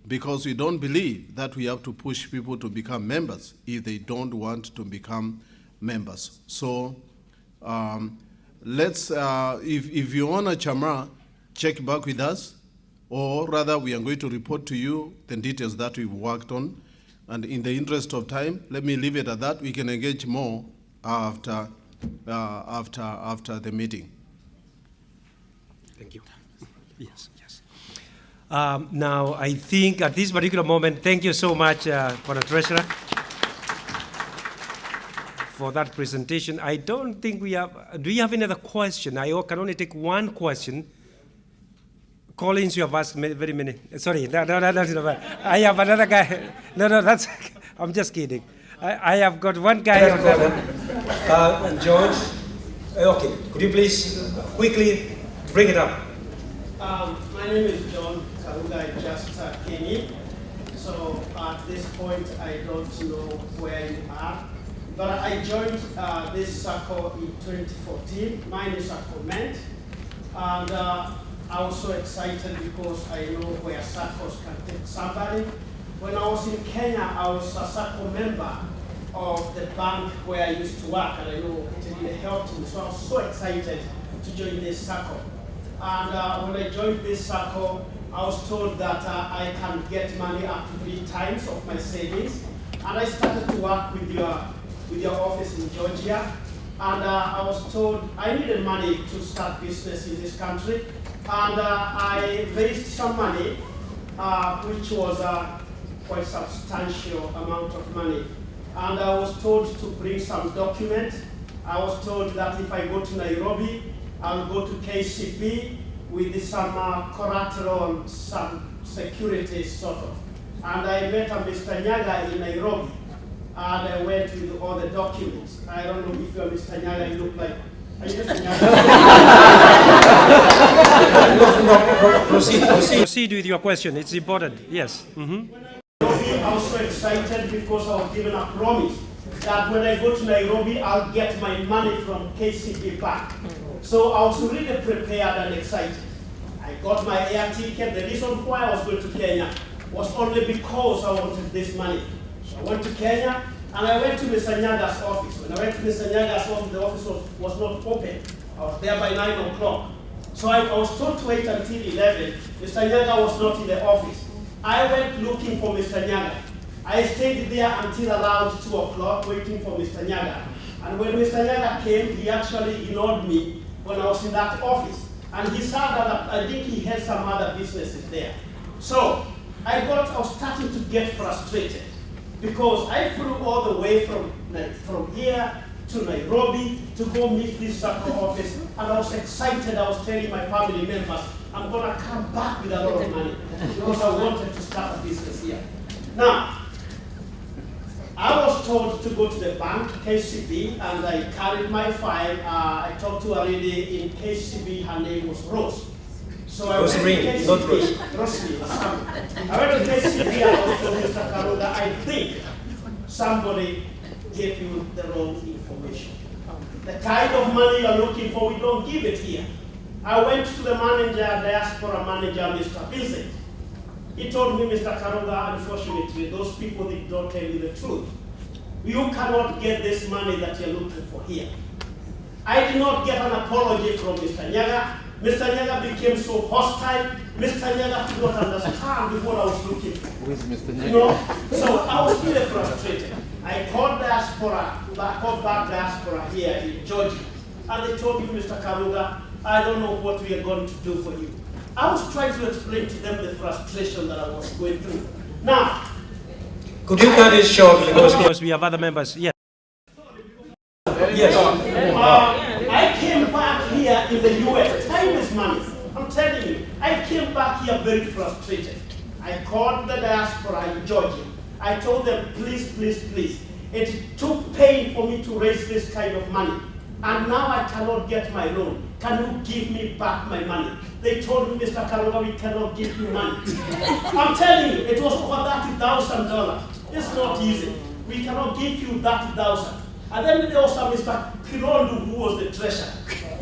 because we don't believe that we have to push people to become members if they don't want to become members. So let's, if you want a chama, check back with us, or rather we are going to report to you the details that we've worked on. And in the interest of time, let me leave it at that. We can engage more after the meeting. Thank you. Yes. Now, I think at this particular moment, thank you so much, for the Treasurer, for that presentation. I don't think we have, do you have another question? I can only take one question. Collins, you have asked very many. Sorry, no, that's not bad. I have another guy. No, that's, I'm just kidding. I have got one guy on that. George, okay, could you please quickly bring it up? My name is John Karuga. I just came in. So at this point, I don't know where you are. But I joined this Sacco in 2014. Mine is a comment. And I was so excited because I know where Saccos can take somebody. When I was in Kenya, I was a Sacco member of the bank where I used to work, and I know it really helped me. So I was so excited to join this Sacco. And when I joined this Sacco, I was told that I can get money up to 3 times of my savings. And I started to work with your office in Georgia. And I was told I needed money to start business in this country. and I raised some money, which was quite substantial amount of money. And I was told to bring some documents. I was told that if I go to Nairobi, I'll go to KCB with some collateral, some security sort of. And I met a Mr. Nyaga in Nairobi, and I went with all the documents. I don't know if you're Mr. Nyaga, you look like. Are you Mr. Nyaga? Proceed with your question. It's important. Yes. I was so excited because I was given a promise that when I go to Nairobi, I'll get my money from KCB back. So I was really prepared and excited. I got my air ticket. The reason why I was going to Kenya was only because I wanted this money. So I went to Kenya, and I went to Mr. Nyaga's office. When I went to Mr. Nyaga's office, the office was not open. I was there by 9 o'clock. So I was told to wait until 11. Mr. Nyaga was not in the office. I went looking for Mr. Nyaga. I stayed there until around 2 o'clock waiting for Mr. Nyaga. And when Mr. Nyaga came, he actually ignored me when I was in that office. And he said that I think he had some other businesses there. So I was starting to get frustrated because I flew all the way from here to Nairobi to go meet this Sacco office. And I was excited. I was telling my family members, I'm going to come back with a lot of money because I wanted to start a business here. Now, I was told to go to the bank, KCB, and I carried my file. I talked to a lady in KCB, her name was Rose. So I went to KCB, not Rose. I went to KCB and I told Mr. Karuga, I think somebody gave you the wrong information. The kind of money you're looking for, we don't give it here. I went to the manager, Diaspora manager, Mr. Vincent. He told me, Mr. Karuga, unfortunately, those people did not tell you the truth. You cannot get this money that you're looking for here. I did not get an apology from Mr. Nyaga. Mr. Nyaga became so hostile. Mr. Nyaga could not understand what I was looking for. Who is Mr. Nyaga? You know? So I was really frustrated. I called back Diaspora here in Georgia, and they told me, Mr. Karuga, I don't know what we are going to do for you. I was trying to explain to them the frustration that I was going through. Now, could you cut it short because we have other members? Yes. Yes. I came back here in the US. Time is money. I'm telling you, I came back here very frustrated. I called the Diaspora in Georgia. I told them, please, please, please. It took pain for me to raise this kind of money. And now I cannot get my loan. Can you give me back my money? They told me, Mr. Karuga, we cannot give you money. I'm telling you, it was over $30,000. It's not easy. We cannot give you $30,000. And then there was a Mr. Kirondu who was the treasurer.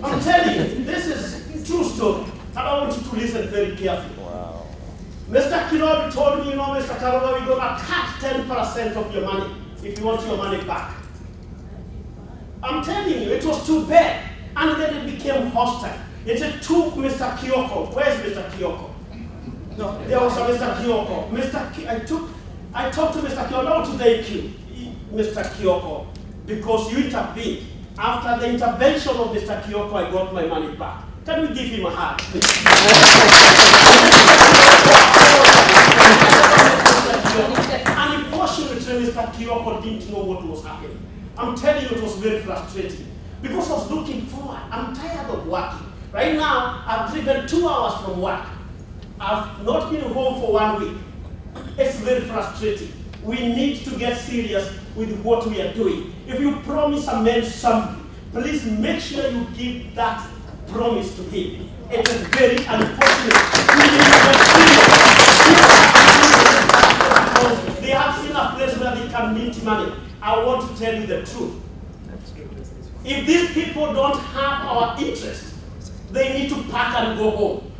I'm telling you, this is true story. And I want you to listen very carefully. Wow. Mr. Kirondu told me, you know, Mr. Karuga, we're going to cut 10% of your money if you want your money back. I'm telling you, it was too bad. And then it became hostile. It took Mr. Kyoko. Where's Mr. Kyoko? No, there was a Mr. Kyoko. I talked to Mr. Kyoko. I want to thank you, Mr. Kyoko, because you intervened. After the intervention of Mr. Kyoko, I got my money back. Can we give him a hand? And unfortunately, Mr. Kyoko didn't know what was happening. I'm telling you, it was very frustrating because I was looking forward. I'm tired of working. Right now, I've driven 2 hours from work. I've not been home for 1 week. It's very frustrating. We need to get serious with what we are doing. If you promise a man something, please make sure you give that promise to him. It is very unfortunate. We need to get serious because they have seen a place where they can mint money. I want to tell you the truth. If these people don't have our interest, they need to pack and go home.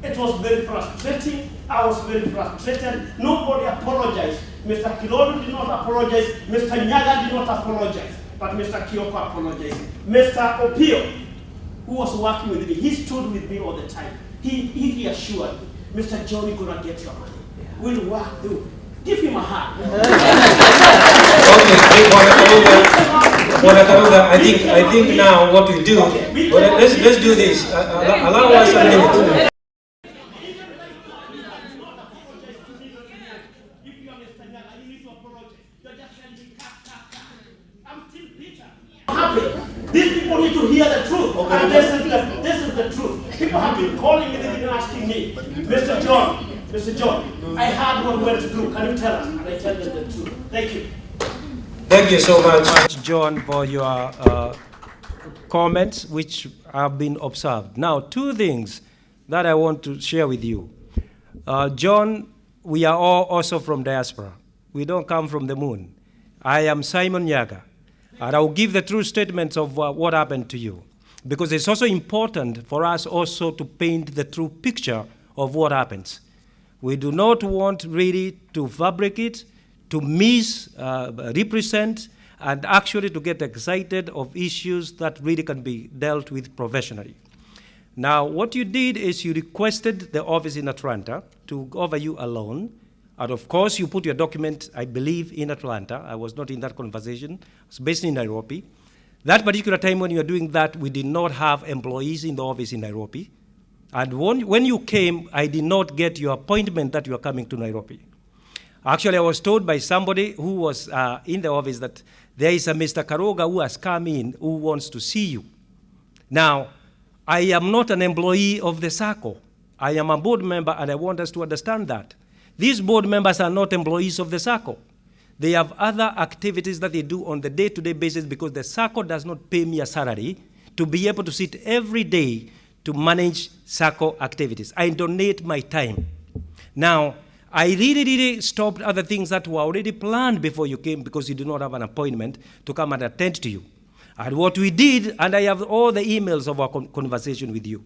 It was very frustrating. I was very frustrated. Nobody apologized. Mr. Kilodu did not apologize. Mr. Nyaga did not apologize. But Mr. Kyoko apologized. Mr. Opio, who was working with me, he stood with me all the time. He reassured me, Mr. John, you're going to get your money. We'll work through. Give him a hand. Okay, I think now what we do, let's do this. Allow us a minute. These people need to hear the truth. Okay. And this is the truth. People have been calling me, they've been asking me, Mr. John, I had what we were to do. Can you tell us? And I tell them the truth. Thank you. Thank you so much, John, for your comments, which have been observed. Now, two things that I want to share with you. John, we are all also from diaspora. We don't come from the moon. I am Simon Nyaga. And I will give the true statements of what happened to you. Because it's also important for us also to paint the true picture of what happens. We do not want really to fabricate, to misrepresent, and actually to get excited of issues that really can be dealt with professionally. Now, what you did is you requested the office in Atlanta to offer you a loan. And of course, you put your document, I believe, in Atlanta. I was not in that conversation. I was based in Nairobi. That particular time when you were doing that, we did not have employees in the office in Nairobi. And when you came, I did not get your appointment that you are coming to Nairobi. Actually, I was told by somebody who was in the office that there is a Mr. Karoga who has come in who wants to see you. Now, I am not an employee of the Sacco. I am a board member, and I want us to understand that. These board members are not employees of the Sacco. They have other activities that they do on the day-to-day basis because the Sacco does not pay me a salary to be able to sit every day to manage Sacco activities. I donate my time. Now, I really stopped other things that were already planned before you came because you did not have an appointment to come and attend to you. And what we did, and I have all the emails of our conversation with you,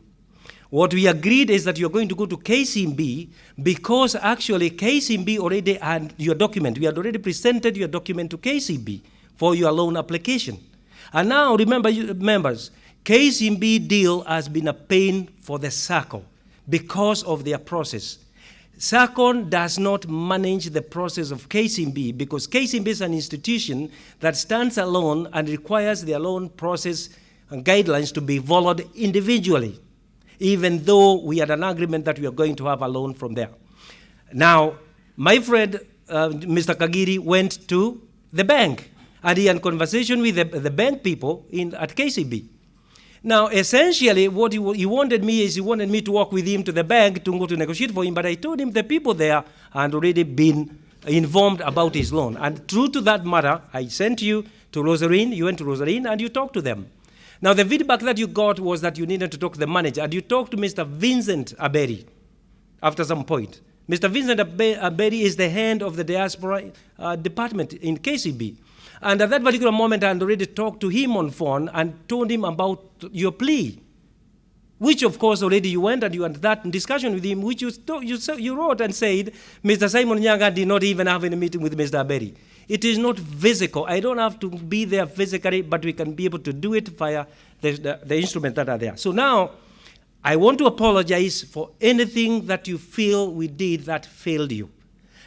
what we agreed is that you're going to go to KCMB because actually KCMB already had your document. We had already presented your document to KCMB for your loan application. And now, remember, members, KCMB deal has been a pain for the Sacco because of their process. Sacco does not manage the process of KCMB because KCMB is an institution that stands alone and requires their loan process and guidelines to be followed individually, even though we had an agreement that we are going to have a loan from there. Now, my friend, Mr. Kagiri, went to the bank, and he had a conversation with the bank people at KCB. Now, essentially, what he wanted me is he wanted me to walk with him to the bank to go to negotiate for him, but I told him the people there had already been informed about his loan. And true to that matter, I sent you to Rosarine, you went to Rosarine, and you talked to them. Now, the feedback that you got was that you needed to talk to the manager, and you talked to Mr. Vincent Aberi after some point. Mr. Vincent Aberi is the head of the diaspora department in KCB. And at that particular moment, I had already talked to him on phone and told him about your plea, which, of course, already you went and you had that discussion with him, which you wrote and said, Mr. Simon Nyaga did not even have any meeting with Mr. Aberi. It is not physical. I don't have to be there physically, but we can be able to do it via the instruments that are there. So now, I want to apologize for anything that you feel we did that failed you.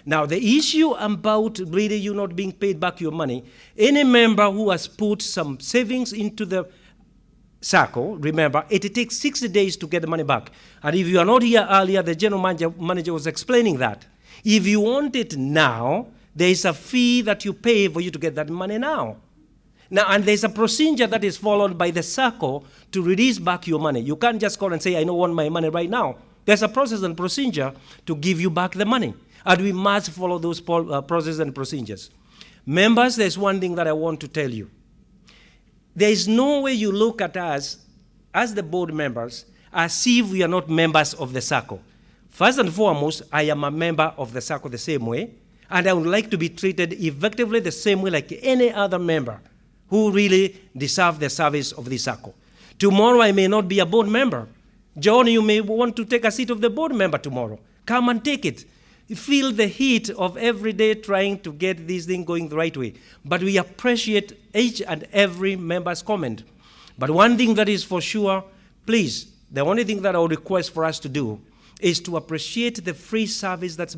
Now, the issue about really you not being paid back your money, any member who has put some savings into the Sacco, remember, it takes 60 days to get the money back. And if you are not here earlier, the general manager was explaining that. If you want it now, there is a fee that you pay for you to get that money now. Now, and there's a procedure that is followed by the Sacco to release back your money. You can't just call and say, I don't want my money right now. There's a process and procedure to give you back the money. And we must follow those processes and procedures. Members, there's one thing that I want to tell you. There is no way you look at us as the board members as if we are not members of the Sacco. First and foremost, I am a member of the Sacco the same way, and I would like to be treated effectively the same way like any other member who really deserve the service of the Sacco. Tomorrow I may not be a board member. John, you may want to take a seat of the board member tomorrow. Come and take it. Feel the heat of every day trying to get this thing going the right way. But we appreciate each and every member's comment. But one thing that is for sure, please, the only thing that I would request for us to do is to appreciate the free service that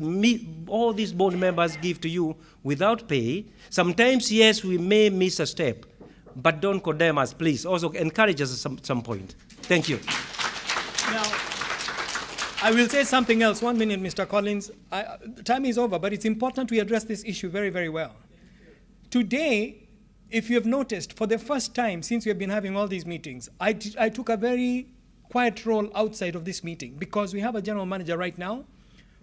all these board members give to you without pay. Sometimes, yes, we may miss a step, but don't condemn us, please. Also encourage us at some point. Thank you. Now, I will say something else. 1 minute, Mr. Collins. Time is over, but it's important we address this issue very, very well. Today, if you have noticed, for the first time since we have been having all these meetings, I took a very quiet role outside of this meeting because we have a general manager right now.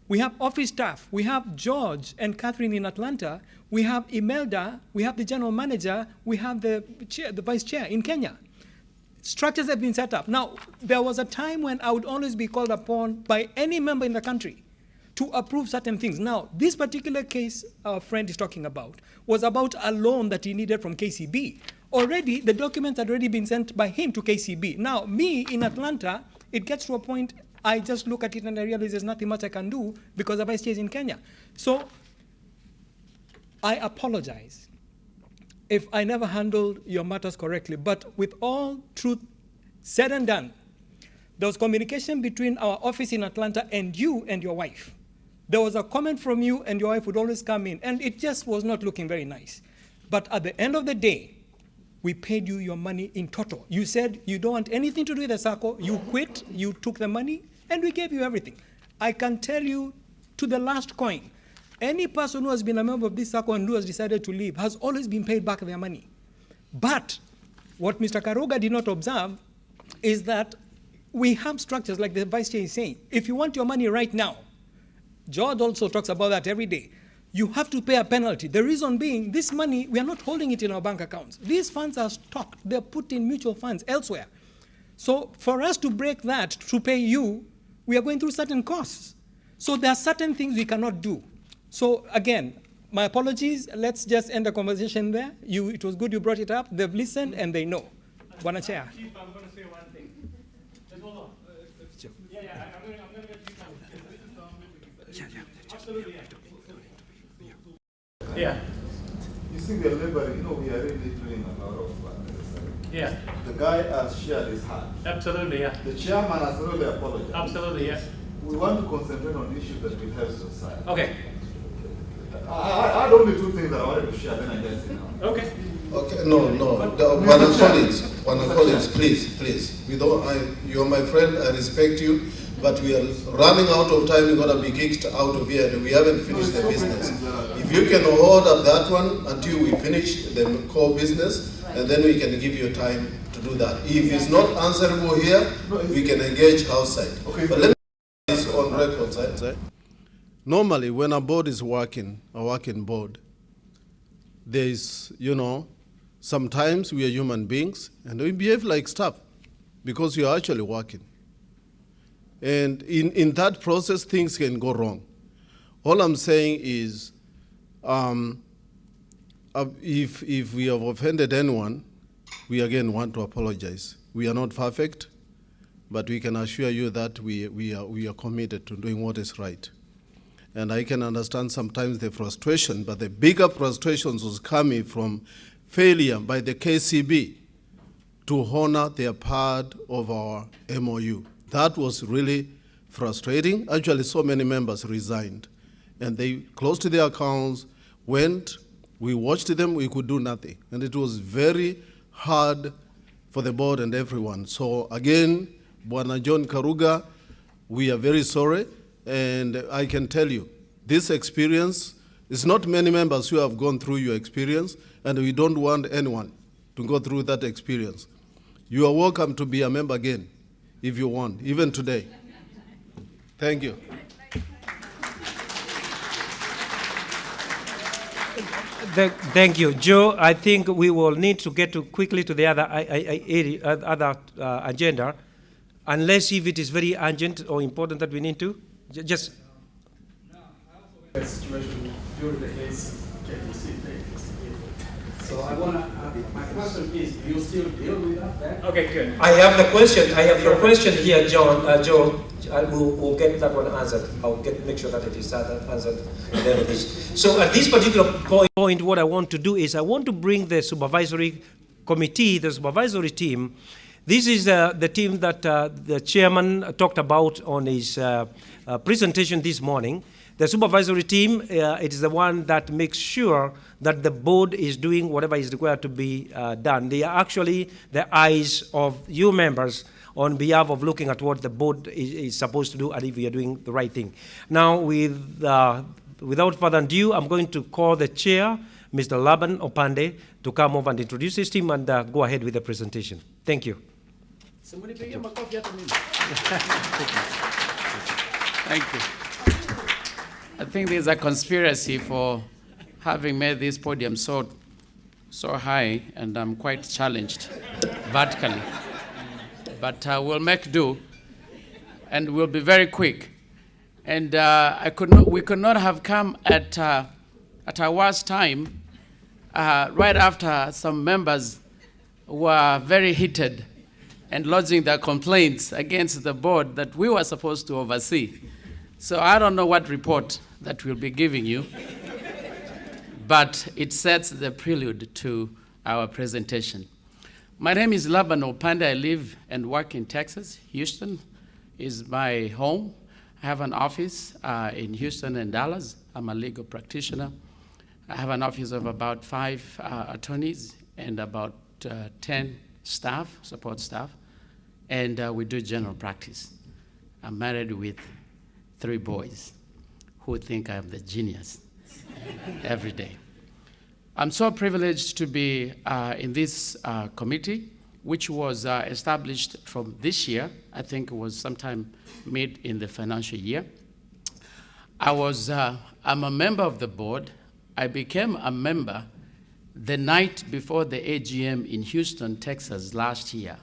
We have office staff. We have George and Catherine in Atlanta. We have Imelda. We have the general manager. We have the vice chair in Kenya. Structures have been set up. Now, there was a time when I would always be called upon by any member in the country to approve certain things. Now, this particular case our friend is talking about was about a loan that he needed from KCB. Already, the documents had already been sent by him to KCB. Now, me in Atlanta, it gets to a point I just look at it and I realize there's nothing much I can do because the vice chair is in Kenya. So I apologize if I never handled your matters correctly, but with all truth said and done, there was communication between our office in Atlanta and you and your wife. There was a comment from you and your wife would always come in, and it just was not looking very nice. But at the end of the day, we paid you your money in total. You said you don't want anything to do with the Sacco, you quit, you took the money, and we gave you everything. I can tell you to the last coin, any person who has been a member of this Sacco and who has decided to leave has always been paid back their money. But what Mr. Karuga did not observe is that we have structures like the vice chair is saying. If you want your money right now, George also talks about that every day, you have to pay a penalty. The reason being, this money, we are not holding it in our bank accounts. These funds are stocked. They're put in mutual funds elsewhere. So for us to break that, to pay you, we are going through certain costs. So there are certain things we cannot do. So again, my apologies. Let's just end the conversation there. It was good you brought it up. They've listened and they know. Bwana Chair. Chief, I'm going to say one thing. Just hold on. I'm going to get you. Absolutely, yeah. You see, we are laboring, we are really doing a lot of yeah. The guy has shared his heart. Absolutely, yeah. The chairman has really apologized. Absolutely, yeah. We want to concentrate on issues that will help society. Okay. I had only two things that I wanted to share, then I guess Okay. Okay, no. One of colleagues, please. You're my friend, I respect you, but we are running out of time. We're going to be kicked out of here and we haven't finished the business. If you can hold up that one until we finish the core business, and then we can give you time to do that. If it's not answerable here, we can engage outside. Okay. But let me put this on record, sir. Normally, when a board is working, a working board, there's, sometimes we are human beings and we behave like staff because you're actually working. And in that process, things can go wrong. All I'm saying is, if we have offended anyone, we again want to apologize. We are not perfect, but we can assure you that we are committed to doing what is right. And I can understand sometimes the frustration, but the bigger frustrations was coming from failure by the KCB to honor their part of our MOU. That was really frustrating. Actually, so many members resigned. And they closed their accounts, went, we watched them, we could do nothing. And it was very hard for the board and everyone. So again, Bwana John Karuga, we are very sorry. And I can tell you, this experience, it's not many members who have gone through your experience, and we don't want anyone to go through that experience. You are welcome to be a member again, if you want, even today. Thank you. Thank you, Joe. I think we will need to get quickly to the other agenda, unless if it is very urgent or important that we need to. Just. The situation during the case KBC things. So I want to. My question is: do you still deal with that? Okay, good. I have the question. I have your question here, John. Joe. We'll get that one answered. I'll make sure that it is answered. So at this particular point, what I want to do is I want to bring the supervisory committee, the supervisory team, This is the team that the chairman talked about on his presentation this morning. The supervisory team, it is the one that makes sure that the board is doing whatever is required to be done. They are actually the eyes of you members on behalf of looking at what the board is supposed to do and if we are doing the right thing. Now, without further ado, I'm going to call the chair, Mr. Laban Opande, to come over and introduce his team and go ahead with the presentation. Thank you. Thank you. I think there's a conspiracy for having made this podium so high, and I'm quite challenged vertically. But we'll make do, and we'll be very quick. And we could not have come at our worst time, right after some members were very heated and lodging their complaints against the board that we were supposed to oversee. So I don't know what report that we'll be giving you, but it sets the prelude to our presentation. My name is Laban Opande. I live and work in Texas. Houston is my home. I have an office in Houston and Dallas. I'm a legal practitioner. I have an office of about 5 attorneys and about 10 staff, support staff, and we do general practice. I'm married with 3 boys who think I'm the genius every day. I'm so privileged to be in this committee, which was established from this year. I think it was sometime mid in the financial year. I'm a member of the board. I became a member the night before the AGM in Houston, Texas last year.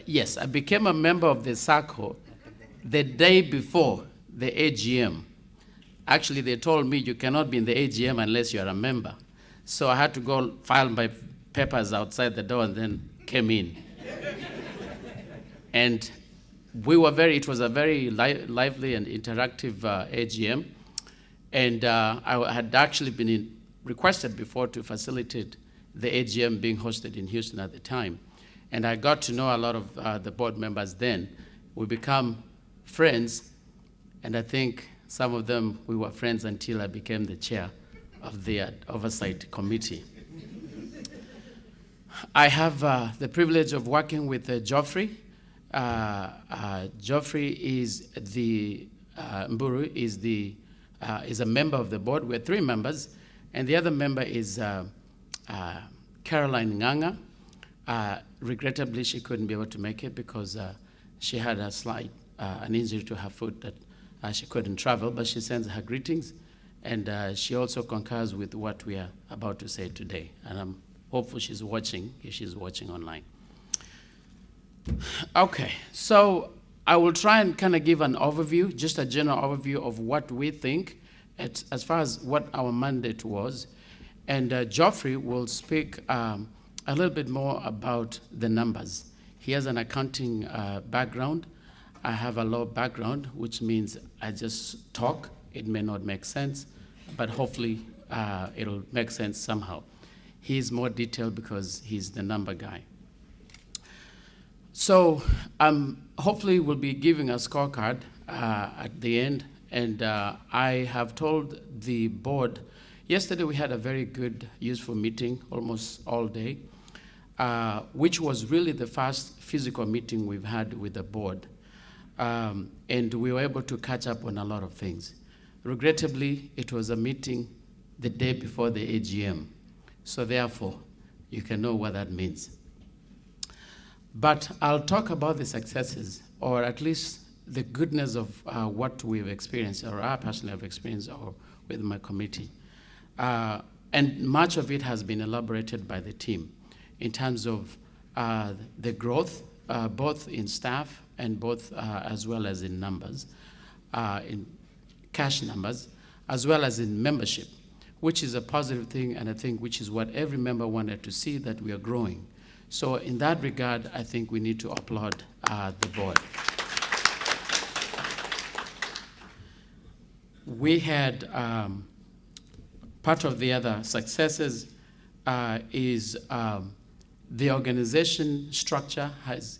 Yes, I became a member of the Sacco the day before the AGM. Actually, they told me you cannot be in the AGM unless you're a member. So I had to go file my papers outside the door and then came in. And it was a very lively and interactive AGM. And I had actually been requested before to facilitate the AGM being hosted in Houston at the time. And I got to know a lot of the board members then. We become friends, and I think some of them, we were friends until I became the chair of the oversight committee. I have the privilege of working with Geoffrey. Geoffrey is Mburu is a member of the board. We're 3 members, and the other member is Caroline Nganga. Regrettably, she couldn't be able to make it because she had an injury to her foot that she couldn't travel, but she sends her greetings, and she also concurs with what we are about to say today. And I'm hopeful she's watching, if she's watching online. Okay, so I will try and kind of give an overview, just a general overview of what we think as far as what our mandate was. And Geoffrey will speak a little bit more about the numbers. He has an accounting background. I have a law background, which means I just talk. It may not make sense, but hopefully it'll make sense somehow. He's more detailed because he's the number guy. So hopefully we'll be giving a scorecard at the end, and I have told the board, yesterday we had a very good, useful meeting, almost all day, which was really the first physical meeting we've had with the board. And we were able to catch up on a lot of things. Regrettably, it was a meeting the day before the AGM. So therefore, you can know what that means. But I'll talk about the successes, or at least the goodness of what we've experienced, or I personally have experienced with my committee. And much of it has been elaborated by the team in terms of the growth, both in staff and both as well as in numbers, in cash numbers, as well as in membership, which is a positive thing, and I think which is what every member wanted to see, that we are growing. So in that regard, I think we need to applaud the board. We had part of the other successes is the organization structure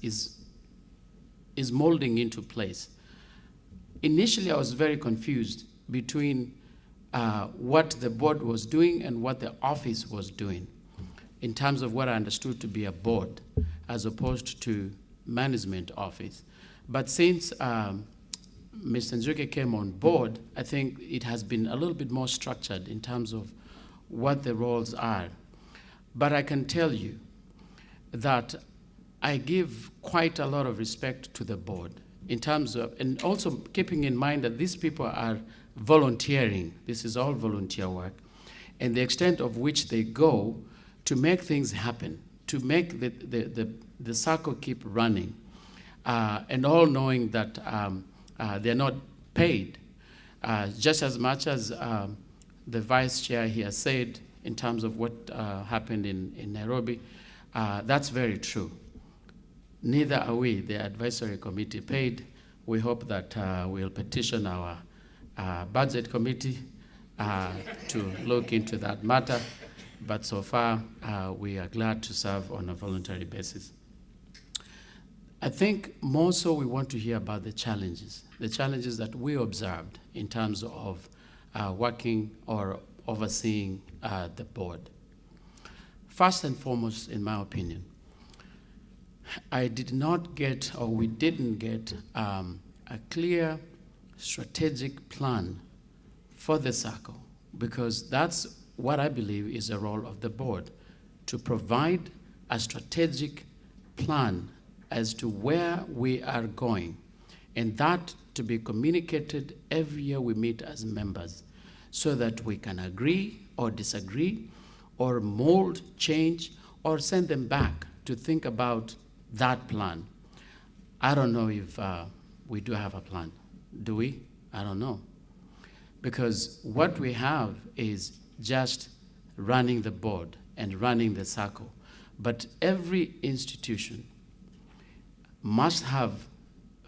is molding into place. Initially, I was very confused between what the board was doing and what the office was doing in terms of what I understood to be a board as opposed to management office. But since Mr. Njuke came on board, I think it has been a little bit more structured in terms of what the roles are. But I can tell you that I give quite a lot of respect to the board in terms of, and also keeping in mind that these people are volunteering. This is all volunteer work. And the extent of which they go to make things happen, to make the Sacco keep running, and all knowing that they're not paid, just as much as the vice chair here said in terms of what happened in Nairobi, that's very true. Neither are we, the advisory committee, paid. We hope that we'll petition our budget committee to look into that matter. But so far, we are glad to serve on a voluntary basis. I think more so we want to hear about the challenges that we observed in terms of working or overseeing the board. First and foremost, in my opinion, I did not get, or we didn't get, a clear strategic plan for the Sacco, because that's what I believe is the role of the board, to provide a strategic plan as to where we are going, and that to be communicated every year we meet as members, so that we can agree or disagree, or mold, change, or send them back to think about that plan. I don't know if we do have a plan. Do we? I don't know. Because what we have is just running the board and running the Sacco. But every institution must have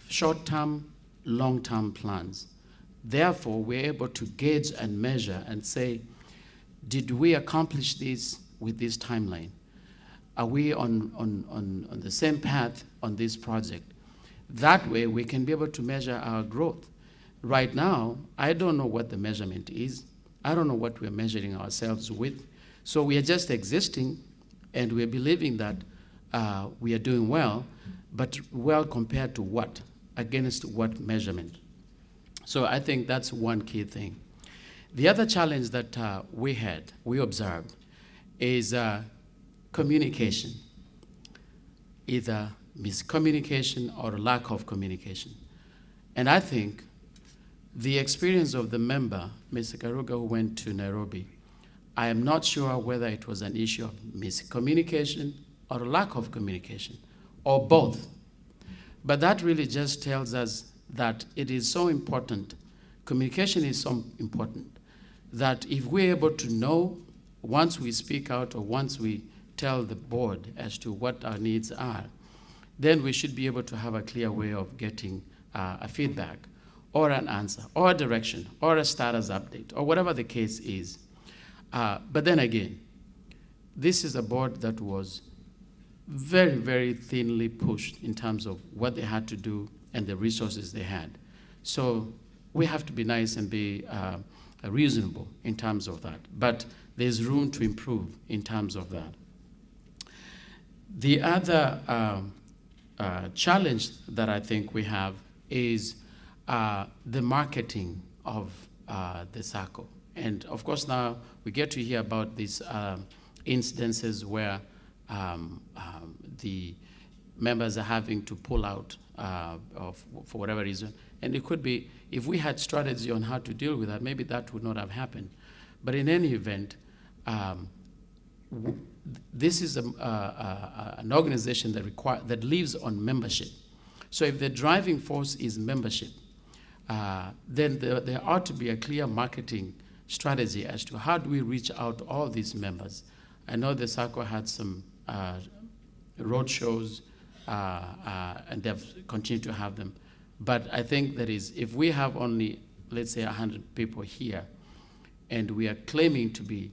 short-term, long-term plans. Therefore, we're able to gauge and measure and say, did we accomplish this with this timeline? Are we on the same path on this project? That way, we can be able to measure our growth. Right now, I don't know what the measurement is. I don't know what we're measuring ourselves with. So we are just existing, and we're believing that we are doing well, but well compared to what? Against what measurement? So I think that's one key thing. The other challenge that we observed, is communication, either miscommunication or lack of communication. And I think the experience of the member, Mr. Karuga, who went to Nairobi, I am not sure whether it was an issue of miscommunication or lack of communication, or both. But that really just tells us that it is so important, communication is so important, that if we're able to know once we speak out or once we tell the board as to what our needs are, then we should be able to have a clear way of getting a feedback or an answer or a direction or a status update or whatever the case is. But then again, this is a board that was very, very thinly pushed in terms of what they had to do and the resources they had. So we have to be nice and be reasonable in terms of that. But there's room to improve in terms of that. The other challenge that I think we have is the marketing of the Sacco. And of course now we get to hear about these incidences where the members are having to pull out for whatever reason. And it could be, if we had strategy on how to deal with that, maybe that would not have happened. But in any event, this is an organization that lives on membership. So if the driving force is membership, then there ought to be a clear marketing strategy as to how do we reach out to all these members. I know the Sacco had some road shows, and they've continued to have them. But I think that is, if we have only, let's say, 100 people here, and we are claiming to be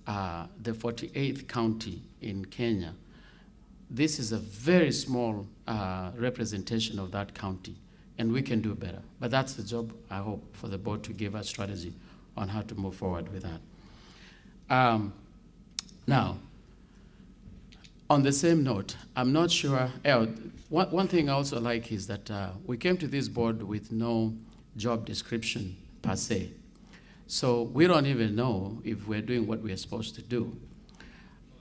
the 48th county in Kenya, this is a very small representation of that county, and we can do better. But that's the job, I hope, for the board to give us strategy on how to move forward with that. Now, on the same note, I'm not sure, one thing I also like is that we came to this board with no job description per se. So we don't even know if we're doing what we're supposed to do.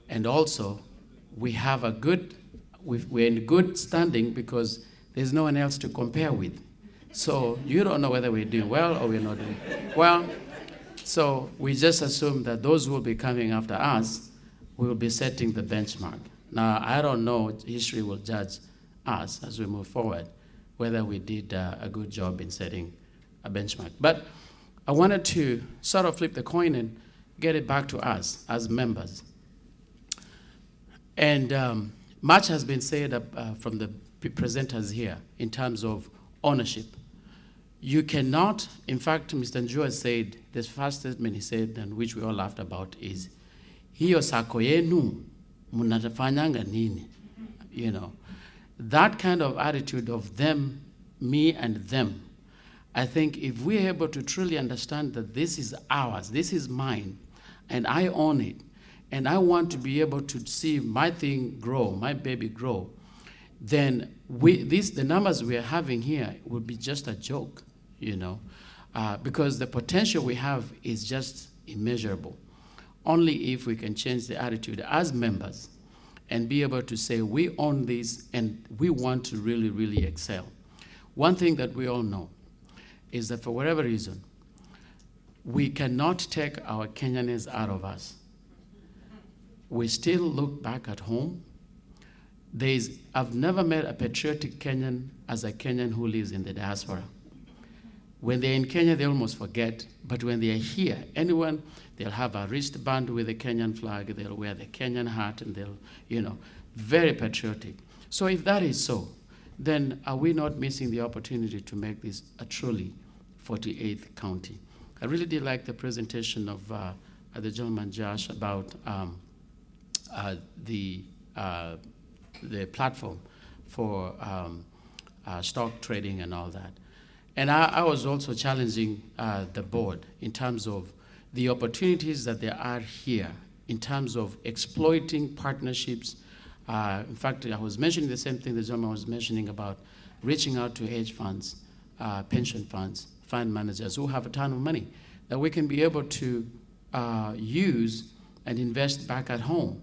And also, we have a good, we're in good standing because there's no one else to compare with. So you don't know whether we're doing well or we're not doing well. So we just assume that those who will be coming after us will be setting the benchmark. Now, I don't know, history will judge us as we move forward, whether we did a good job in setting a benchmark. But I wanted to sort of flip the coin and get it back to us as members. And much has been said from the presenters here in terms of ownership. You cannot, in fact, Mr. Njua said, the first statement he said, and which we all laughed about, is, hiyo sako yenu, munatafanyanga nini? You know, that kind of attitude of them, me and them, I think if we're able to truly understand that this is ours, this is mine, and I own it, and I want to be able to see my thing grow, my baby grow, then the numbers we are having here will be just a joke, you know, because the potential we have is just immeasurable. Only if we can change the attitude as members and be able to say, we own this and we want to really, really excel. One thing that we all know is that for whatever reason, we cannot take our Kenyanness out of us. We still look back at home. I've never met a patriotic Kenyan as a Kenyan who lives in the diaspora. When they're in Kenya, they almost forget, but when they're here, anyone, they'll have a wristband with a Kenyan flag, they'll wear the Kenyan hat, and they'll, you know, very patriotic. So if that is so, then are we not missing the opportunity to make this a truly 48th county? I really did like the presentation of the gentleman Josh about the platform for stock trading and all that. And I was also challenging the board in terms of the opportunities that there are here in terms of exploiting partnerships. In fact, I was mentioning the same thing the gentleman was mentioning about reaching out to hedge funds, pension funds, fund managers who have a ton of money that we can be able to use and invest back at home.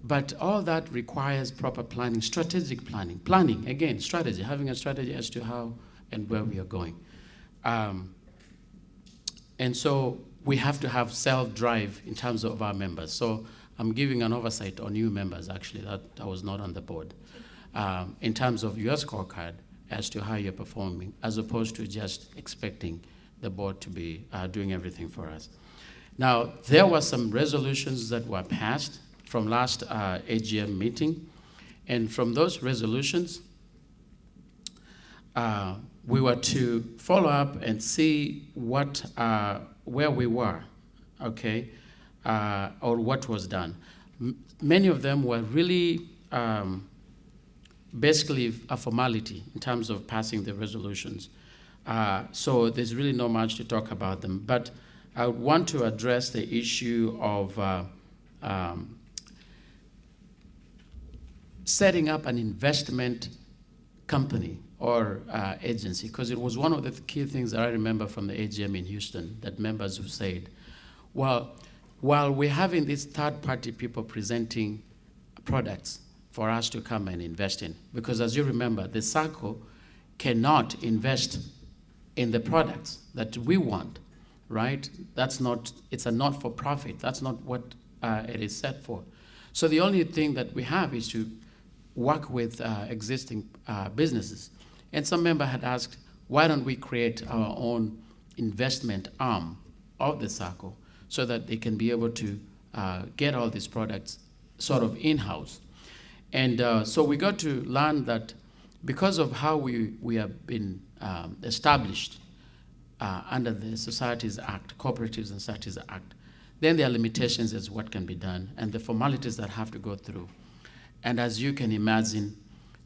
But all that requires proper planning, strategic planning. Planning, again, strategy, having a strategy as to how and where we are going. And so we have to have self-drive in terms of our members. So I'm giving an oversight on new members, actually, that was not on the board, in terms of your scorecard as to how you're performing, as opposed to just expecting the board to be doing everything for us. Now, there were some resolutions that were passed from last AGM meeting, and from those resolutions, we were to follow up and see what, where we were, okay, or what was done. Many of them were really basically a formality in terms of passing the resolutions. So there's really not much to talk about them. But I would want to address the issue of setting up an investment company or agency, because it was one of the key things that I remember from the AGM in Houston, that members who said, well, while we're having these third-party people presenting products for us to come and invest in, because as you remember, the Sacco cannot invest in the products that we want, right? That's not, it's a not-for-profit. That's not what it is set for. So the only thing that we have is to work with existing businesses. And some member had asked, why don't we create our own investment arm of the Sacco so that they can be able to get all these products sort of in-house. And so we got to learn that because of how we have been established under the Societies Act, Cooperatives and Societies Act, then there are limitations as what can be done and the formalities that have to go through. And as you can imagine,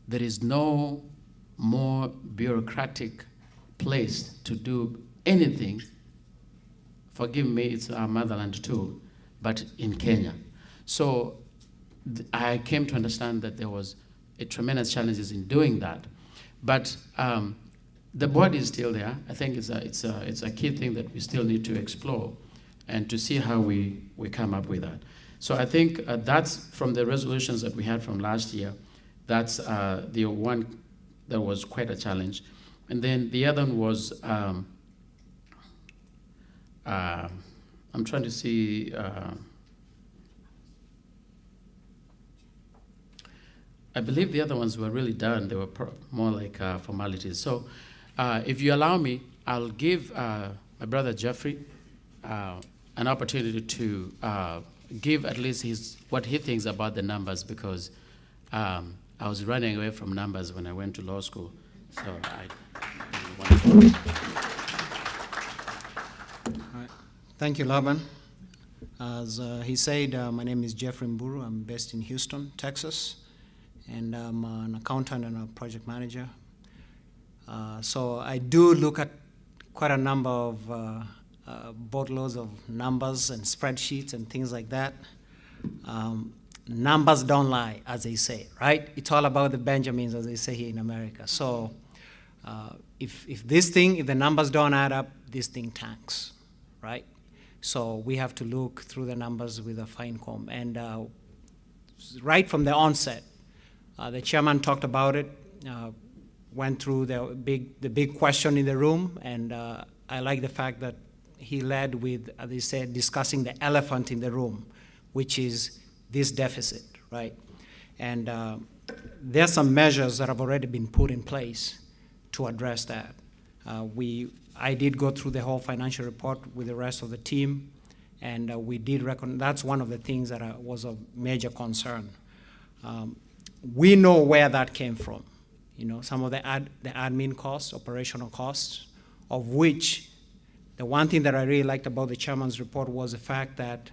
there is no more bureaucratic place to do anything. Forgive me, it's our motherland too, but in Kenya. So I came to understand that there was a tremendous challenges in doing that. But the board is still there. I think it's a key thing that we still need to explore and to see how we come up with that. So I think that's from the resolutions that we had from last year. That's the one that was quite a challenge. And then the other one was, I'm trying to see, I believe the other ones were really done. They were more like formalities. So if you allow me, I'll give my brother Jeffrey an opportunity to give at least what he thinks about the numbers, because I was running away from numbers when I went to law school. So Thank you, Laban. As he said, my name is Jeffrey Mburu. I'm based in Houston, Texas, and I'm an accountant and a project manager. So I do look at quite a number of boatloads of numbers and spreadsheets and things like that. Numbers don't lie, as they say, right? It's all about the Benjamins, as they say here in America. So if the numbers don't add up, this thing tanks, right? So we have to look through the numbers with a fine comb. And right from the onset, the chairman talked about it, went through the big question in the room, and I like the fact that he led with, as they said, discussing the elephant in the room, which is this deficit, right? And there are some measures that have already been put in place to address that. I did go through the whole financial report with the rest of the team, and we did reckon that's one of the things that was of major concern. We know where that came from. You know, some of the admin costs, operational costs, of which the one thing that I really liked about the chairman's report was the fact that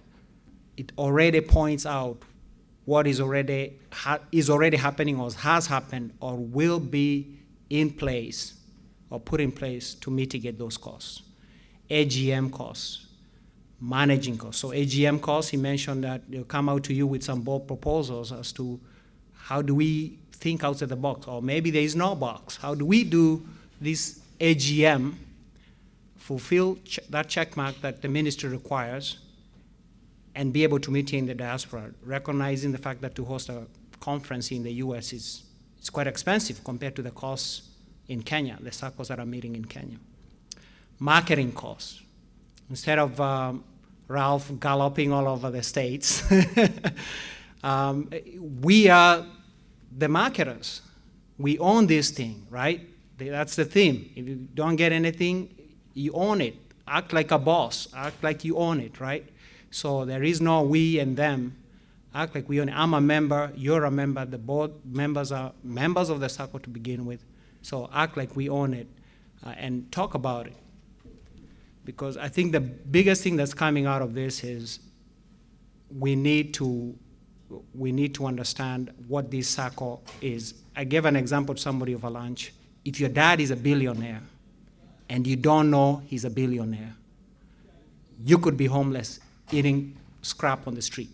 it already points out what is already happening or has happened or will be in place or put in place to mitigate those costs. AGM costs, managing costs. So AGM costs, he mentioned that they'll come out to you with some bold proposals as to how do we think outside the box, or maybe there is no box. How do we do this AGM, fulfill that check mark that the ministry requires, and be able to maintain the diaspora, recognizing the fact that to host a conference in the US it's quite expensive compared to the costs in Kenya, the SACCOs that are meeting in Kenya. Marketing costs. Instead of Ralph galloping all over the states, we are the marketers. We own this thing, right? That's the theme. If you don't get anything, you own it. Act like a boss. Act like you own it, right? So there is no we and them. Act like we own it. I'm a member, you're a member, the board members are members of the SACCO to begin with. So act like we own it and talk about it. Because I think the biggest thing that's coming out of this is we need to understand what this SACCO is. I gave an example to somebody over lunch. If your dad is a billionaire and you don't know he's a billionaire, you could be homeless eating scrap on the street,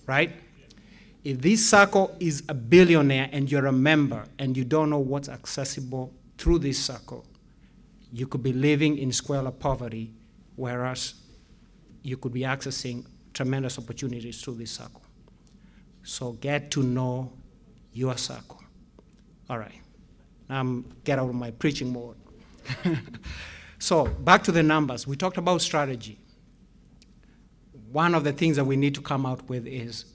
right? If this SACCO is a billionaire and you're a member and you don't know what's accessible through this SACCO, you could be living in squalor poverty, whereas you could be accessing tremendous opportunities through this SACCO. So get to know your SACCO. All right, get out of my preaching mode. So back to the numbers. We talked about strategy. One of the things that we need to come out with is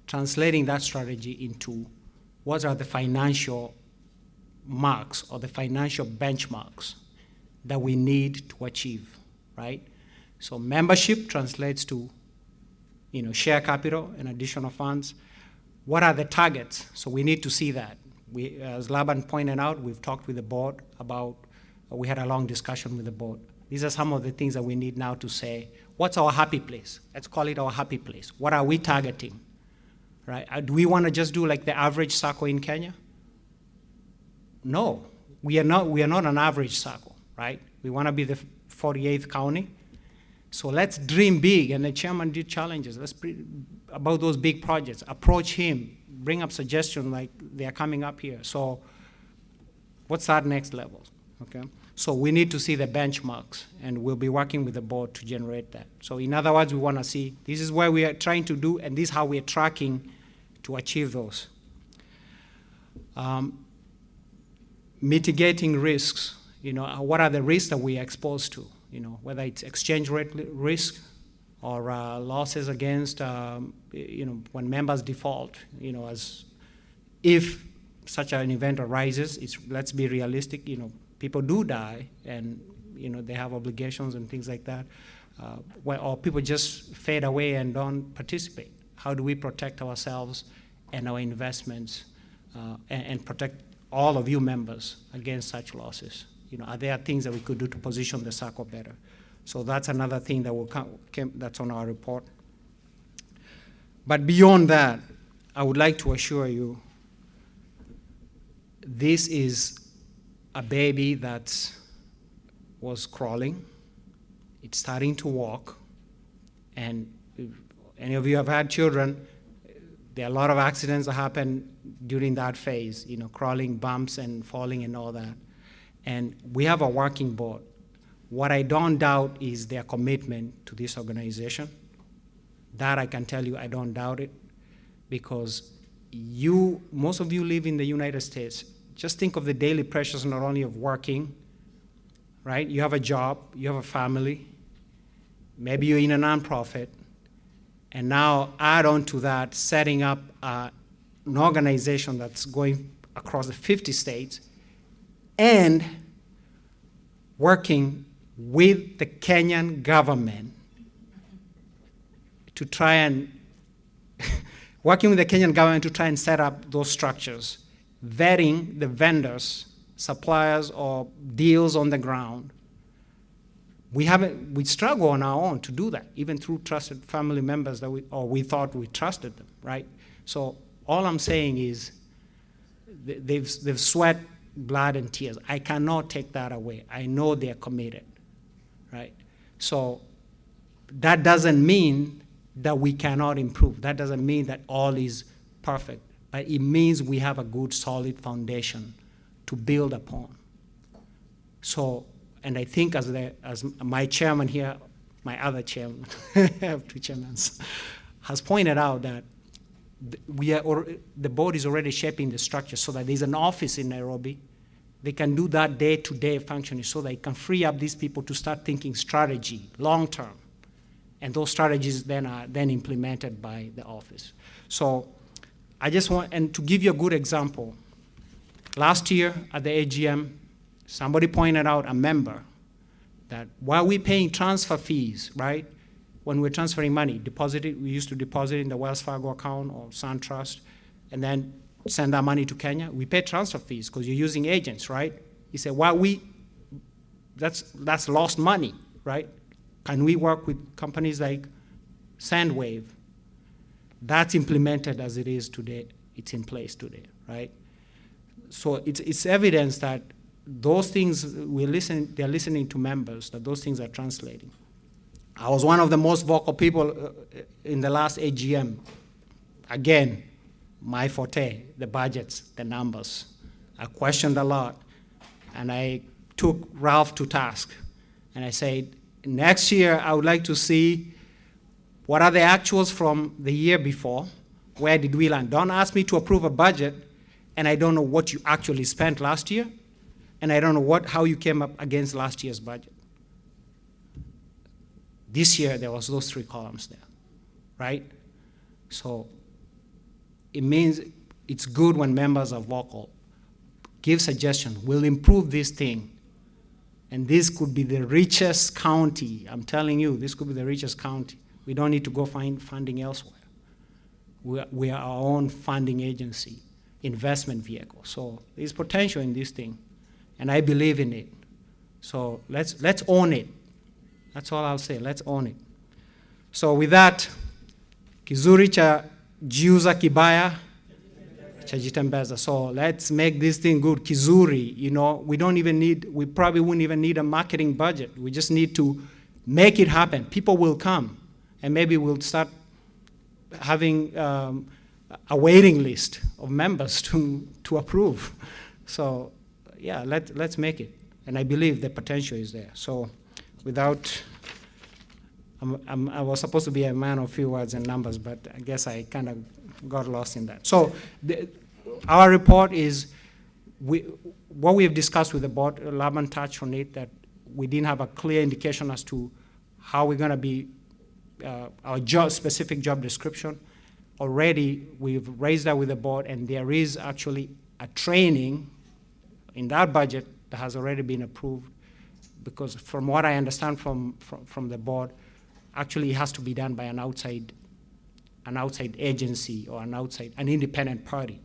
translating that strategy into what are the financial marks or the financial benchmarks that we need to achieve, right? So membership translates to, share capital and additional funds. What are the targets? So we need to see that. As Laban pointed out, we've talked with the board about, we had a long discussion with the board. These are some of the things that we need now to say, what's our happy place? Let's call it our happy place. What are we targeting, right? Do we want to just do like the average Sacco in Kenya? No, we are not an average Sacco, right? We want to be the 48th county. So let's dream big, and the chairman did challenges. About those big projects, approach him, bring up suggestions like they are coming up here. So what's that next level, okay? So we need to see the benchmarks, and we'll be working with the board to generate that. So in other words, we want to see, this is where we are trying to do, and this is how we are tracking to achieve those. Mitigating risks, what are the risks that we are exposed to? Whether it's exchange rate risk or losses against, when members default, as if such an event arises, let's be realistic, people do die, and they have obligations and things like that, or people just fade away and don't participate. How do we protect ourselves and our investments and protect all of you members against such losses? Are there things that we could do to position the Sacco better? So that's another thing that will that's on our report. But beyond that, I would like to assure you, this is a baby that was crawling. It's starting to walk. And if any of you have had children, there are a lot of accidents that happen during that phase, crawling, bumps, and falling and all that. And we have a working board. What I don't doubt is their commitment to this organization. That I can tell you, I don't doubt it, because most of you live in the United States. Just think of the daily pressures, not only of working, right? You have a job, you have a family, maybe you're in a nonprofit, and now add on to that setting up an organization that's going across the 50 states and working with the Kenyan government to try and set up those structures, vetting the vendors, suppliers, or deals on the ground. We struggle on our own to do that, even through trusted family members that we thought we trusted them, right? So all I'm saying is they've sweat blood and tears. I cannot take that away. I know they're committed, right? So that doesn't mean that we cannot improve. That doesn't mean that all is perfect, but it means we have a good, solid foundation to build upon. So, and I think as my chairman here, my other chairman, I have two chairmen, has pointed out that the board is already shaping the structure so that there's an office in Nairobi. They can do that day-to-day functioning so that it can free up these people to start thinking strategy, long-term. And those strategies then are implemented by the office. So I just want, and to give you a good example, last year at the AGM, somebody pointed out, a member, that while we're paying transfer fees, right, when we're transferring money, we used to deposit in the Wells Fargo account or SunTrust, and then send our money to Kenya. We pay transfer fees because you're using agents, right? He said, well, that's lost money, right? Can we work with companies like Sandwave? That's implemented as it is today. It's in place today, right? So it's evidence that those things they're listening to members, that those things are translating. I was one of the most vocal people in the last AGM. Again, my forte, the budgets, the numbers. I questioned a lot, and I took Ralph to task. And I said, next year, I would like to see what are the actuals from the year before, where did we land? Don't ask me to approve a budget, and I don't know what you actually spent last year, and I don't know how you came up against last year's budget. This year, there was those 3 columns there, right? So it means it's good when members are vocal. Give suggestions. We'll improve this thing. And this could be the richest county. I'm telling you, this could be the richest county. We don't need to go find funding elsewhere. We are our own funding agency, investment vehicle. So there's potential in this thing, and I believe in it. So let's own it. That's all I'll say. Let's own it. So with that, kizuri cha Jiuza kibaya, chajitembeza. So let's make this thing good. Kizuri, you know, we probably wouldn't even need a marketing budget. We just need to make it happen. People will come, and maybe we'll start having a waiting list of members to approve. So yeah, let's make it. And I believe the potential is there. So without, I was supposed to be a man of few words and numbers, but I guess I kind of got lost in that. So our report is, what we have discussed with the board, Laban touched on it, that we didn't have a clear indication as to how we're gonna be, our specific job description. Already, we've raised that with the board, and there is actually a training in that budget that has already been approved, because from what I understand from the board, actually it has to be done by an outside agency or an independent party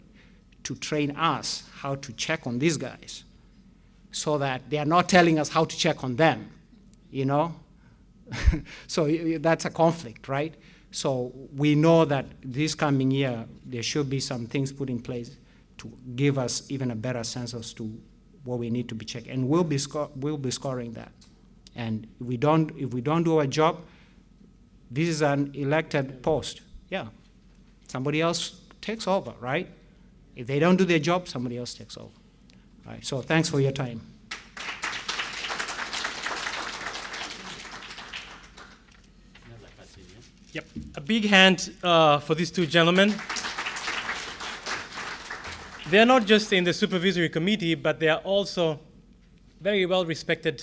to train us how to check on these guys, so that they are not telling us how to check on them, you know? So that's a conflict, right? So we know that this coming year, there should be some things put in place to give us even a better sense as to what we need to be checking. And we'll be scoring that. And if we don't do our job, this is an elected post. Yeah, somebody else takes over, right? If they don't do their job, somebody else takes over. All right, so thanks for your time. Yep, a big hand for these two gentlemen. They're not just in the supervisory committee, but they are also very well-respected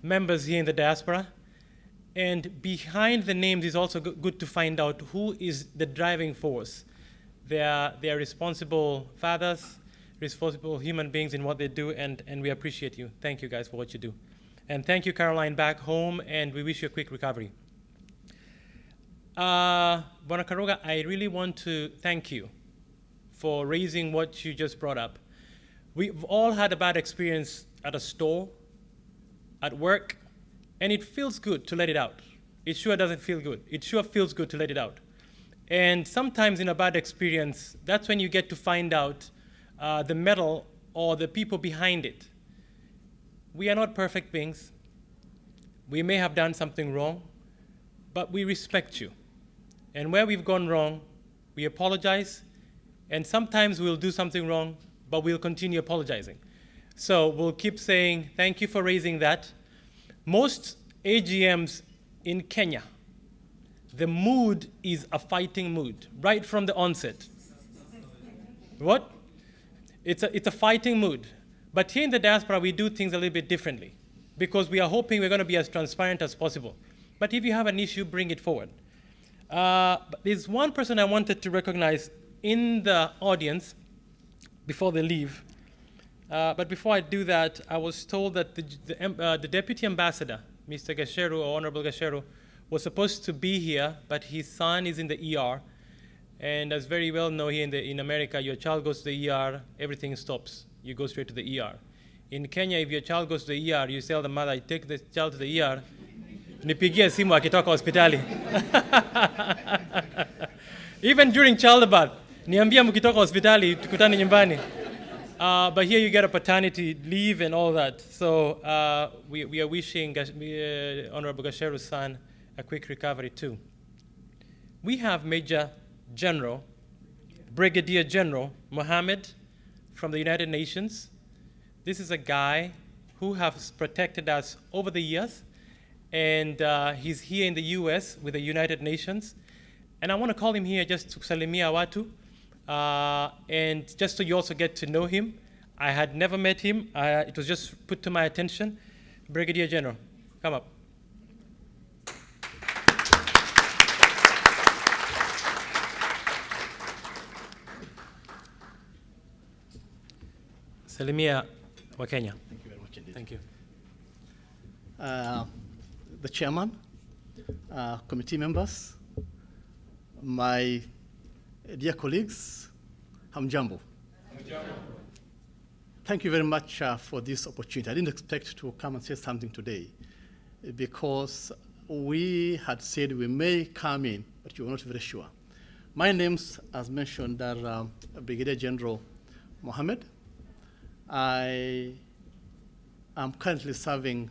members here in the diaspora. And behind the names is also good to find out who is the driving force. They are responsible fathers, responsible human beings in what they do, and we appreciate you. Thank you guys for what you do. And thank you, Caroline, back home, and we wish you a quick recovery. Bwana Karoga, I really want to thank you for raising what you just brought up. We've all had a bad experience at a store, at work, and it feels good to let it out. It sure doesn't feel good. It sure feels good to let it out. And sometimes in a bad experience, that's when you get to find out the metal or the people behind it. We are not perfect beings. We may have done something wrong, but we respect you. And where we've gone wrong, we apologize. And sometimes we'll do something wrong, but we'll continue apologizing. So we'll keep saying, thank you for raising that. Most AGMs in Kenya, the mood is a fighting mood, right from the onset. What? It's a fighting mood. But here in the diaspora, we do things a little bit differently, because we are hoping we're going to be as transparent as possible. But if you have an issue, bring it forward. But there's one person I wanted to recognize in the audience before they leave. But before I do that, I was told that the Deputy Ambassador, Mr. Gasheru, or Honorable Gasheru, was supposed to be here, but his son is in the ER. And as very well know here in America, your child goes to the ER, everything stops. You go straight to the ER. In Kenya, if your child goes to the ER, you tell the mother, take the child to the ER, nipigie simu akitoka hospitali. Even during childbirth, niambia mkitoka hospitali, tukutane nyumbani. But here you get a paternity leave and all that. So we are wishing Honorable Gasheru's son a quick recovery too. We have Major General, Brigadier General Mohammed from the United Nations. This is a guy who has protected us over the years, and he's here in the US with the United Nations. And I want to call him here just to salimia watu, and just so you also get to know him. I had never met him. It was just put to my attention. Brigadier General, come up. Salimia wa Kenya. Thank you very much indeed. Thank you. The chairman, committee members, my dear colleagues, hamjambo. Thank you very much for this opportunity. I didn't expect to come and say something today, because we had said we may come in, but you were not very sure. My names, as mentioned, are Brigadier General Mohammed. I am currently serving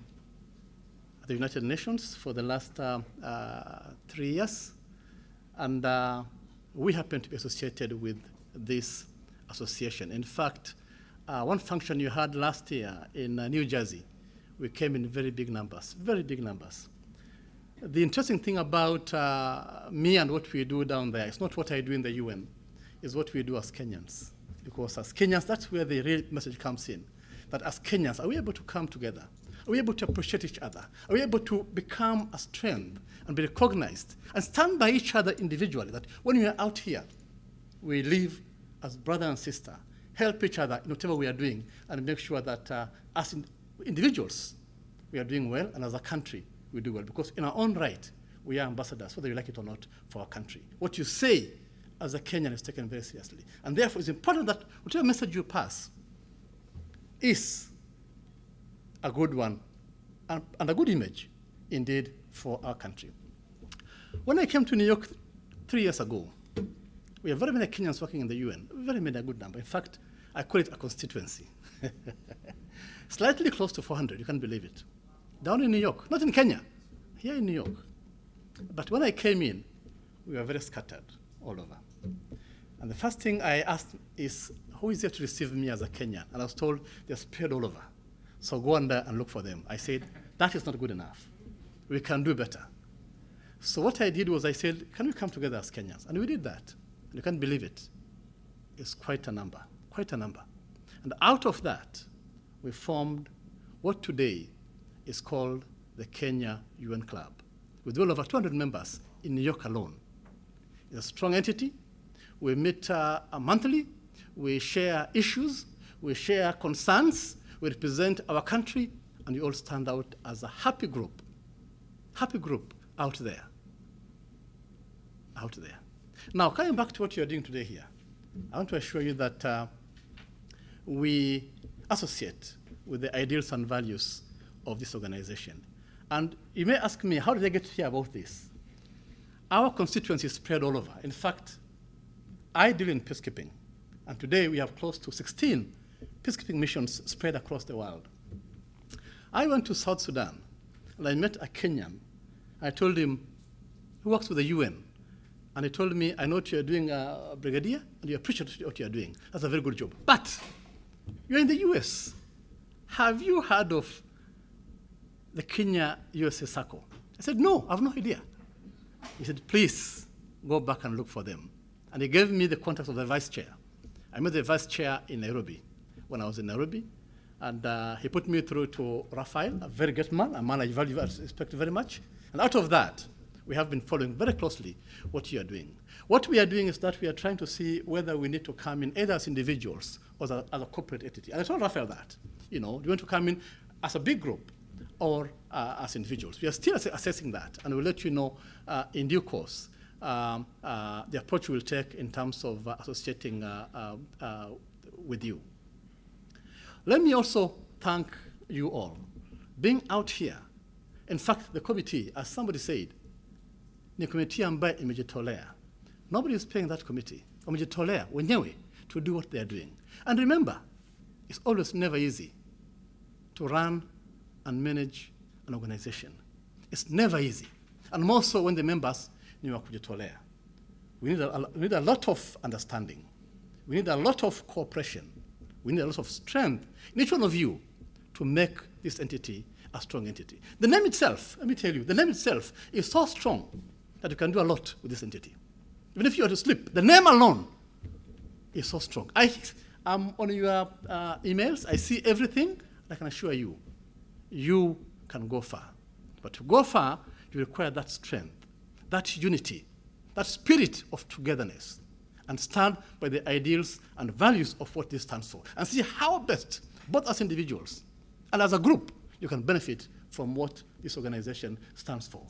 at the United Nations for the last 3 years, and we happen to be associated with this association. In fact, one function you had last year in New Jersey, we came in very big numbers, very big numbers. The interesting thing about me and what we do down there is not what I do in the UN, it's what we do as Kenyans. Because as Kenyans, that's where the real message comes in. That as Kenyans, are we able to come together? Are we able to appreciate each other? Are we able to become a strength and be recognized and stand by each other individually? That when we are out here, we live as brother and sister, help each other in whatever we are doing, and make sure that as individuals, we are doing well, and as a country, we do well. Because in our own right, we are ambassadors, whether you like it or not, for our country. What you say as a Kenyan is taken very seriously. And therefore, it's important that whatever message you pass is a good one and a good image, indeed, for our country. When I came to New York 3 years ago, we have very many Kenyans working in the UN, very many, a good number. In fact, I call it a constituency. Slightly close to 400, you can't believe it. Down in New York, not in Kenya, here in New York. But when I came in, we were very scattered all over. And the first thing I asked is, who is here to receive me as a Kenyan? And I was told they're spread all over. So go under and look for them. I said, that is not good enough. We can do better. So what I did was I said, can we come together as Kenyans? And we did that. And you can't believe it. It's quite a number, quite a number. And out of that, we formed what today is called the Kenya UN Club, with well over 200 members in New York alone. It's a strong entity. We meet monthly. We share issues. We share concerns. We represent our country, and we all stand out as a happy group out there. Out there. Now, coming back to what you're doing today here, I want to assure you that we associate with the ideals and values of this organization. And you may ask me, how did I get to hear about this? Our constituency is spread all over. In fact, I deal in peacekeeping. And today we have close to 16 peacekeeping missions spread across the world. I went to South Sudan, and I met a Kenyan. I told him, who works with the UN, and he told me, I know what you're doing, Brigadier, and you appreciate what you're doing. That's a very good job. But you're in the US. Have you heard of the Kenya-USA Sacco? I said, no, I have no idea. He said, please go back and look for them. And he gave me the contact of the vice chair. I met the vice chair in Nairobi when I was in Nairobi. And he put me through to Raphael, a very great man, a man I value and respect very much. And out of that, we have been following very closely what you are doing. What we are doing is that we are trying to see whether we need to come in either as individuals or as a corporate entity. And I told Raphael that, do you want to come in as a big group or as individuals? We are still assessing that, and we'll let you know in due course the approach we'll take in terms of associating with you. Let me also thank you all. Being out here, in fact, the committee, as somebody said, ni committee ambaye imejitolea. Nobody is paying that committee. Wamejitolea wenyewe to do what they are doing. And remember, it's always never easy to run and manage an organization. It's never easy. And more so when the members ni wa kujitolea. We need a lot of understanding. We need a lot of cooperation. We need a lot of strength in each one of you to make this entity a strong entity. The name itself, let me tell you, the name itself is so strong that you can do a lot with this entity. Even if you are to sleep, the name alone is so strong. I'm on your emails, I see everything, I can assure you, you can go far. But to go far, you require that strength, that unity, that spirit of togetherness, and stand by the ideals and values of what this stands for, and see how best, both as individuals and as a group, you can benefit from what this organization stands for.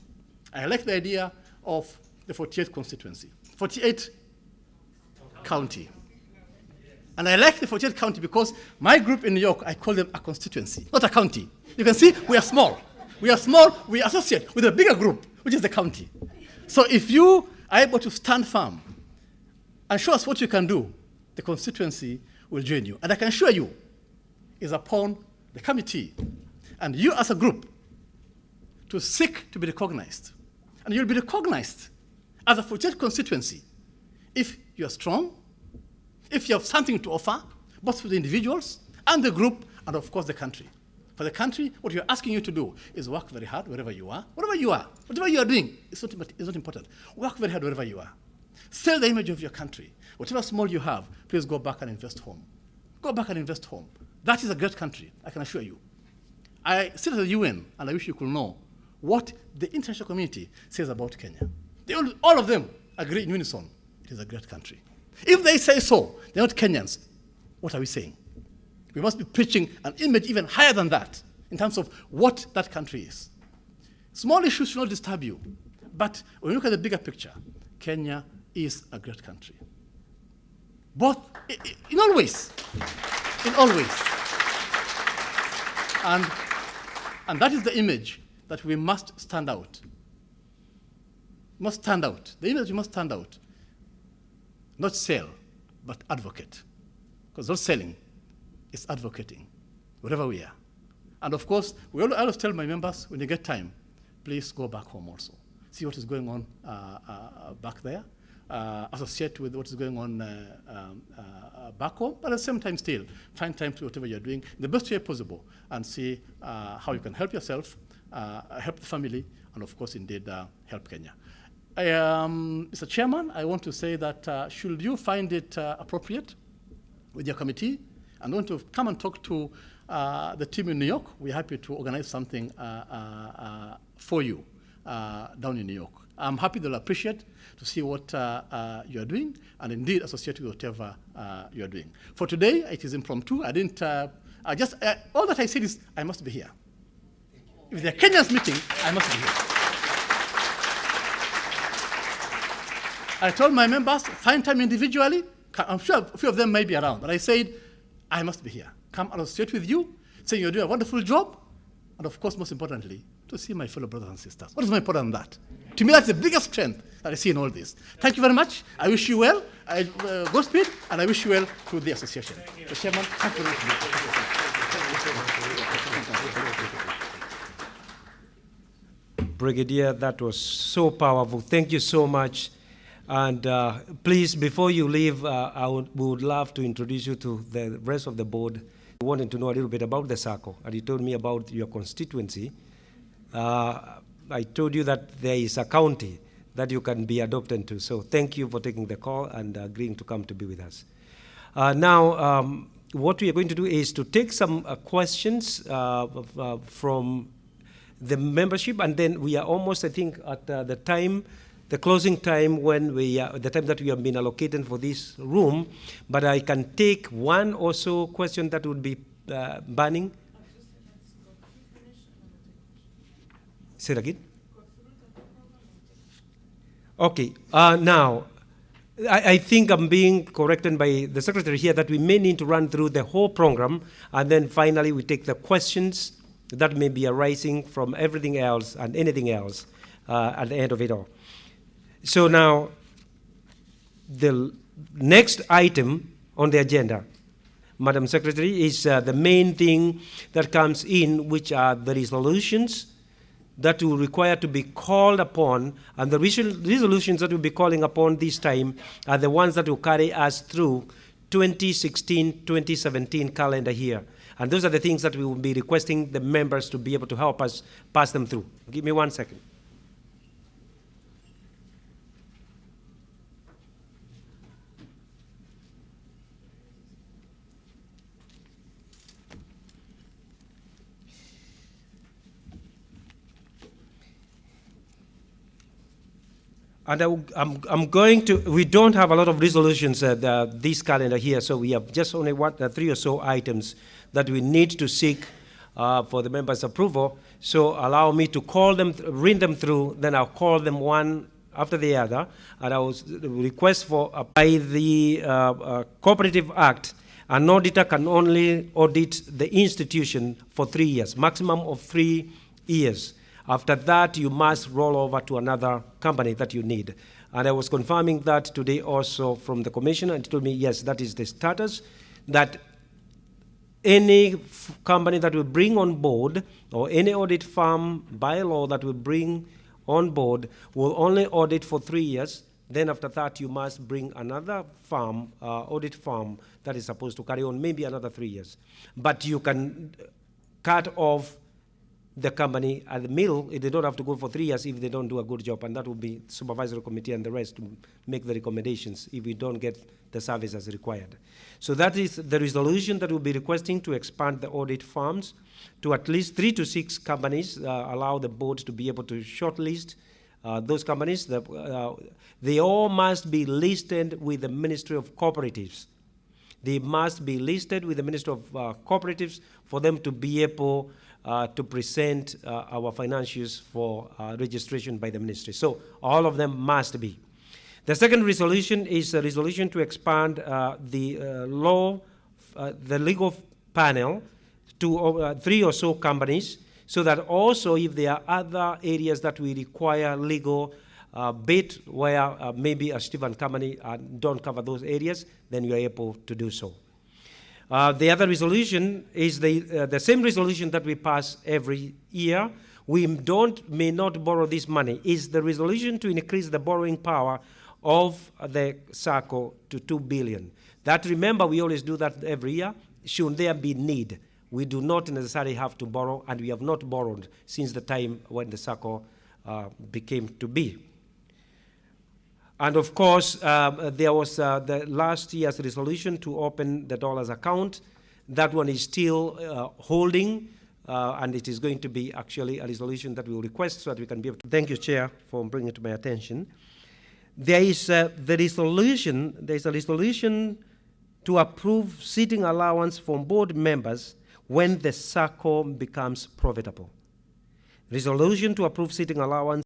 I like the idea of the 48th constituency, 48th county. And I like the 48th county because my group in New York, I call them a constituency, not a county. You can see we are small. We are small, we associate with a bigger group, which is the county. So if you are able to stand firm and show us what you can do, the constituency will join you. And I can assure you, it's upon the committee and you as a group to seek to be recognized. And you'll be recognized as a Fujet constituency if you're strong, if you have something to offer, both for the individuals and the group, and of course the country. For the country, what we're asking you to do is work very hard wherever you are. Whatever you are doing, it's not important. Work very hard wherever you are. Sell the image of your country. Whatever small you have, please go back and invest home. Go back and invest home. That is a great country, I can assure you. I sit at the UN, and I wish you could know what the international community says about Kenya. All of them agree in unison. It is a great country. If they say so, they're not Kenyans. What are we saying? We must be preaching an image even higher than that in terms of what that country is. Small issues should not disturb you. But when you look at the bigger picture, Kenya is a great country. Both, in all ways. In all ways. And that is the image that we must stand out. Must stand out. The image we must stand out. Not sell, but advocate. Because not selling is advocating, wherever we are. And of course, I always tell my members, when you get time, please go back home also. See what is going on back there. Associate with what is going on back home, but at the same time still, find time to do whatever you're doing in the best way possible and see how you can help yourself, help the family, and of course, indeed, help Kenya. Mr. Chairman, I want to say that should you find it appropriate with your committee and want to come and talk to the team in New York, we're happy to organize something for you down in New York. I'm happy they'll appreciate to see what you're doing and indeed associate with whatever you're doing. For today, it is impromptu. All that I said is I must be here. If they're Kenya's meeting, I must be here. I told my members, find time individually. I'm sure a few of them may be around, but I said, I must be here. Come and associate with you, say you're doing a wonderful job, and of course, most importantly, to see my fellow brothers and sisters. What is more important than that? To me, that's the biggest strength that I see in all this. Thank you very much. I wish you well. Godspeed, and I wish you well to the association. The chairman, thank you very much. Brigadier, that was so powerful. Thank you so much. And please, before you leave, we would love to introduce you to the rest of the board. We wanted to know a little bit about the Sacco, and you told me about your constituency. I told you that there is a county that you can be adopted to. So thank you for taking the call and agreeing to come to be with us. Now, what we are going to do is to take some questions from the membership, and then we are almost, I think, at the closing time when the time that we have been allocated for this room, but I can take one or so question that would be burning. Say it again. Okay, now, I think I'm being corrected by the secretary here that we may need to run through the whole program, and then finally we take the questions that may be arising from everything else and anything else at the end of it all. So now, the next item on the agenda, Madam Secretary, is the main thing that comes in, which are the resolutions that will require to be called upon, and the resolutions that we'll be calling upon this time are the ones that will carry us through 2016-2017 calendar year. And those are the things that we will be requesting the members to be able to help us pass them through. Give me 1 second. And I'm going to, we don't have a lot of resolutions this calendar here, so we have just only 3 or so items that we need to seek for the members' approval. So allow me to call them, read them through, then I'll call them one after the other, and I will request for, by the Cooperative Act, an auditor can only audit the institution for 3 years, maximum of 3 years. After that, you must roll over to another company that you need. And I was confirming that today also from the commissioner, and he told me, yes, that is the status, that any company that will bring on board, or any audit firm by law that will bring on board, will only audit for 3 years. Then after that, you must bring another firm, audit firm, that is supposed to carry on maybe another 3 years. But you can cut off the company at the middle. They don't have to go for 3 years if they don't do a good job, and that will be supervisory committee and the rest to make the recommendations if we don't get the service as required. So that is the resolution that we'll be requesting to expand the audit firms to at least 3 to 6 companies, allow the board to be able to shortlist those companies. They all must be listed with the Ministry of Cooperatives. They must be listed with the Ministry of Cooperatives for them to be able to present our financials for registration by the ministry. So all of them must be. The second resolution is a resolution to expand the legal panel to 3 or so companies, so that also if there are other areas that we require legal bit where maybe a Stephen company don't cover those areas, then you are able to do so. The other resolution is the same resolution that we pass every year. We may not borrow this money. Is the resolution to increase the borrowing power of the Sacco to 2 billion. That, remember, we always do that every year. Should there be need, we do not necessarily have to borrow, and we have not borrowed since the time when the Sacco became to be. And of course, there was the last year's resolution to open the dollars account. That one is still holding, and it is going to be actually a resolution that we will request so that we can be able to. Thank you, Chair, for bringing it to my attention. There is a resolution to approve seating allowance for board members when the Sacco becomes profitable. Resolution to approve seating allowance